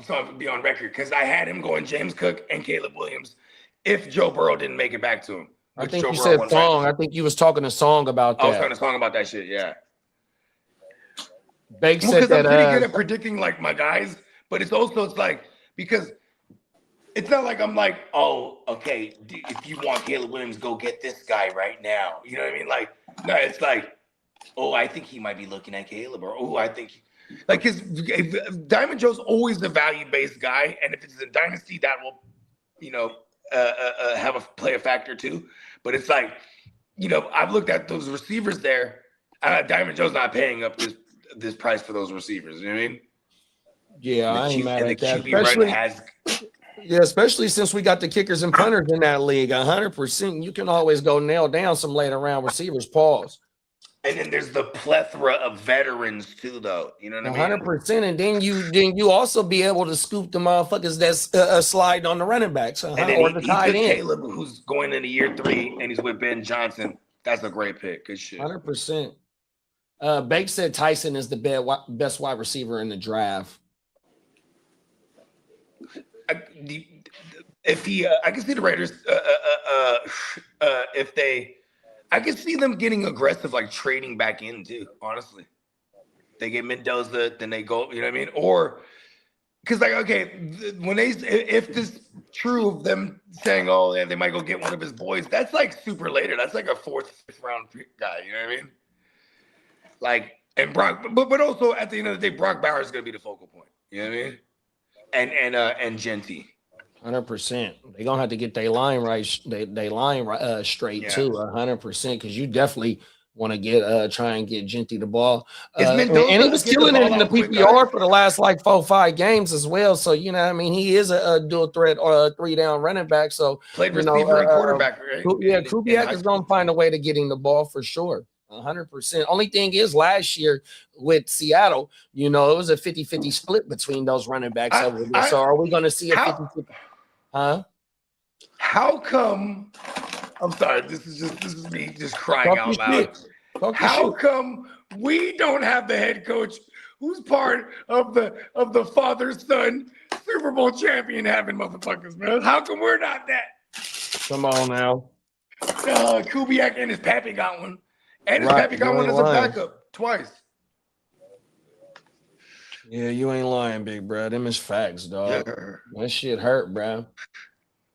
So I would be on record because I had him going James Cook and Caleb Williams if Joe Burrow didn't make it back to him. I which think Joe you Burrow said went Song. back. I think you was talking to Song about that. I was talking to Song about that shit. Yeah. Bake Well, said because I'm that. pretty good at predicting like my guys, but it's like because it's not like I'm like, oh, okay, if you want Caleb Williams, go get this guy right now. You know what I mean? Like, no, it's like, oh, I think he might be looking at Caleb, or oh, I think like his Diamond Joe's always a value-based guy, and if it's a dynasty, that will, have play a factor too. But it's like, I've looked at those receivers there. Diamond Joe's not paying up this price for those receivers. You know what I mean? Yeah, I ain't mad at that. QB Especially since we got the kickers and punters in that league. 100%. You can always go nail down some later round receivers. Pause. And then there's the plethora of veterans too, though. You know what I mean? 100%. And then you also be able to scoop the motherfuckers that's slide on the running backs. And then or the he tight took end. Caleb, who's going into year 3, and he's with Ben Johnson. That's a great pick. Good shit. 100%. Bake said Tyson is the best wide receiver in the draft. I can see the Raiders. I can see them getting aggressive, like trading back in too. Honestly, they get Mendoza, then they go. You know what I mean? Or because like, okay, if this true of them saying, oh, yeah, they might go get one of his boys. That's like super later. That's like a 4th, 5th round guy. You know what I mean? Like, and Brock, but also at the end of the day, Brock Bowers is gonna be the focal point. You know what I mean? And Genty. 100%. They're gonna have to get their line right. They line right, straight too. 100%. Because you definitely want to try and get Genty the ball. And he was killing it in the PPR for the last like 4-5 games as well. So you know, what I mean, he is a dual threat or a 3-down running back. So played receiver and quarterback, right? Kubiak is gonna find a way to get him the ball for sure. 100%. Only thing is last year with Seattle, it was a 50-50 split between those running backs over there. So are we going to see a 50-50? Huh? How come? I'm sorry. This is me just crying out loud. How come we don't have the head coach who's part of the father-son Super Bowl champion having motherfuckers, man? How come we're not that? Come on now. Kubiak and his pappy got one. And his pappy got one as a backup twice. Yeah, you ain't lying, big bro. Them is facts, dog. Yeah. That shit hurt, bro.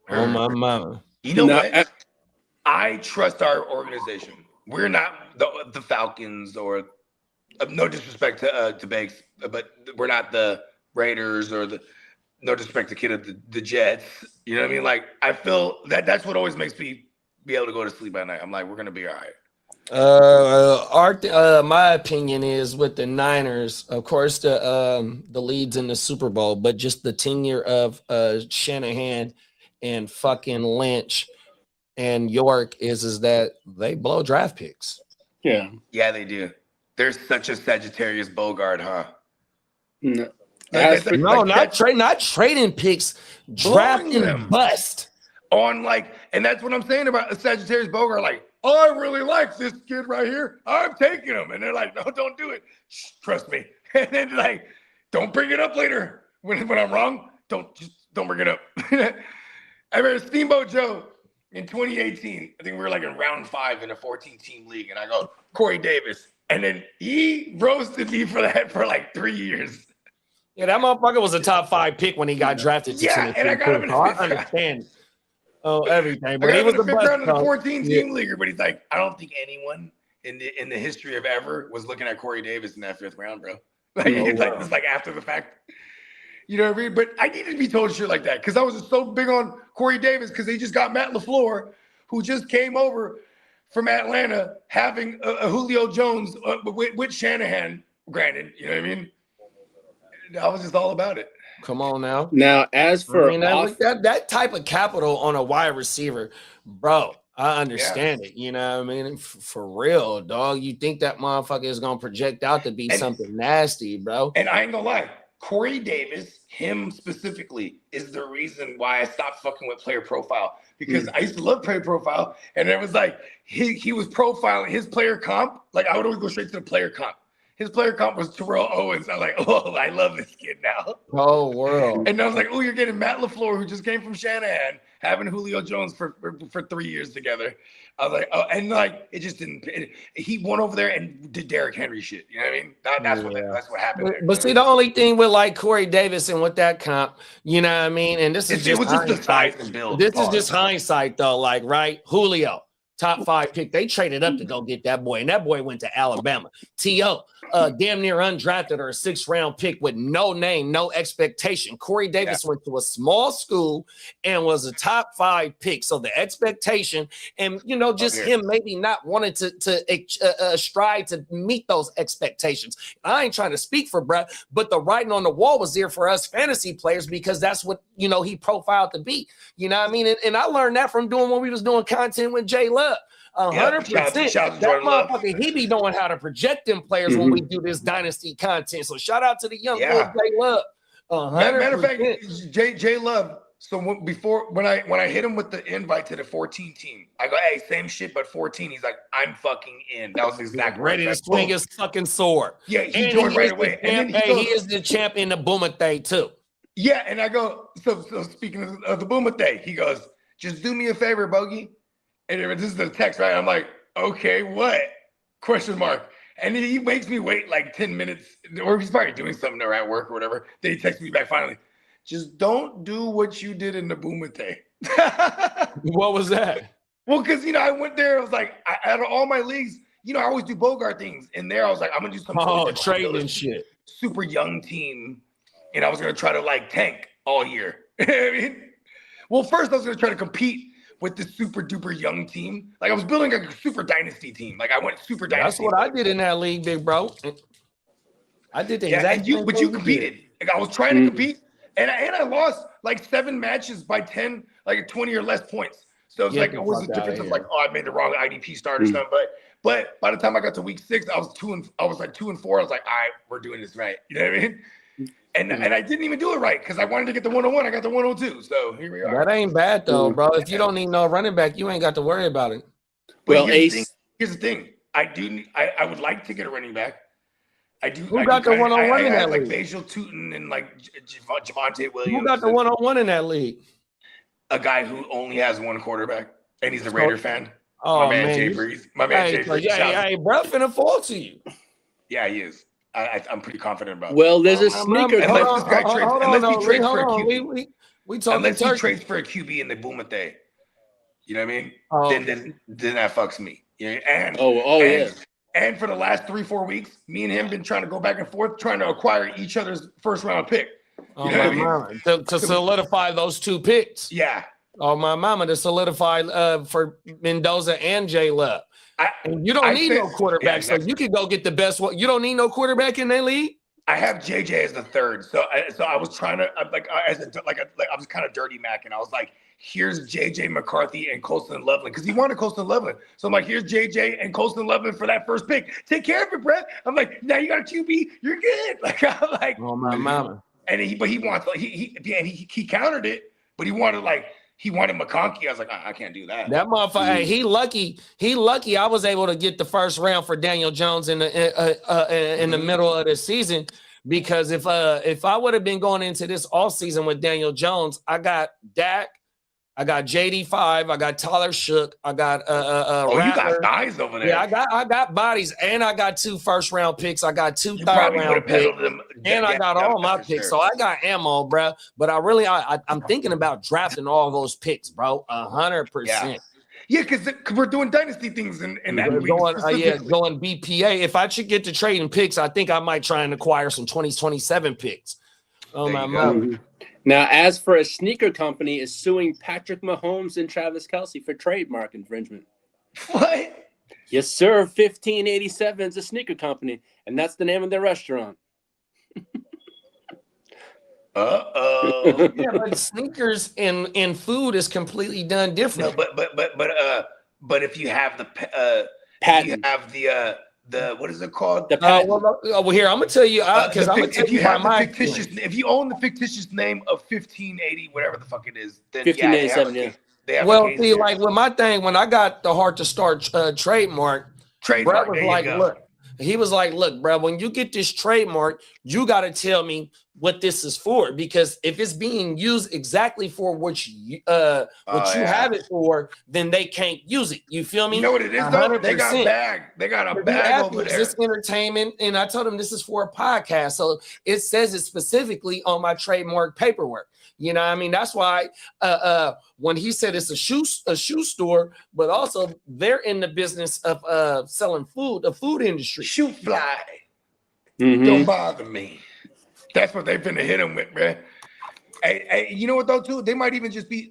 Oh, my mama. You know what? I trust our organization. We're not the Falcons or no disrespect to Banks, but we're not the Raiders or no disrespect to kid of the Jets. You know what I mean? Like, I feel that's what always makes me be able to go to sleep at night. I'm like, we're going to be all right. My opinion is with the Niners, of course, the leads in the Super Bowl, but just the tenure of Shanahan and fucking Lynch and York is that they blow draft picks. Yeah, they do. There's such a Sagittarius Bogart, huh? No, not trading picks, drafting them bust on and that's what I'm saying about a Sagittarius Bogart, like. Oh, I really like this kid right here. I'm taking him. And they're like, no, don't do it. Shh, trust me. And then don't bring it up later. When I'm wrong, don't bring it up. I remember Steamboat Joe in 2018. I think we were in round 5 in a 14-team league. And I go, Corey Davis. And then he roasted me for that for 3 years. Yeah, that motherfucker was a top 5 pick when he got drafted. Yeah, and I got him in the 5th round. I understand. Oh, everything. But he was the 5th round of the 14-team leaguer, but he's like, I don't think anyone in the history of ever was looking at Corey Davis in that 5th round, bro. It's after the fact. You know what I mean? But I needed to be told shit like that because I was so big on Corey Davis because they just got Matt LaFleur, who just came over from Atlanta having a Julio Jones with Shanahan, granted, you know what I mean? I was just all about it. Come on now. Now, as for that type of capital on a wide receiver, bro, I understand it. You know what I mean? For real, dog. You think that motherfucker is going to project out to be something nasty, bro. And I ain't going to lie. Corey Davis, him specifically, is the reason why I stopped fucking with player profile. Because I used to love player profile. And it was like, he was profiling his player comp. Like, I would always go straight to the player comp. His player comp was Terrell Owens. I was like, oh, I love this kid now. Oh, world. And I was like, oh, you're getting Matt LaFleur, who just came from Shanahan, having Julio Jones for 3 years together. I was like, oh, and like, it just didn't. He went over there and did Derrick Henry shit. You know what I mean? That's what happened there. But see, the only thing with like Corey Davis and with that comp, you know what I mean? And this is just the size and build. This is just hindsight, though. Like, right? Julio, top 5 pick. They traded up to go get that boy, and that boy went to Alabama. T.O., damn near undrafted or a 6th round pick with no name, no expectation. Corey Davis went to a small school and was a top 5 pick. So the expectation and, you know, just him maybe not wanting to strive to meet those expectations. I ain't trying to speak for Brett, but the writing on the wall was there for us fantasy players because that's what, you know, he profiled to be. You know what I mean? And I learned that from doing when we was doing content with Jay Love. 100%. That motherfucker, he be knowing how to project them players when we do this dynasty content. So shout out to the young boy Jay Love. 100%. Matter of fact, Jay Love. So when I hit him with the invite to the 14 team, I go, hey, same shit but 14. He's like, I'm fucking in. That was exactly ready to swing his fucking sword. Yeah, he joined right away. And then he is the champ in the Boomerang too. Yeah, and I go, so speaking of the Boomerang, he goes, just do me a favor, Bogey. And this is the text, right? I'm like, okay, what? Question mark. And he makes me wait like 10 minutes, or he's probably doing something or at work or whatever. Then he texts me back finally. Just don't do what you did in the Boomerang. What was that? Well, because, you know, I went there. I was like, out of all my leagues, you know, I always do Bogart things. And there I was like, I'm going to do something. Trading and shit. Super young team. And I was going to try to like tank all year. You know what I mean? Well, first I was going to try to compete with the super duper young team. Like I was building a super dynasty team. Like I went super dynasty. That's what I did in that league, big bro. I did the exact same but you competed. Like I was trying to compete and I lost like 7 matches by 10, like 20 or less points. So it's like it was a difference of like, oh, I made the wrong IDP start or something. But by the time I got to week 6, I was 2-4. I was like, all right, we're doing this right. You know what I mean? And I didn't even do it right because I wanted to get the 101. I got the 102. So here we are. That ain't bad though, bro. If you don't need no running back, you ain't got to worry about it. Well, here's the thing. I would like to get a running back. I do. Who got the 101 in that league? Like Basil Tootin and like Javonte Williams. Who got the 101 in that league? A guy who only has one quarterback, and he's a Raider fan. Oh, my man Jay Breeze. My man Jay Breeze. Hey, bro, finna fall to you. Yeah, he is. I'm pretty confident about. Well, there's a sneaker. Unless this guy trades, unless he trades for a QB. We talking unless he trades for a QB in the Boomerang. You know what I mean? Then that fucks me. Yeah, and for the last 3-4 weeks, me and him been trying to go back and forth, trying to acquire each other's first round pick. You know what I mean? To solidify those 2 picks. Yeah. Oh my mama, to solidify for Mendoza and Jay Love. And you don't need no quarterback, so you can go get the best one. You don't need no quarterback in that league. I have JJ as the third, so I was trying to I was kind of dirty Mac, and I was like, here's JJ McCarthy and Colston Loveland because he wanted Colston Loveland. So I'm like, here's JJ and Colston Loveland for that first pick. Take care of it, Brett. I'm like, now you got a QB, you're good. Like I'm like, oh my mama. And he wants he countered it, but he wanted McConkey. I was like, I can't do that. That motherfucker, he lucky. I was able to get the first round for Daniel Jones in the middle of the season because if I would have been going into this all season with Daniel Jones, I got Dak, I got JD5, I got Tyler Shook, I got you got guys over there. Yeah, I got bodies, and I got 2 first round picks. I got 2 third round picks, and I got all my picks. So I got ammo, bro. But I'm thinking about drafting all those picks, bro. 100%. Yeah, because we're doing dynasty things and that going BPA. If I should get to trading picks, I think I might try and acquire some 2027 picks. Oh my mom. Now, as for a sneaker company is suing Patrick Mahomes and Travis Kelce for trademark infringement. What? Yes, sir. 1587 is a sneaker company, and that's the name of their restaurant. Uh-oh. Yeah, but sneakers and food is completely done No, different. but if you have the if you Patent. have the what is it called? The patent. Well, here I'm gonna tell you because I'm gonna tell If you you by have the my fictitious, experience. if you own the fictitious name of 1580, whatever the fuck it is, then yeah, they have 1587, a yeah. case. They have a Well, case see, there. like with my thing, when I got the Heart to Start trademark, Brad Trademark. was There you like, go. look, he was like, look, bro, when you get this trademark, you got to tell me what this is for, because if it's being used exactly for what you have it for, then they can't use it. You feel me? You know what it is though? They got 100%. bag. They got a But he bag asked me, over is there. this entertainment? And I told him this is for a podcast. So it says it specifically on my trademark paperwork. You know what I mean? That's why when he said it's a shoe store, but also they're in the business of selling food, the food industry. Shoot fly. Mhm. Don't bother me. That's what they finna hit him with, man. Hey, you know what though, too? They might even just be.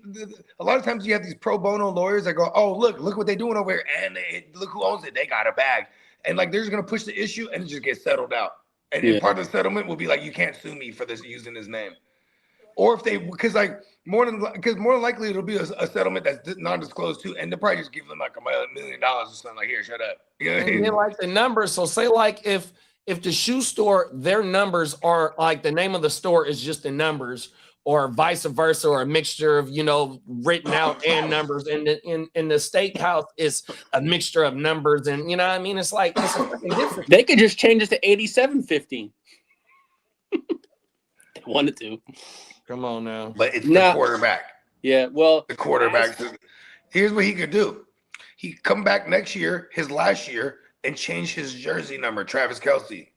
A lot of times you have these pro bono lawyers that go, "Oh, look what they're doing over here, and look who owns it. They got a bag." And like they're just gonna push the issue, and it just gets settled out. And Yeah. part of the settlement will be like, "You can't sue me for this using his name." Or if they, because more than likely it'll be a settlement that's non-disclosed too, and they'll probably just give them like $1 million or something. Like, here, shut up. You know what I And mean? then like the numbers. So say like if the shoe store, their numbers are like the name of the store is just the numbers, or vice versa, or a mixture of written out and numbers, and in the steakhouse is a mixture of numbers, and you know what I mean. It's like it's a freaking difference. They could just change it to 8715. They wanted to. Come on now. But it's Nah. the quarterback. Yeah, well, The quarterback. Here's what he could do. He could come back next year, his last year, and change his jersey number, Travis Kelce.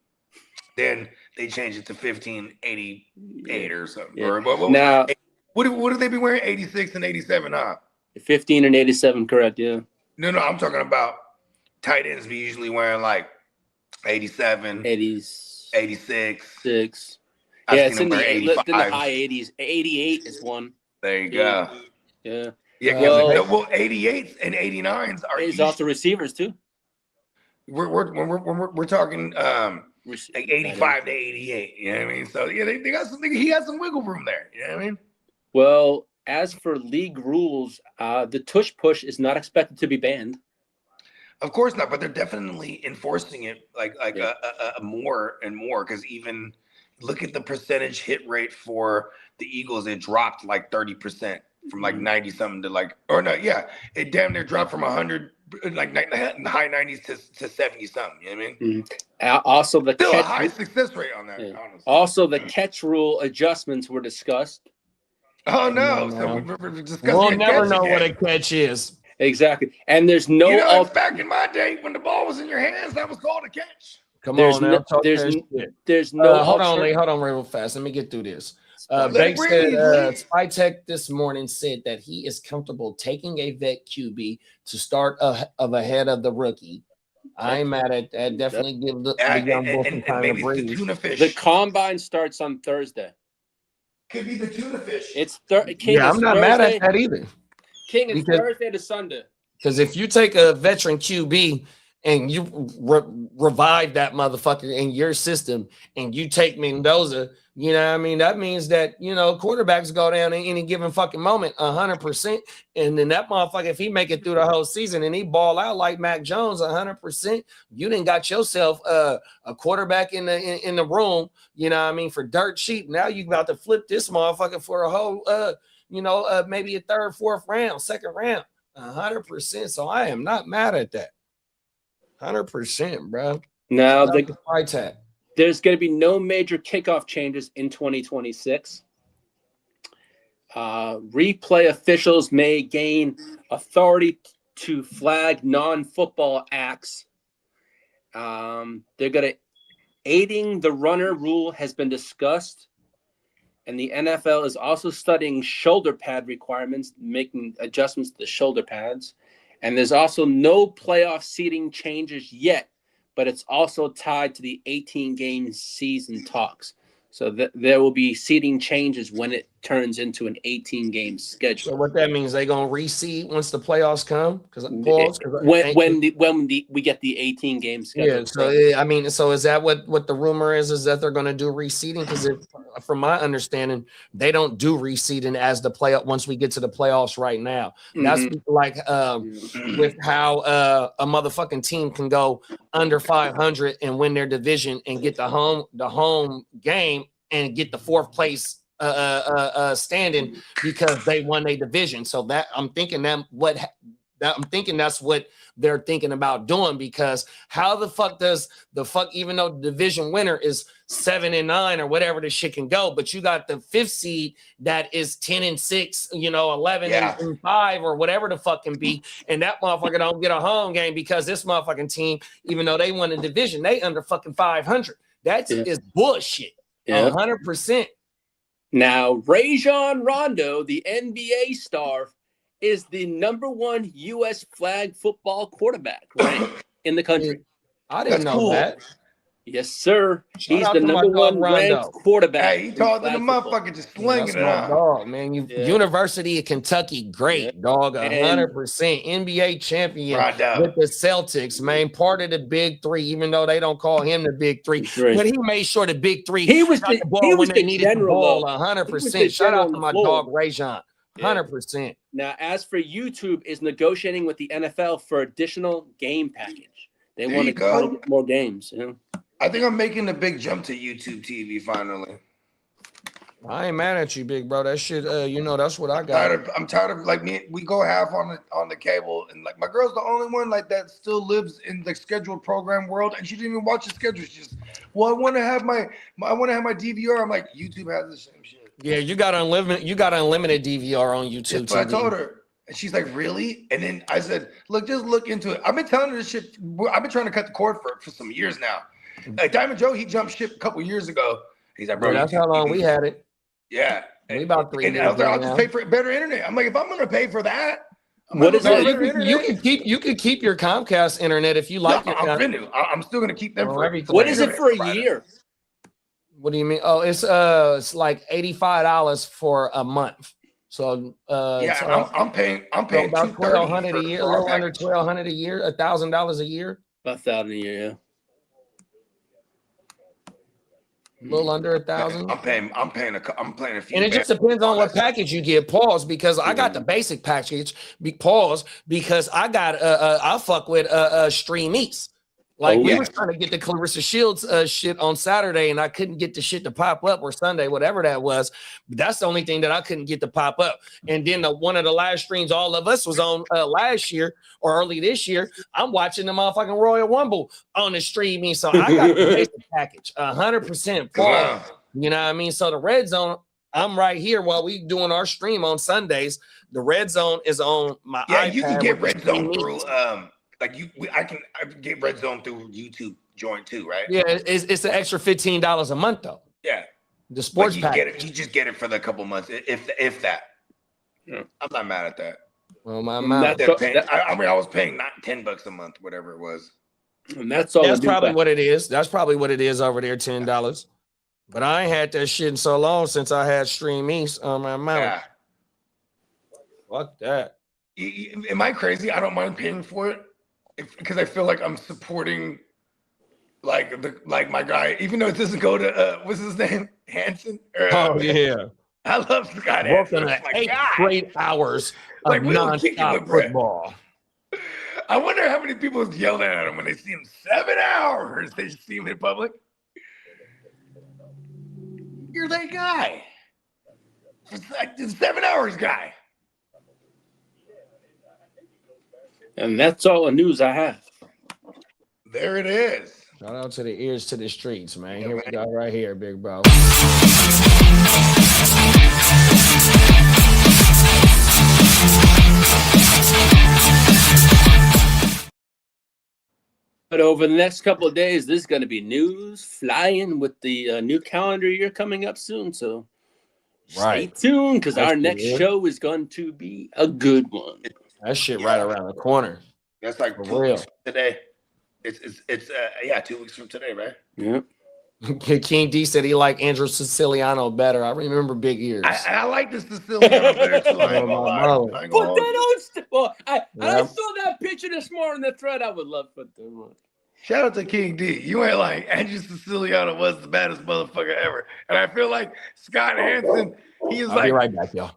Then they change it to 1588 or something. Yeah. Or Now, what do they be wearing? 86 and 87, huh? 15 and 87, correct, yeah. No, I'm talking about tight ends be usually wearing like 87, 80s, 86. 6. I've Yeah, seen it's in them the, wear in the 85. high 80s. 88 is one. There you Yeah. go. Yeah. Yeah, Well- 88s and 89s are It's also receivers, too. we're talking like 85 to 88. You know what I mean? So yeah, they got something. He has some wiggle room there. You know what I mean? Well, as for league rules, the tush push is not expected to be banned. Of course not, but they're definitely enforcing it like Yeah. more and more, because even look at the percentage hit rate for the Eagles. It dropped like 30% from like 90 something to like, or no, yeah, it damn near dropped from 100, like high 90s to 70 something. You know what I mean? Also, the Still a catch, high success rate on that. Yeah. Honestly. also the catch rule adjustments were discussed. Oh no! No. So we're discussing. We'll a never catch know what a again. catch is. Exactly, and there's no. You know, it's back in my day when the ball was in your hands, that was called a catch. Come There's on now. no- Talk there's that n- shit. There's no. Hold on real fast. Let me get through this. Let Bank it said breathe, Spytech this morning said that he is comfortable taking a vet QB to start ahead of the rookie. I ain't mad at that. Definitely give the young bull some And time to maybe it's the breathe. tuna fish. The combine starts on Thursday. Could be the tuna fish. It's King. Yeah, is I'm not Thursday. mad at that either. King is because- Thursday to Sunday. Because if you take a veteran QB and you revive that motherfucker in your system and you take Mendoza, you know what I mean? That means that, quarterbacks go down in any given fucking moment 100%. And then that motherfucker, if he make it through the whole season and he ball out like Mac Jones 100%, you done got yourself a quarterback in the room, you know what I mean, for dirt cheap. Now you about to flip this motherfucker for a whole, maybe a third, fourth round, second round. 100%. So I am not mad at that. 100%, bro. Now Spytech. there's going to be no major kickoff changes in 2026. Replay officials may gain authority to flag non-football acts. They're going to aiding the runner rule has been discussed, and the NFL is also studying shoulder pad requirements, making adjustments to the shoulder pads. And there's also no playoff seeding changes yet, but it's also tied to the 18-game season talks. So there will be seeding changes when it turns into an 18-game schedule. So what that means, they gonna reseed once the playoffs come? Because When we get the 18-game schedule. yeah. So I mean, so is that what the rumor is? Is that they're gonna do reseeding? Because from my understanding, they don't do reseeding as the playoff once we get to the playoffs right now. That's like with how a motherfucking team can go under 500 and win their division and get the home game and get the fourth place standing because they won a division. So that I'm thinking that's what they're thinking about doing, because how the fuck does even though the division winner is 7-9 or whatever the shit can go, but you got the fifth seed that is 10-6, 11-5 or whatever the fuck can be, and that motherfucker don't get a home game because this motherfucking team, even though they won the division, they under fucking 500. That is bullshit. 100%. Now, Rajon Rondo, the NBA star, is the #1 U.S. flag football quarterback in the country. I didn't know that. Yes, sir. Shout He's out the to my #1 dog, ranked Rondo. quarterback. Hey, he taller than the motherfucker, just slinging it out. Dog, man. University of Kentucky, great dog, 100% NBA champion with the Celtics, man. Part of the Big Three, even though they don't call him the Big Three, but he made sure the Big Three. He was the ball when they needed the ball, 100%. 100%. Shout out to my dog Rajon, 100%. Now, as for YouTube, is negotiating with the NFL for additional game package. They want to get more games. I think I'm making the big jump to YouTube TV finally. I ain't mad at you, big bro. That shit, that's what I got. I'm tired of like we go half on the cable, and like my girl's the only one like that still lives in the scheduled program world, and she didn't even watch the schedule. She's just, well, I want to have my DVR. I'm like, YouTube has the same shit. Yeah, you got unlimited DVR on YouTube. That's what I told her. And she's like, really? And then I said, look, just look into it. I've been telling her this shit. I've been trying to cut the cord for some years now. Like Diamond Joe, he jumped ship a couple years ago. He's like, bro, that's how long we had it. Yeah. We about 3 years. And I'll just pay for better internet. I'm like, if I'm gonna pay for that, what is it? You can keep your Comcast internet if you like. No, I'm still gonna keep them. What is it for a year? What do you mean? Oh, it's like $85 for a month. So I'm paying about $1,200 a year, a little under $1,200 a year, $1,000 a year. About $1,000 a year, yeah. A little under 1,000. I'm paying a few. And it just depends on what package you get. Pause, because I got the basic package. Pause, because I got I fuck with Stream Eats. Like we were trying to get the Clarissa Shields shit on Saturday, and I couldn't get the shit to pop up, or Sunday, whatever that was. But that's the only thing that I couldn't get to pop up. And then one of the live streams all of us was on last year or early this year. I'm watching the motherfucking Royal Rumble on the streaming, so I got the basic package, 100%. Wow. You know what I mean? So the Red Zone, I'm right here while we doing our stream on Sundays. The Red Zone is on my iPad. Yeah, you can get Red Zone through. I can get Red Zone through YouTube Join too, right? Yeah, it's an extra $15 a month though. Yeah, the sports package. You just get it for the couple months, if that. Yeah. I'm not mad at that. Well, I was paying not $10 a month, whatever it was. And that's all. That's probably what it is. That's probably what it is over there, $10. But I ain't had that shit in so long since I had Stream East on my mouth. Yeah. Fuck that. Am I crazy? I don't mind paying for it. Because I feel like I'm supporting, like my guy, even though it doesn't go to what's his name, Hanson. Yeah, I love Scott Hanson. Working 8 straight hours of nonstop football. I wonder how many people yelled at him when they see him 7 hours. They see him in public. You're that guy. It's like the 7 hours guy. And that's all the news I have. There it is. Shout out to the ears to the streets, man. Here we go, right here, big bro. But over the next couple of days, there's going to be news flying with the new calendar year coming up soon. So stay tuned, because our next show is going to be a good one. That shit right around the corner. That's like 2 weeks from today. It's 2 weeks from today, right? Yeah. King D said he liked Andrew Siciliano better. I remember big ears. I like the Siciliano better too. I ain't gonna lie. I ain't gonna Put hold that you. on. Well, I Yep. saw that picture this morning in the thread. I would love to put that on. Shout out to King D. You ain't like Andrew Siciliano was the baddest motherfucker ever. And I feel like Scott Hansen, he is I'll be like, right back, y'all.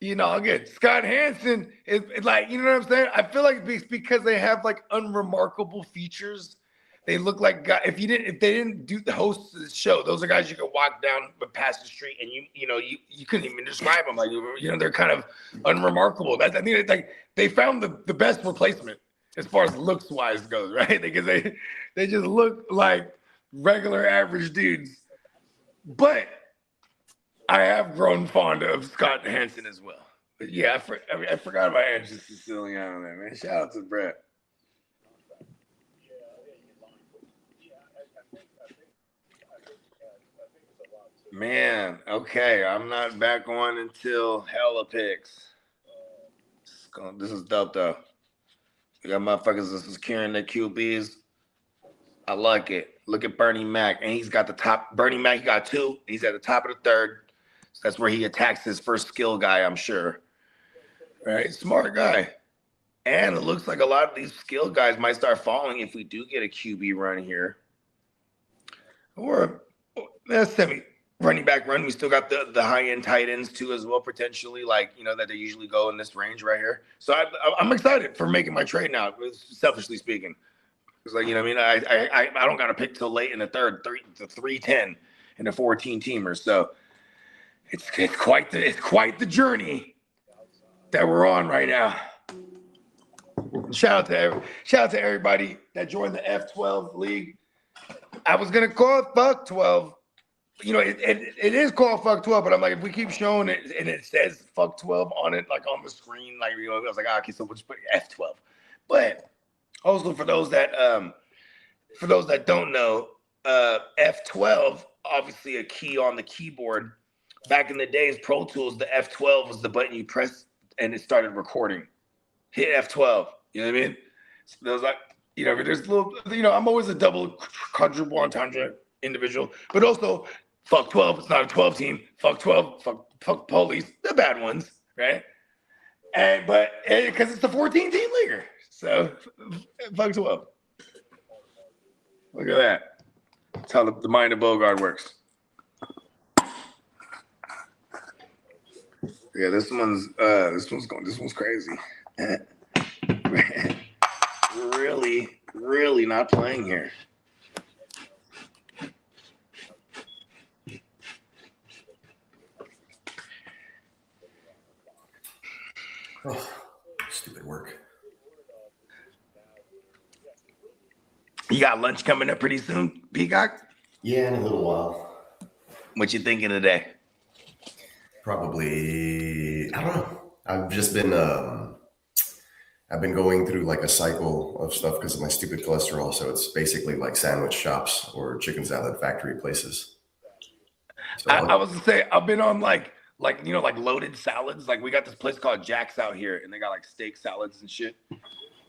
you know, again, Scott Hansen is like, you know what I'm saying? I feel like it's because they have like unremarkable features. They look like guys. If they didn't do the hosts of the show, those are guys you could walk down past the street and you couldn't even describe them. Like, you know, they're kind of unremarkable. I think it's like they found the best replacement as far as looks wise goes, right? Because they just look like regular average dudes. But I have grown fond of Scott Hansen as well. But yeah, I forgot about Andrew Siciliano there, man. Shout out to Brett. Man, okay. I'm not back on until hella picks. This is dope though. We got motherfuckers that's securing their QBs. I like it. Look at Bernie Mac. And he's got the top. Bernie Mac, he got 2. He's at the top of the 3rd. So that's where he attacks his first skill guy, I'm sure. Right? Smart guy. And it looks like a lot of these skill guys might start falling if we do get a QB run here. Or that's semi running back run. We still got the high-end tight ends too as well, potentially, like, you know, that they usually go in this range right here. So I'm excited for making my trade now, selfishly speaking. It's like, you know what I mean? I don't got to pick till late in the 3rd, the 3-10 and the 14-teamer. So it's quite the journey that we're on right now. Shout out to everybody that joined the F12 league. I was gonna call it Fuck 12. You know, it is called Fuck 12, but I'm like, if we keep showing it and it says Fuck 12 on it, like on the screen, like, you know, I was like, okay, so we'll just put F12. But also for those that don't know, F12, obviously a key on the keyboard. Back in the days, Pro Tools, the F12 was the button you press and it started recording. Hit F12. You know what I mean? So there was like, you know, there's little, you know, I'm always a double, quadruple entendre individual, but also fuck 12. It's not a 12 team. Fuck 12. Fuck police. The bad ones, right? But because it's the 14 team leaguer, so fuck 12. Look at that. That's how the mind of Bogard works. Yeah, this one's crazy. really not playing here. Oh, stupid work. You got lunch coming up pretty soon, Peacock? Yeah, in a little while. What you thinking today? Probably, I don't know. I've just been, I've been going through like a cycle of stuff because of my stupid cholesterol. So it's basically like sandwich shops or chicken salad factory places. So I was gonna say, I've been on like you know, like loaded salads. Like we got this place called Jack's out here, and they got like steak salads and shit.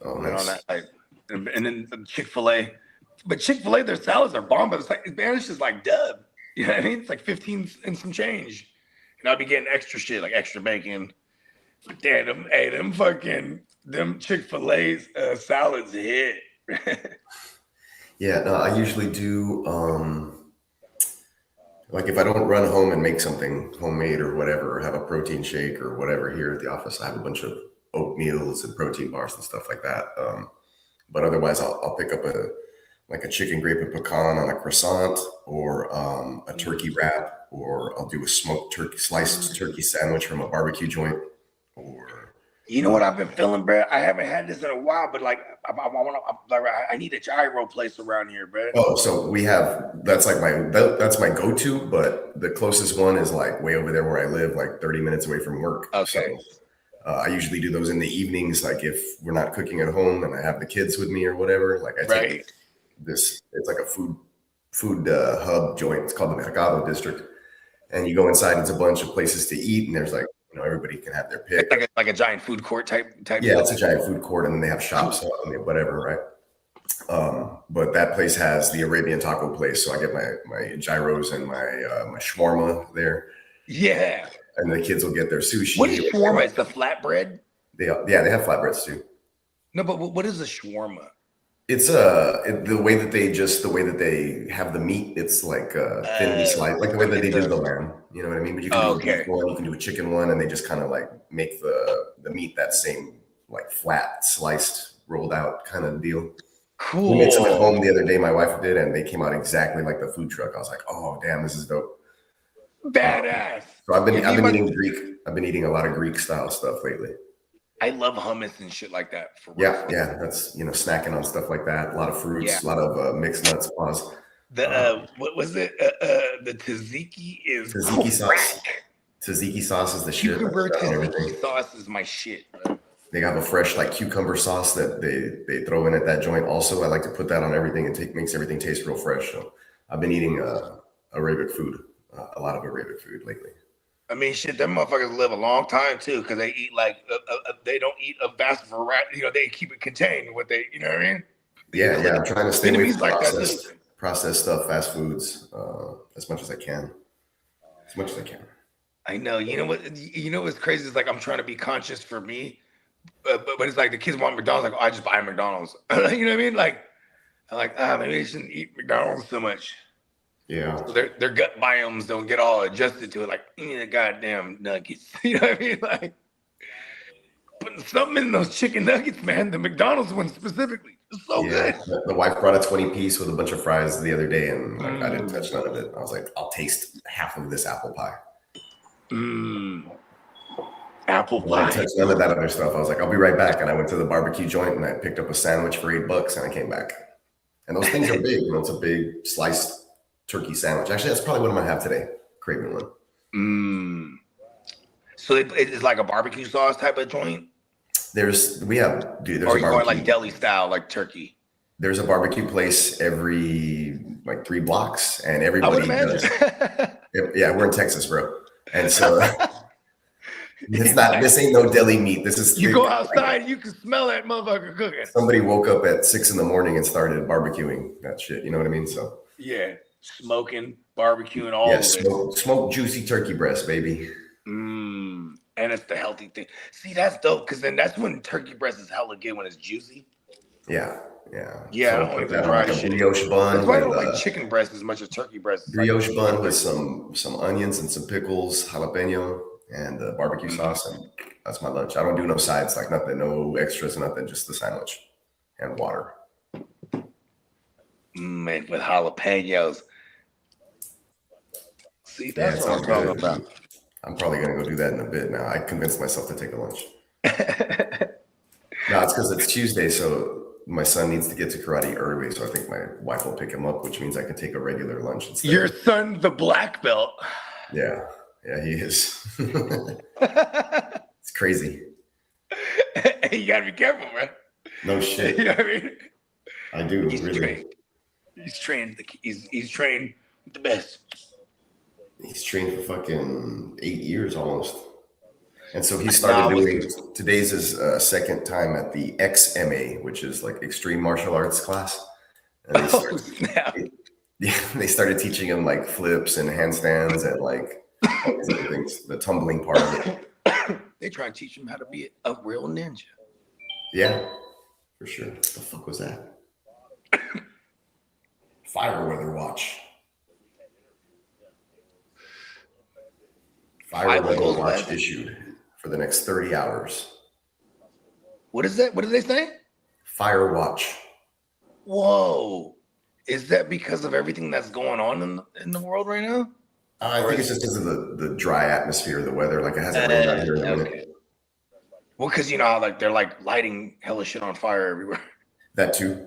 oh, Been nice. on that, like, and then Chick-fil-A. But Chick-fil-A, their salads are bomb, but it's like Spanish is like dub. You know what I mean? It's like 15 and some change. And I'll be getting extra shit, like extra bacon. But damn, them Chick-fil-A salads hit. Yeah, no, I usually do, like if I don't run home and make something homemade or whatever, or have a protein shake or whatever here at the office, I have a bunch of oatmeals and protein bars and stuff like that. But otherwise, I'll pick up a chicken grape and pecan on a croissant, or a turkey wrap, or I'll do a smoked turkey, sliced turkey sandwich from a barbecue joint. Or You know what I've been feeling, bro? I haven't had this in a while, but like I need a gyro place around here, bro. oh, so we have that's my go-to, but the closest one is like way over there where I live, like 30 minutes away from work. Okay. So I usually do those in the evenings, like if we're not cooking at home and I have the kids with me or whatever. Like I take Right. this, it's like a food hub joint. It's called the Mercado District, and you go inside. It's a bunch of places to eat, and there's like, you know, everybody can have their pick. Like a giant food court type. Yeah, it's a giant food court, and then they have shops and whatever, right? But that place has the Arabian taco place, so I get my gyros and my shawarma there, Yeah. and the kids will get their sushi. What is shawarma? It's the flatbread? They have flatbreads too. No, but what is a shawarma? It's the way that they have the meat. It's like thinly sliced, like the way that they do the lamb. You know what I mean? But you can do a beef one, you can do a chicken one, and they just kind of like make the meat that same like flat sliced rolled out kind of deal. Cool. We made some at home the other day. My wife did, and they came out exactly like the food truck. I was like, oh damn, this is dope. Badass. So I've been eating Greek. I've been eating a lot of Greek style stuff lately. I love hummus and shit like that. Yeah, that's snacking on stuff like that. A lot of fruits, a lot of mixed nuts. Pause. What was it? The tzatziki is tzatziki sauce. crack. Tzatziki sauce is the shit. Cucumber tzatziki sauce is my shit. They have a fresh like cucumber sauce that they throw in at that joint. Also, I like to put that on everything. It makes everything taste real fresh. So I've been eating Arabic food, a lot of Arabic food lately. I mean, shit, them motherfuckers live a long time too, because they eat like they don't eat a vast variety. They keep it contained. What they, you know what I mean? Yeah. I'm trying to stay away from like processed stuff, fast foods, as much as I can. As much as I can. I know. You know what? You know what's crazy is like I'm trying to be conscious for me, but it's like the kids want McDonald's. Like, oh, I just buy McDonald's. You know what I mean? Like, I'm like, maybe I shouldn't eat McDonald's so much. Yeah. So their gut biomes don't get all adjusted to it. Like, the goddamn nuggets. You know what I mean? Like, putting something in those chicken nuggets, man. The McDonald's one specifically. It's so good. The wife brought a 20-piece with a bunch of fries the other day, and I didn't touch none of it. I was like, I'll taste half of this apple pie. Apple pie. I didn't touch none of that other stuff. I was like, I'll be right back. And I went to the barbecue joint and I picked up a sandwich for $8 and I came back. And those things are big. It's a big sliced turkey sandwich. Actually, that's probably what I'm gonna have today. Craving one. So it's like a barbecue sauce type of joint. There's or are you going like deli style, like turkey? There's a barbecue place every like 3 blocks, and everybody does. Yeah, we're in Texas, bro, and so it's not. This ain't no deli meat. This is. You go outside, you can smell that motherfucker cooking. Somebody woke up at 6 a.m. and started barbecuing that shit. You know what I mean? So yeah. Smoking, barbecuing, all of it. Smoke juicy turkey breast, baby. And it's the healthy thing. See, that's dope, because then that's when turkey breast is hella good, when it's juicy. Yeah. Yeah, so I don't like the dry shit. Brioche bun. That's why I don't like chicken breast as much as turkey breast. Brioche bun with some onions and some pickles, jalapeno, and barbecue sauce, and that's my lunch. I don't do no sides, like nothing, no extras, nothing, just the sandwich and water. Man, with jalapenos. See, that's what I'm talking about. I'm probably going to go do that in a bit now. I convinced myself to take a lunch. No, it's because it's Tuesday, so my son needs to get to karate early, so I think my wife will pick him up, which means I can take a regular lunch instead. Your son's the black belt. Yeah, he is. It's crazy. You got to be careful, man. No shit. You know what I mean? I do, He's really. Trained. He's trained. He's trained with the best. He's trained for fucking 8 years almost. And so he started doing, today's his second time at the XMA, which is like extreme martial arts class. And they started teaching him like flips and handstands and like all these other things, the tumbling part of it. They try to teach him how to be a real ninja. Yeah, for sure. What the fuck was that? Fire weather watch. Fire weather watch issued for the next 30 hours. What is that? What did they say? Fire watch. Whoa. Is that because of everything that's going on in the world right now? I think it's just because of the dry atmosphere, the weather. Like it hasn't rained out here in a minute. Well, because you know how like they're like lighting hella shit on fire everywhere. That too.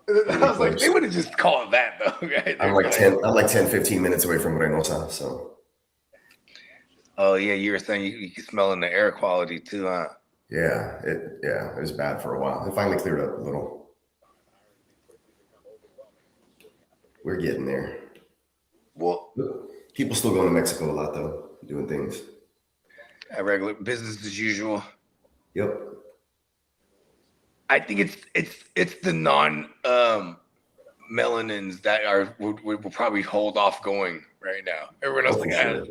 I was like, they would have just called it that though. Right? I'm like 10, 15 minutes away from Reynosa, so. Oh yeah, you were saying you can smell in the air quality too, huh? Yeah, it was bad for a while. It finally cleared up a little. We're getting there. Well, people still going to Mexico a lot though, doing things. Regular business as usual. Yep. I think it's the non melanins that will probably hold off going right now. Everyone else like, Sure.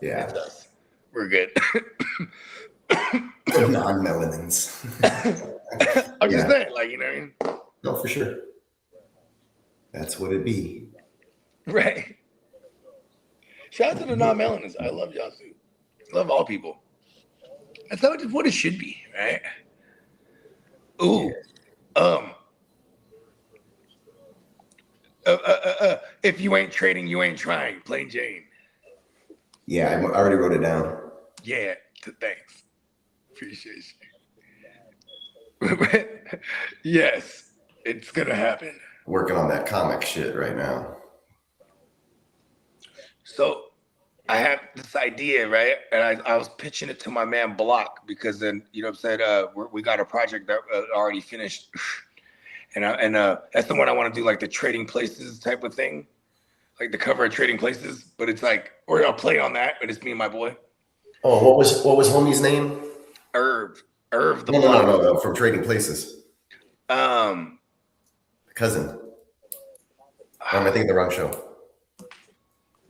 Yeah. it's us. We're good. Non-melanins. I'm just Yeah. saying, like, you know what I mean? No, for sure. That's what it be. Right. Shout out to the non-melanins. I love y'all too. Love all people. That's what it should be, right? Ooh. If you ain't trading, you ain't trying. Plain Jane. Yeah, I already wrote it down. Yeah. Thanks. Appreciate you. Yes, it's gonna happen. Working on that comic shit right now. So I have this idea, right? And I was pitching it to my man Block because then, you know what I'm saying? We got a project that already finished. And that's the one I want to do, like the Trading Places type of thing. Like the cover of Trading Places. But it's like, or I'll play on that, but it's me and my boy. Oh, what was homie's name? Irv the No, Block. no, from Trading Places. Cousin. Or am I thinking the wrong show?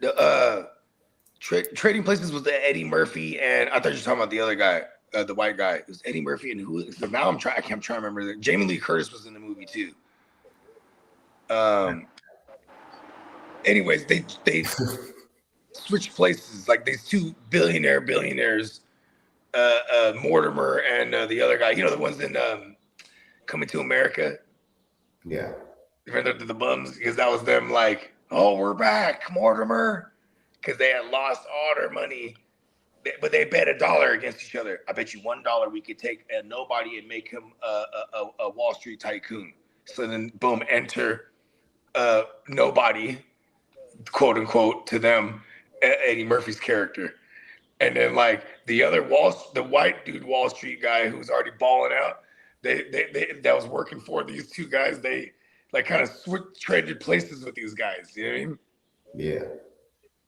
The Trading Places was the Eddie Murphy, and I thought you were talking about the other guy, the white guy. It was Eddie Murphy, and who? So now I'm trying to remember that. Jamie Lee Curtis was in the movie too. Anyways, they switched places. Like these two billionaires, Mortimer and the other guy. You know the ones in Coming to America. Yeah. Remember the bums, because that was them. Like, oh, we're back, Mortimer. Because they had lost all their money, but they bet $1 against each other. I bet you $1 we could take a nobody and make him a Wall Street tycoon. So then, boom, enter nobody, quote unquote, to them, Eddie Murphy's character, and then like the white dude Wall Street guy who's already balling out. They that was working for these two guys. They like kind of traded places with these guys. You know what I mean? Yeah.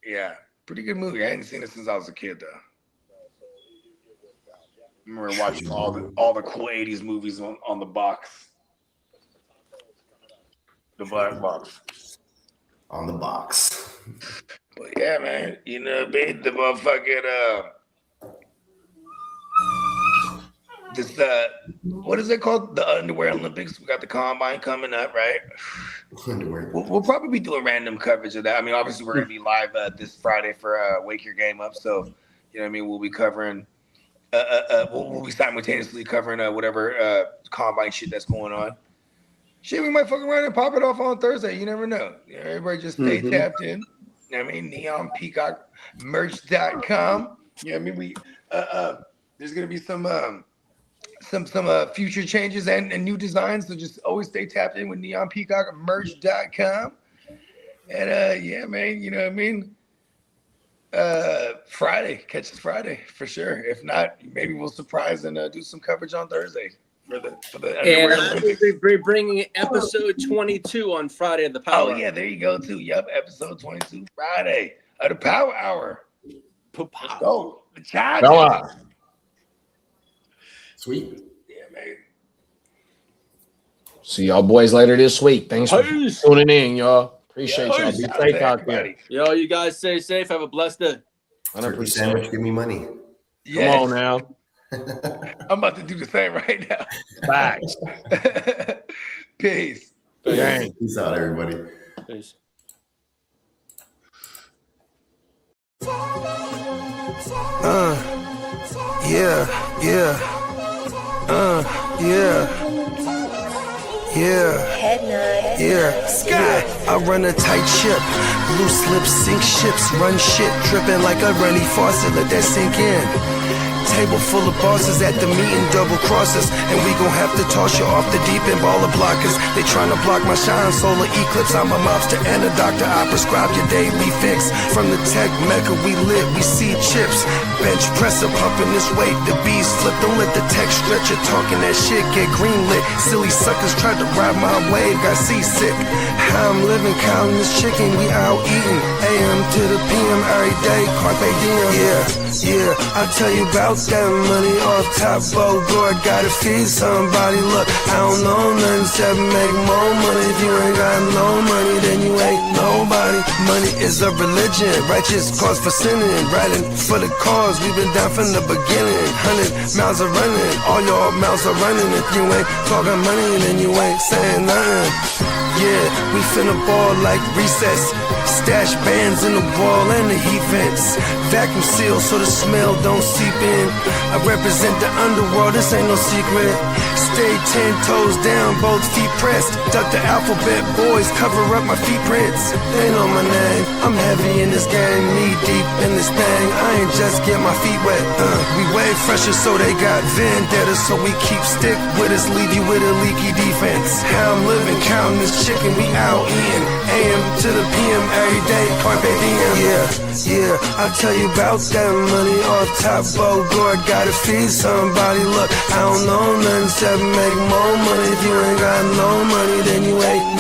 Yeah, pretty good movie. I hadn't seen it since I was a kid, though. I remember watching all the cool '80s movies on the box, the black box. On the box. But yeah, man, you know, babe, the motherfucking this what is it called? The Underwear Olympics. We got the combine coming up, right? Underwear. We'll probably be doing random coverage of that. I mean, obviously we're gonna be live this Friday for Wake Your Game Up. So, you know what I mean? We'll be covering we'll be simultaneously covering whatever combine shit that's going on. Shit, we might fuck around and pop it off on Thursday. You never know. You know, everybody just stay tapped in. You know what I mean? NeonPeacockMerch.com. You know what I mean? We there's gonna be some future changes and new designs, so just always stay tapped in with NeonPeacockMerch.com. And yeah, man, you know what I mean? Friday, catch us Friday for sure. If not, maybe we'll surprise and do some coverage on Thursday for the And we'll be bringing episode 22 on Friday at the Power. Oh yeah, there you go too. Yep, episode 22 Friday of the Power Hour. Let's go. The charge. Sweet. Yeah, man. See y'all boys later this week. Thanks for tuning in, y'all. Appreciate y'all. Be Shout out safe to out there. everybody. Yo, you guys stay safe. Have a blessed day. Turkey 100%. sandwich, give me money. Yes. Come on now. I'm about to do the same right now. Facts. Peace. Dang. Peace out, everybody. Peace. Sky, I run a tight ship. Loose lips sink ships, run shit, dripping like a runny faucet. Let that sink in. Table full of bosses at the meeting, double crosses, and we gon' have to toss you off the deep end. Baller blockers, they tryna block my shine. Solar eclipse, I'm a mobster and a doctor. I prescribe your daily fix. From the tech mecca, we lit, we see chips. Bench presser pumping this weight, the bees flip. Don't let the tech stretch it, talking that shit get greenlit. Silly suckers tried to ride my wave, got seasick. How I'm living, counting this chicken, we out eating. AM to the PM every day, carpe diem. Yeah. Yeah, I'll tell you about that money off top, Bogart, gotta feed somebody. Look, I don't know nothing except make more money. If you ain't got no money, then you ain't nobody. Money is a religion, righteous cause for sinning, riding for the cause, we've been down from the beginning. 100 miles are running, all your mouths are running. If you ain't talking money, then you ain't saying nothing. Yeah, we finna ball like recess. Stash bands in the wall and the heat vents. Vacuum sealed so the smell don't seep in. I represent the underworld, this ain't no secret. Stay 10 toes down, both feet pressed. Duck the alphabet boys, cover up my feet prints. They know my name, I'm heavy in this game, knee deep in this thing. I ain't just get my feet wet. We way fresher so they got vendetta. So we keep stick with us, leave you with a leaky defense. How I'm living, counting this chicken, we out in AM to the PM every day, carpe diem. Yeah, I'll tell you about that money off top, Bogart, gotta feed somebody. Look, I don't know nothing except make more money. If you ain't got no money, then you ain't